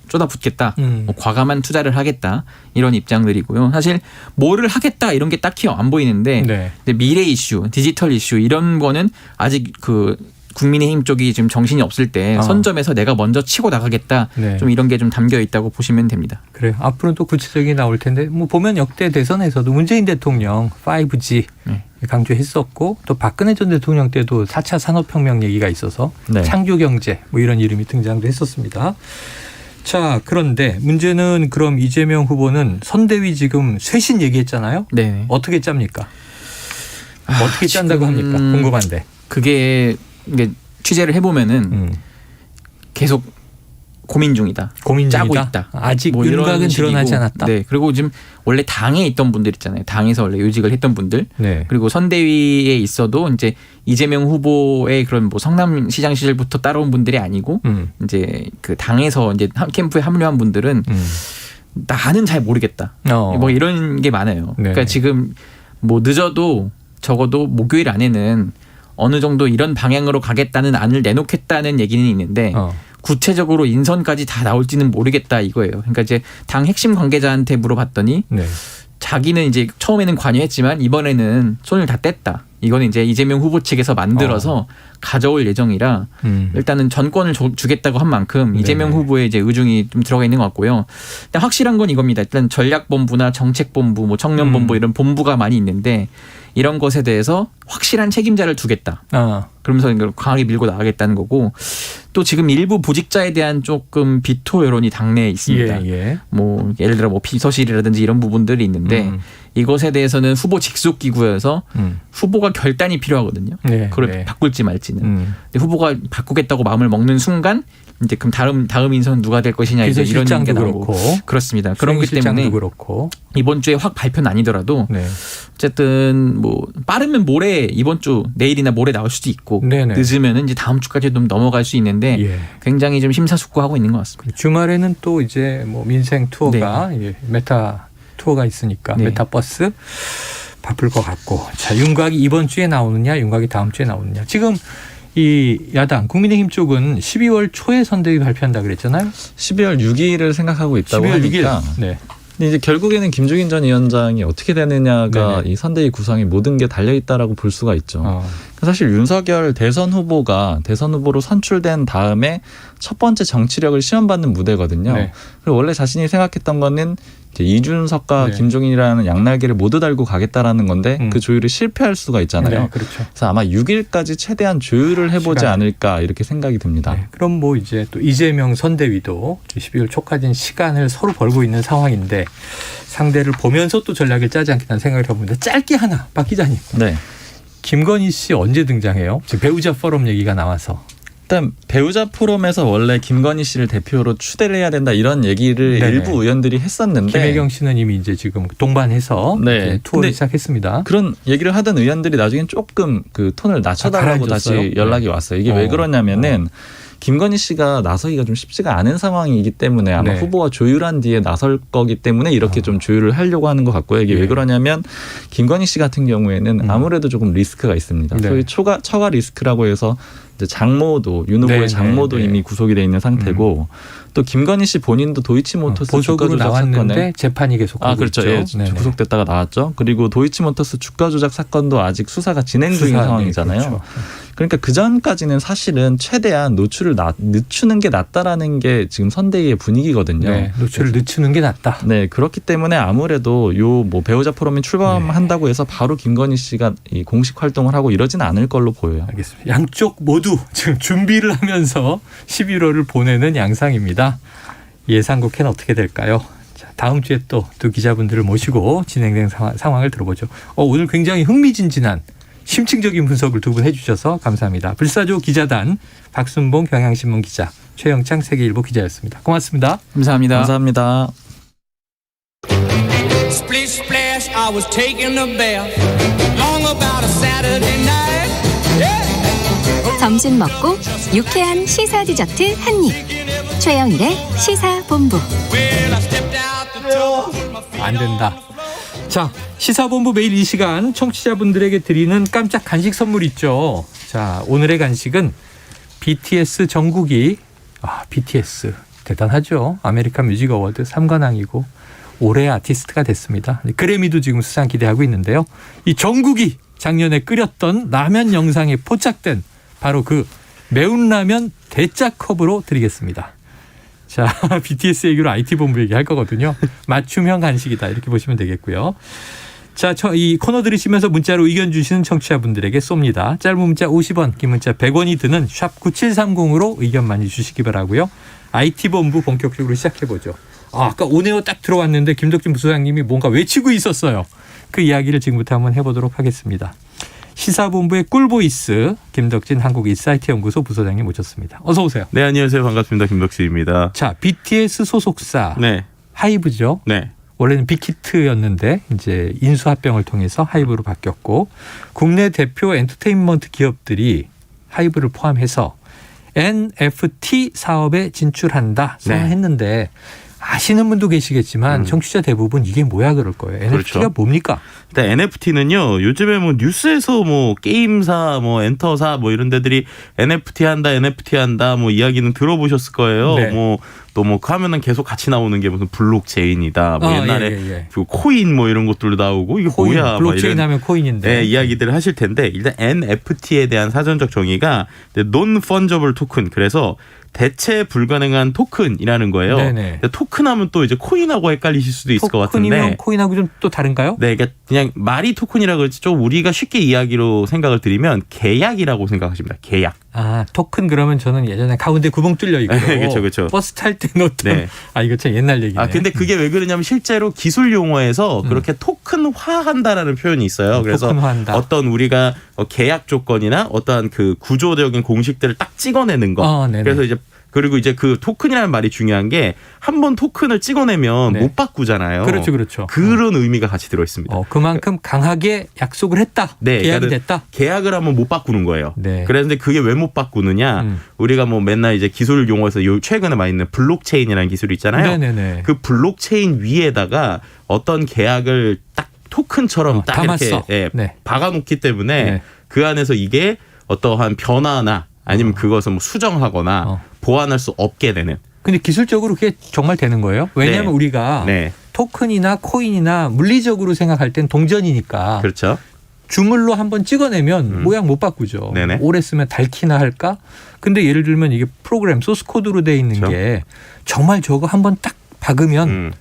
Speaker 20: 쏟아붓겠다. 뭐 과감한 투자를 하겠다. 이런 입장들이고요. 사실 뭐를 하겠다 이런 게 딱히 안 보이는데 근데 미래 이슈, 디지털 이슈 이런 거는 아직 그 국민의힘 쪽이 지금 정신이 없을 때 선점에서 내가 먼저 치고 나가겠다. 좀 이런 게 좀 담겨 있다고 보시면 됩니다.
Speaker 2: 그래요. 앞으로 또 구체적이 나올 텐데 뭐 보면 역대 대선에서도 문재인 대통령 5G 강조했었고 또 박근혜 전 대통령 때도 4차 산업혁명 얘기가 있어서 창조경제 뭐 이런 이름이 등장도 했었습니다. 자, 그런데 문제는 그럼 이재명 후보는 선대위 지금 쇄신 얘기했잖아요. 어떻게 짭니까? 어떻게 짠다고 합니까? 궁금한데.
Speaker 20: 그게 이게 취재를 해보면은 계속 고민 중이다. 짜고 있다.
Speaker 2: 아직
Speaker 20: 뭐 이런
Speaker 2: 윤곽은
Speaker 20: 식이고.
Speaker 2: 드러나지 않았다.
Speaker 20: 네. 그리고 지금 원래 당에 있던 분들 있잖아요. 당에서 원래 요직을 했던 분들. 그리고 선대위에 있어도 이제 이재명 후보의 그런 뭐 성남시장 시절부터 따라온 분들이 아니고 이제 그 당에서 이제 캠프에 합류한 분들은 나는 잘 모르겠다. 뭐 이런 게 많아요. 그러니까 지금 뭐 늦어도 적어도 목요일 안에는 어느 정도 이런 방향으로 가겠다는 안을 내놓겠다는 얘기는 있는데 구체적으로 인선까지 다 나올지는 모르겠다 이거예요. 그러니까 이제 당 핵심 관계자한테 물어봤더니 자기는 이제 처음에는 관여했지만 이번에는 손을 다 뗐다. 이거는 이제 이재명 후보 측에서 만들어서 가져올 예정이라 일단은 전권을 주겠다고 한 만큼 이재명 후보의 이제 의중이 좀 들어가 있는 것 같고요. 일단 확실한 건 이겁니다. 일단 전략본부나 정책본부, 뭐 청년본부 이런 본부가 많이 있는데 이런 것에 대해서 확실한 책임자를 두겠다. 그러면서 이걸 강하게 밀고 나가겠다는 거고, 또 지금 일부 보직자에 대한 조금 비토 여론이 당내에 있습니다. 뭐 예를 들어 뭐 비서실이라든지 이런 부분들이 있는데 이것에 대해서는 후보 직속 기구여서 후보가 결단이 필요하거든요. 그걸 바꿀지 말지는. 근데 후보가 바꾸겠다고 마음을 먹는 순간 이제 그럼 다음 인선 누가 될 것이냐 이제 이런 게 나오고 그렇습니다. 그렇기 때문에
Speaker 2: 그렇고.
Speaker 20: 이번 주에 확 발표는 아니더라도 어쨌든 뭐 빠르면 모레 이번 주 내일이나 모레 나올 수도 있고 늦으면은 이제 다음 주까지 좀 넘어갈 수 있는데 굉장히 좀 심사숙고하고 있는 것 같습니다.
Speaker 2: 주말에는 또 이제 뭐 민생 투어가 메타 투어가 있으니까 메타버스 바쁠 것 같고. 자, 윤곽이 이번 주에 나오느냐, 윤곽이 다음 주에 나오느냐. 지금 이 야당 국민의힘 쪽은 12월 초에 선대위 발표한다 그랬잖아요.
Speaker 21: 12월 6일을 생각하고 있다고
Speaker 2: 12월
Speaker 21: 하니까.
Speaker 2: 6일.
Speaker 21: 근데 이제 결국에는 김종인 전 위원장이 어떻게 되느냐가 이 선대위 구성의 모든 게 달려 있다라고 볼 수가 있죠. 사실 윤석열 대선 후보가 대선 후보로 선출된 다음에 첫 번째 정치력을 시험받는 무대거든요. 그리고 원래 자신이 생각했던 거는 이제 이준석과 김종인이라는 양날개를 모두 달고 가겠다라는 건데 그 조율이 실패할 수가 있잖아요. 그래서 아마 6일까지 최대한 조율을 해보지 않을까 이렇게 생각이 듭니다.
Speaker 2: 그럼 뭐 이제 또 이재명 선대위도 12월 초까지는 시간을 서로 벌고 있는 상황인데 상대를 보면서 또 전략을 짜지 않겠다는 생각을 해봅니다. 짧게 하나, 박 기자님. 김건희 씨 언제 등장해요? 지금 배우자 포럼 얘기가 나와서.
Speaker 21: 일단 배우자 포럼에서 원래 김건희 씨를 대표로 추대를 해야 된다 이런 얘기를
Speaker 2: 네네.
Speaker 21: 일부 의원들이 했었는데
Speaker 2: 김혜경 씨는 이미 이제 지금 동반해서
Speaker 21: 네.
Speaker 2: 투어를 시작했습니다.
Speaker 21: 그런 얘기를 하던 의원들이 나중엔 조금 그 톤을 낮춰달라고
Speaker 2: 가라앉았어요?
Speaker 21: 다시 연락이 왔어요. 이게 왜 그러냐면은 김건희 씨가 나서기가 좀 쉽지가 않은 상황이기 때문에 아마
Speaker 2: 네.
Speaker 21: 후보와 조율한 뒤에 나설 거기 때문에 이렇게 좀 조율을 하려고 하는 것 같고요. 이게 왜 그러냐면 김건희 씨 같은 경우에는 아무래도 조금 리스크가 있습니다.
Speaker 2: 네.
Speaker 21: 소위 처가 리스크라고 해서 이제 장모도 윤 후보의
Speaker 2: 네,
Speaker 21: 장모도
Speaker 2: 네, 네.
Speaker 21: 이미 구속이 돼 있는 상태고 또 김건희 씨 본인도 도이치모터스
Speaker 2: 보석으로
Speaker 21: 주가 조작
Speaker 2: 나왔는데
Speaker 21: 사건에
Speaker 2: 재판이 계속
Speaker 21: 그렇죠. 예, 구속됐다가 나왔죠. 그리고 도이치모터스 주가 조작 사건도 아직 수사가 진행 중인 상황이잖아요.
Speaker 2: 그렇죠.
Speaker 21: 그러니까 그 전까지는 사실은 최대한 노출을 늦추는 게 낫다라는 게 지금 선대위의 분위기거든요.
Speaker 2: 네, 노출을 늦추는 게 낫다.
Speaker 21: 네, 그렇기 때문에 아무래도 요 뭐 배우자 포럼이 출범한다고 해서 바로 김건희 씨가 이 공식 활동을 하고 이러진 않을 걸로 보여요.
Speaker 2: 알겠습니다. 양쪽 모두 지금 준비를 하면서 11월을 보내는 양상입니다. 예상국회는 어떻게 될까요? 자, 다음 주에 또 두 기자분들을 모시고 진행된 상황을 들어보죠. 오늘 굉장히 흥미진진한 심층적인 분석을 두 분 해주셔서 감사합니다. 불사조 기자단 박순봉 경향신문 기자, 최영창 세계일보 기자였습니다. 고맙습니다.
Speaker 20: 감사합니다.
Speaker 21: 감사합니다.
Speaker 5: Splish splash, I was taking a bath. Long about a Saturday night.
Speaker 7: 점심 먹고 유쾌한 시사 디저트 한 입. 최영일의 시사본부.
Speaker 2: 안 된다. 자, 시사본부 매일 이 시간 청취자분들에게 드리는 깜짝 간식 선물 있죠. 자, 오늘의 간식은 BTS 정국이 BTS 대단하죠. 아메리칸 뮤직 어워드 3관왕이고 올해 아티스트가 됐습니다. 그래미도 지금 수상 기대하고 있는데요. 이 정국이 작년에 끓였던 라면 영상에 포착된 바로 그 매운 라면 대짜컵으로 드리겠습니다. 자, BTS 얘기로 IT본부 얘기할 거거든요. 맞춤형 간식이다 이렇게 보시면 되겠고요. 자, 이 코너 들으시면서 문자로 의견 주시는 청취자분들에게 쏩니다. 짧은 문자 50원, 긴 문자 100원이 드는 샵 9730으로 의견 많이 주시기 바라고요. IT본부 본격적으로 시작해보죠. 아까 오네오 딱 들어왔는데 김덕진 부소장님이 뭔가 외치고 있었어요. 그 이야기를 지금부터 한번 해보도록 하겠습니다. 시사본부의 꿀보이스 김덕진 한국인사이트 연구소 부소장님 모셨습니다. 어서 오세요.
Speaker 8: 네, 안녕하세요. 반갑습니다. 김덕진입니다.
Speaker 2: 자, BTS 소속사
Speaker 8: 네.
Speaker 2: 하이브죠.
Speaker 8: 네.
Speaker 2: 원래는 빅히트였는데 이제 인수합병을 통해서 하이브로 바뀌었고 국내 대표 엔터테인먼트 기업들이 하이브를 포함해서 NFT 사업에 진출한다 선언했는데 아시는 분도 계시겠지만 청취자 대부분 이게 뭐야 그럴 거예요. NFT가
Speaker 8: 그렇죠.
Speaker 2: 뭡니까?
Speaker 8: 일단 NFT는요. 요즘에 뭐 뉴스에서 뭐 게임사, 뭐 엔터사 뭐 이런 데들이 NFT 한다 뭐 이야기는 들어보셨을 거예요.
Speaker 2: 네.
Speaker 8: 뭐 또 뭐 하면은 계속 같이 나오는 게 무슨 블록체인이다. 뭐 옛날에 그 코인 뭐 이런 것들도 나오고 이게
Speaker 2: 코인,
Speaker 8: 뭐야?
Speaker 2: 블록체인
Speaker 8: 막
Speaker 2: 하면 코인인데.
Speaker 8: 네, 이야기들을 하실 텐데 일단 NFT에 대한 사전적 정의가 Non-Fungible Token. 그래서 대체 불가능한 토큰이라는 거예요.
Speaker 2: 네네.
Speaker 8: 토큰하면 또 이제 코인하고 헷갈리실 수도 있을 것 같은데.
Speaker 2: 토큰이면 코인하고 좀 또 다른가요?
Speaker 8: 네, 그러니까 그냥 말이 토큰이라 그렇지 좀 우리가 쉽게 이야기로 생각을 드리면 계약이라고 생각하십니다. 계약.
Speaker 2: 아, 토큰 그러면 저는 예전에 가운데 구멍 뚫려 있고
Speaker 8: 그렇죠.
Speaker 2: 버스 탈 때 넣었던
Speaker 8: 네.
Speaker 2: 이거 참 옛날 얘기네.
Speaker 8: 근데 그게 왜 그러냐면 실제로 기술 용어에서 그렇게 토큰화한다라는 표현이 있어요. 그래서
Speaker 2: 토큰화한다.
Speaker 8: 어떤 우리가 계약 조건이나 어떠한 그 구조적인 공식들을 딱 찍어내는 거. 그래서 이제 그리고 이제 그 토큰이라는 말이 중요한 게 한 번 토큰을 찍어내면 못 바꾸잖아요.
Speaker 2: 그렇죠.
Speaker 8: 그런 의미가 같이 들어 있습니다.
Speaker 2: 그만큼 강하게 약속을 했다.
Speaker 8: 네,
Speaker 2: 계약이
Speaker 8: 그러니까
Speaker 2: 됐다.
Speaker 8: 계약을 하면 못 바꾸는 거예요.
Speaker 2: 네.
Speaker 8: 그런데 그게 왜 못 바꾸느냐? 우리가 뭐 맨날 이제 기술 용어에서 최근에 많이 있는 블록체인이라는 기술이 있잖아요.
Speaker 2: 네네네.
Speaker 8: 그 블록체인 위에다가 어떤 계약을 딱 토큰처럼 딱
Speaker 2: 담았어.
Speaker 8: 이렇게 박아놓기 때문에 그 안에서 이게 어떠한 변화나 아니면 그것을 뭐 수정하거나 보완할 수 없게 되는.
Speaker 2: 근데 기술적으로 그게 정말 되는 거예요? 왜냐하면 우리가 토큰이나 코인이나 물리적으로 생각할 땐 동전이니까.
Speaker 8: 그렇죠.
Speaker 2: 주물로 한번 찍어내면 모양 못 바꾸죠.
Speaker 8: 네네.
Speaker 2: 오래 쓰면 닳기나 할까? 근데 예를 들면 이게 프로그램 소스 코드로 돼 있는 게 정말 저거 한번 딱 박으면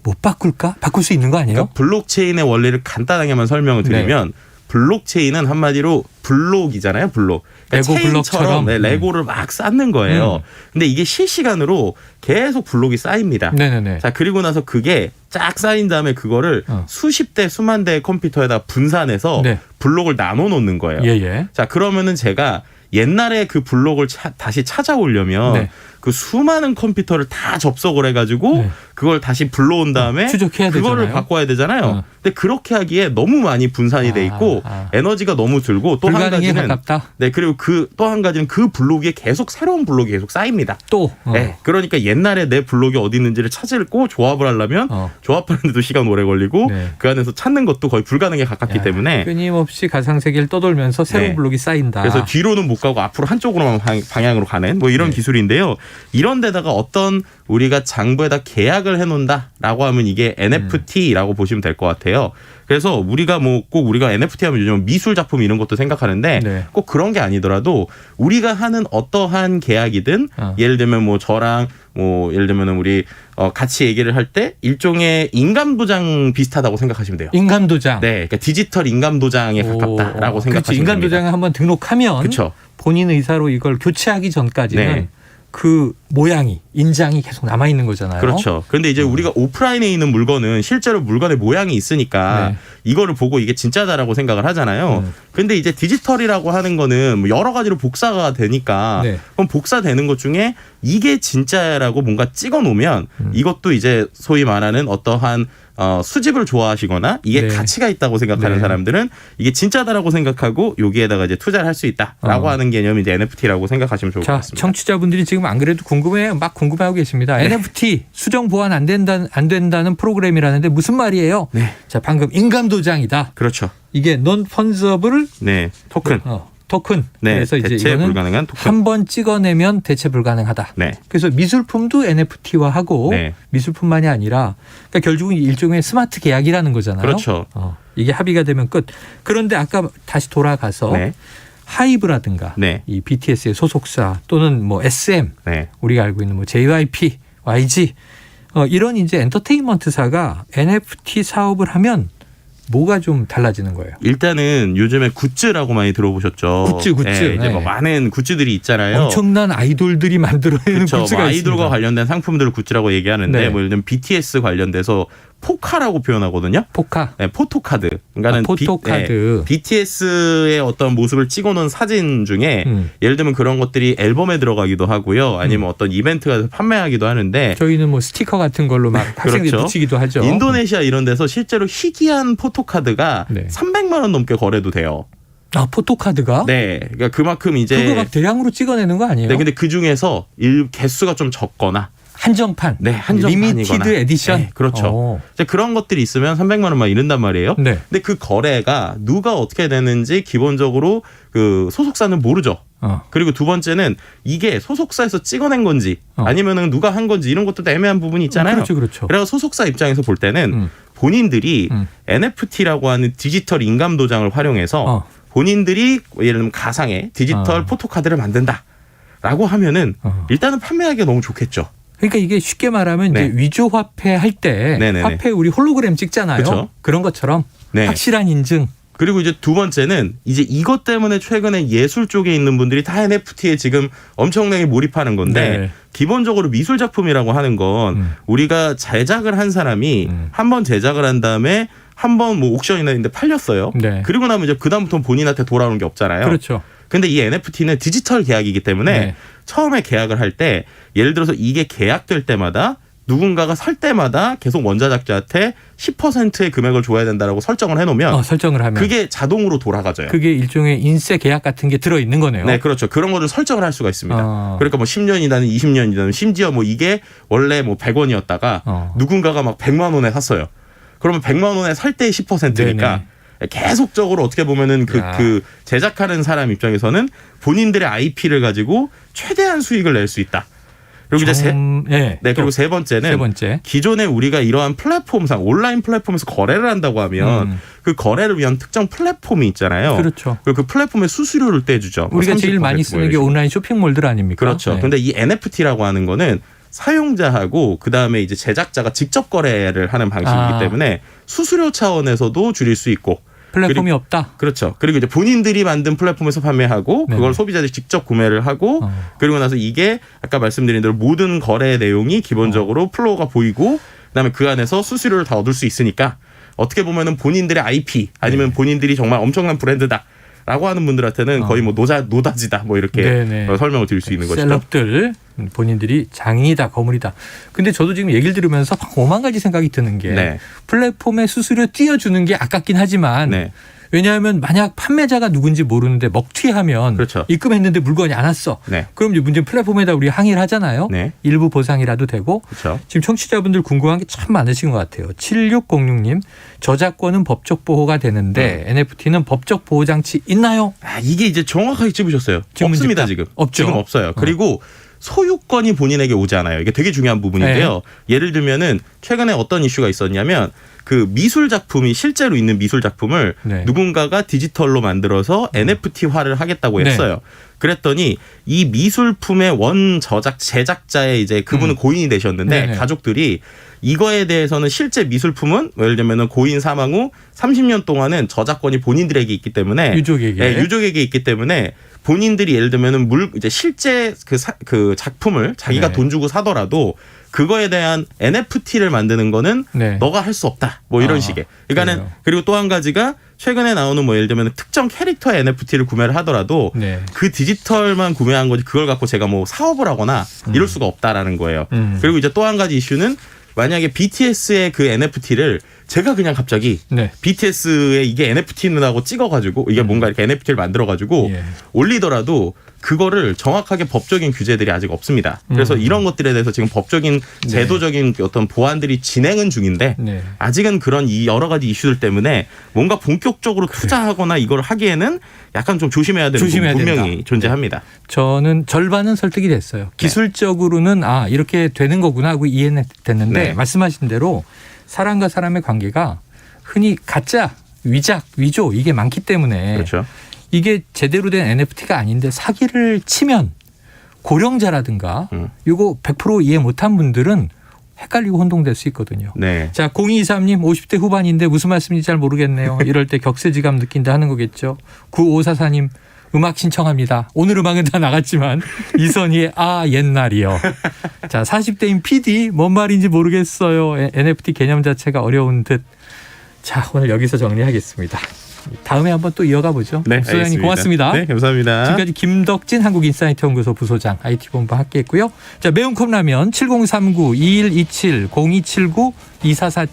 Speaker 2: 못 바꿀까? 바꿀 수 있는 거 아니에요?
Speaker 8: 그러니까 블록체인의 원리를 간단하게만 설명을 드리면 블록체인은 한마디로 블록이잖아요. 블록. 그러니까
Speaker 2: 레고 블록처럼
Speaker 8: 레고를 막 쌓는 거예요. 근데 이게 실시간으로 계속 블록이 쌓입니다.
Speaker 2: 네네네.
Speaker 8: 자, 그리고 나서 그게 쫙 쌓인 다음에 그거를 수십 대 수만 대의 컴퓨터에다 분산해서 블록을 나눠 놓는 거예요.
Speaker 2: 예예.
Speaker 8: 자, 그러면은 제가 옛날에 그 블록을 다시 찾아오려면
Speaker 2: 네.
Speaker 8: 그 수많은 컴퓨터를 다 접속을 해가지고 그걸 다시 불러온 다음에
Speaker 2: 추적해야
Speaker 8: 그거를
Speaker 2: 되잖아요.
Speaker 8: 바꿔야 되잖아요. 근데 그렇게 하기에 너무 많이 분산이 돼 있고 에너지가 너무 들고 또 한
Speaker 2: 불가능에
Speaker 8: 가지는
Speaker 2: 가깝다.
Speaker 8: 네, 그리고 또 한 가지는 그 블록에 계속 새로운 블록이 계속 쌓입니다.
Speaker 2: 또
Speaker 8: 네, 그러니까 옛날에 내 블록이 어디 있는지를 찾고 조합을 하려면 조합하는데도 시간 오래 걸리고 그 안에서 찾는 것도 거의 불가능에 가깝기 때문에
Speaker 2: 끊임없이 가상세계를 떠돌면서 새로운
Speaker 8: 네.
Speaker 2: 블록이 쌓인다.
Speaker 8: 그래서 뒤로는 못 가고 앞으로 한쪽으로만 방향으로 가는 뭐 이런 기술인데요. 이런 데다가 어떤 우리가 장부에다 계약을 해놓는다라고 하면 이게 NFT라고 보시면 될 것 같아요. 그래서 우리가 꼭 우리가 NFT 하면 요즘 미술 작품 이런 것도 생각하는데 꼭 그런 게 아니더라도 우리가 하는 어떠한 계약이든 예를 들면 뭐 저랑 뭐 예를 들면 우리 같이 얘기를 할 때 일종의 인감도장 비슷하다고 생각하시면 돼요.
Speaker 2: 인감도장.
Speaker 8: 네, 그러니까 디지털 인감도장에 가깝다라고 생각하시면 됩니다.
Speaker 2: 인감도장을 한번 등록하면
Speaker 8: 그쵸.
Speaker 2: 본인 의사로 이걸 교체하기 전까지는
Speaker 8: 네.
Speaker 2: 그 모양이 인장이 계속 남아 있는 거잖아요.
Speaker 8: 그렇죠. 그런데 이제 우리가 오프라인에 있는 물건은 실제로 물건의 모양이 있으니까 이거를 보고 이게 진짜다라고 생각을 하잖아요. 근데 이제 디지털이라고 하는 거는 뭐 여러 가지로 복사가 되니까 그럼 복사되는 것 중에 이게 진짜라고 뭔가 찍어 놓으면 이것도 이제 소위 말하는 어떠한 수집을 좋아하시거나 이게 가치가 있다고 생각하는 사람들은 이게 진짜다라고 생각하고 여기에다가 이제 투자를 할 수 있다라고 하는 개념이 이제 NFT라고 생각하시면 좋을 것 같습니다.
Speaker 2: 청취자분들이 지금 안 그래도 막 궁금해하고 계십니다. NFT 수정 보완 안 된다는 프로그램이라는데 무슨 말이에요? 자, 방금 인감도장이다.
Speaker 8: 그렇죠.
Speaker 2: 이게 non fungible
Speaker 8: 토큰.
Speaker 2: 토큰.
Speaker 8: 네,
Speaker 2: 그래서 이제
Speaker 8: 대체
Speaker 2: 이거는
Speaker 8: 불가능한 토큰.
Speaker 2: 한 번 찍어내면 대체 불가능하다. 그래서 미술품도 NFT화하고 미술품만이 아니라 그러니까 결국은 일종의 스마트 계약이라는 거잖아요.
Speaker 8: 그렇죠.
Speaker 2: 이게 합의가 되면 끝. 그런데 아까 다시 돌아가서 하이브라든가 이 BTS의 소속사 또는 뭐 SM 우리가 알고 있는 뭐 JYP, YG 이런 이제 엔터테인먼트사가 NFT 사업을 하면 뭐가 좀 달라지는 거예요?
Speaker 8: 일단은 요즘에 굿즈라고 많이 들어보셨죠.
Speaker 2: 굿즈.
Speaker 8: 네, 이제 뭐 많은 굿즈들이 있잖아요.
Speaker 2: 엄청난 아이돌들이 만들어내는 굿즈가
Speaker 8: 뭐 아이돌과
Speaker 2: 있습니다.
Speaker 8: 관련된 상품들을 굿즈라고 얘기하는데 뭐 예를 들면 BTS 관련돼서 포카라고 표현하거든요.
Speaker 2: 포카.
Speaker 8: 네, 포토카드. 그러니까는
Speaker 2: 포토카드.
Speaker 8: BTS의 어떤 모습을 찍어놓은 사진 중에 예를 들면 그런 것들이 앨범에 들어가기도 하고요. 아니면 어떤 이벤트가 돼서 판매하기도 하는데
Speaker 2: 저희는 뭐 스티커 같은 걸로 막 학생들이
Speaker 8: 그렇죠.
Speaker 2: 붙이기도 하죠.
Speaker 8: 인도네시아 이런 데서 실제로 희귀한 포토카드가 300만 원 넘게 거래도 돼요.
Speaker 2: 아, 포토카드가?
Speaker 8: 네. 그러니까 그만큼 이제
Speaker 2: 그거 막 대량으로 찍어내는 거 아니에요?
Speaker 8: 네, 근데 그 중에서 개수가 좀 적거나
Speaker 2: 한정판.
Speaker 8: 네, 한정판이거나.
Speaker 2: 리미티드 에디션.
Speaker 8: 네, 그렇죠. 이제 그런 것들이 있으면 300만 원만 이른단 말이에요. 근데 그 거래가 누가 어떻게 되는지 기본적으로 그 소속사는 모르죠. 그리고 두 번째는 이게 소속사에서 찍어낸 건지 아니면은 누가 한 건지 이런 것도 애매한 부분이 있잖아요.
Speaker 2: 그렇죠.
Speaker 8: 그래서 소속사 입장에서 볼 때는 본인들이 NFT라고 하는 디지털 인감 도장을 활용해서 본인들이 예를 들면 가상의 디지털 포토카드를 만든다라고 하면은 일단은 판매하기가 너무 좋겠죠.
Speaker 2: 그러니까 이게 쉽게 말하면 이제 위조 화폐 할 때 화폐 우리 홀로그램 찍잖아요.
Speaker 8: 그쵸?
Speaker 2: 그런 것처럼 확실한 인증.
Speaker 8: 그리고 이제 두 번째는 이제 이것 때문에 최근에 예술 쪽에 있는 분들이 다 NFT에 지금 엄청나게 몰입하는 건데 기본적으로 미술 작품이라고 하는 건 우리가 제작을 한 사람이 한 번 제작을 한 다음에 한 번 뭐 옥션이나 이런 데 팔렸어요. 그리고 나면 이제 그다음부터는 본인한테 돌아오는 게 없잖아요.
Speaker 2: 그렇죠.
Speaker 8: 근데 이 NFT는 디지털 계약이기 때문에 처음에 계약을 할 때 예를 들어서 이게 계약될 때마다 누군가가 살 때마다 계속 원자작자한테 10%의 금액을 줘야 된다라고 설정을 해놓으면
Speaker 2: 설정을 하면
Speaker 8: 그게 자동으로 돌아가져요.
Speaker 2: 그게 일종의 인세 계약 같은 게 들어있는 거네요.
Speaker 8: 네, 그렇죠. 그런 거를 설정을 할 수가 있습니다. 그러니까 뭐 10년이든 20년이든 심지어 뭐 이게 원래 뭐 100원이었다가 누군가가 막 100만 원에 샀어요. 그러면 100만 원에 살 때의 10%니까 계속적으로 어떻게 보면은 그 제작하는 사람 입장에서는 본인들의 IP를 가지고 최대한 수익을 낼 수 있다. 그리고 이제 그리고 세 번째는 기존에 우리가 이러한 플랫폼상 온라인 플랫폼에서 거래를 한다고 하면 그 거래를 위한 특정 플랫폼이 있잖아요.
Speaker 2: 그렇죠.
Speaker 8: 그리고 그 플랫폼에 수수료를 떼주죠.
Speaker 2: 우리가 제일 많이 쓰는 게 온라인 쇼핑몰들 아닙니까?
Speaker 8: 그렇죠. 그런데 이 NFT라고 하는 거는 사용자하고 그다음에 이제 제작자가 직접 거래를 하는 방식이기 때문에 수수료 차원에서도 줄일 수 있고
Speaker 2: 플랫폼이 없다.
Speaker 8: 그렇죠. 그리고 이제 본인들이 만든 플랫폼에서 판매하고 그걸 소비자들이 직접 구매를 하고 그리고 나서 이게 아까 말씀드린 대로 모든 거래 내용이 기본적으로 플로우가 보이고 그다음에 그 안에서 수수료를 다 얻을 수 있으니까 어떻게 보면은 본인들의 IP 아니면 본인들이 정말 엄청난 브랜드다. 라고 하는 분들한테는 거의 뭐 노다지다 뭐 이렇게 설명을 드릴 수 있는 거죠.
Speaker 2: 셀럽들 본인들이 장인이다 거물이다. 근데 저도 지금 얘기를 들으면서 5만 가지 생각이 드는 게 플랫폼에 수수료 띄워주는 게 아깝긴 하지만 왜냐하면 만약 판매자가 누군지 모르는데 먹튀하면 입금했는데 물건이 안 왔어. 그럼 이제 문제는 플랫폼에다 우리 항의를 하잖아요. 일부 보상이라도 되고. 지금 청취자분들 궁금한 게 참 많으신 것 같아요. 7606님 저작권은 법적 보호가 되는데 NFT는 법적 보호 장치 있나요?
Speaker 8: 이게 이제 정확하게 찝으셨어요. 없습니다 지금.
Speaker 2: 없죠.
Speaker 8: 지금 없어요. 그리고 소유권이 본인에게 오지 않아요. 이게 되게 중요한 부분인데요. 예를 들면은 최근에 어떤 이슈가 있었냐면 그 미술 작품이 실제로 있는 미술 작품을 누군가가 디지털로 만들어서 NFT화를 하겠다고 했어요. 그랬더니 이 미술품의 원 제작자의 이제 그분은 고인이 되셨는데 가족들이 이거에 대해서는 실제 미술품은 예를 들면 고인 사망 후 30년 동안은 저작권이 본인들에게 있기 때문에 유족에게 있기 때문에 본인들이 예를 들면은 이제 실제 그 작품을 자기가 돈 주고 사더라도 그거에 대한 NFT를 만드는 거는 너가 할 수 없다. 뭐 이런 식의. 그러니까는 그리고 또 한 가지가 최근에 나오는 뭐 예를 들면 특정 캐릭터의 NFT를 구매를 하더라도 그 디지털만 구매한 거지 그걸 갖고 제가 뭐 사업을 하거나 이럴 수가 없다라는 거예요. 그리고 이제 또 한 가지 이슈는 만약에 BTS의 그 NFT를 제가 그냥 갑자기 BTS의 이게 NFT라고 찍어가지고 이게 뭔가 이렇게 NFT를 만들어가지고 올리더라도 그거를 정확하게 법적인 규제들이 아직 없습니다. 그래서 이런 것들에 대해서 지금 법적인 제도적인 어떤 보완들이 진행은 중인데 아직은 그런 이 여러 가지 이슈들 때문에 뭔가 본격적으로 투자하거나 이걸 하기에는 약간 좀 조심해야 되는 부분이 분명히 존재합니다.
Speaker 2: 저는 절반은 설득이 됐어요. 기술적으로는 이렇게 되는 거구나 하고 이해는 됐는데 말씀하신 대로 사람과 사람의 관계가 흔히 가짜, 위작, 위조 이게 많기 때문에 이게 제대로 된 NFT가 아닌데 사기를 치면 고령자라든가 이거 100% 이해 못한 분들은 헷갈리고 혼동될 수 있거든요. 자, 0223님 50대 후반인데 무슨 말씀인지 잘 모르겠네요. 이럴 때 격세지감 느낀다 하는 거겠죠. 9544님 음악 신청합니다. 오늘 음악은 다 나갔지만 이선희의 옛날이요. 자, 40대인 PD 뭔 말인지 모르겠어요. NFT 개념 자체가 어려운 듯. 자, 오늘 여기서 정리하겠습니다. 다음에 한번 또 이어가 보죠. 소장님 고맙습니다.
Speaker 8: 네, 감사합니다.
Speaker 2: 지금까지 김덕진 한국인사이트 연구소 부소장 IT본부 함께했고요. 자, 매운 컵라면 7039-2127-0279-2447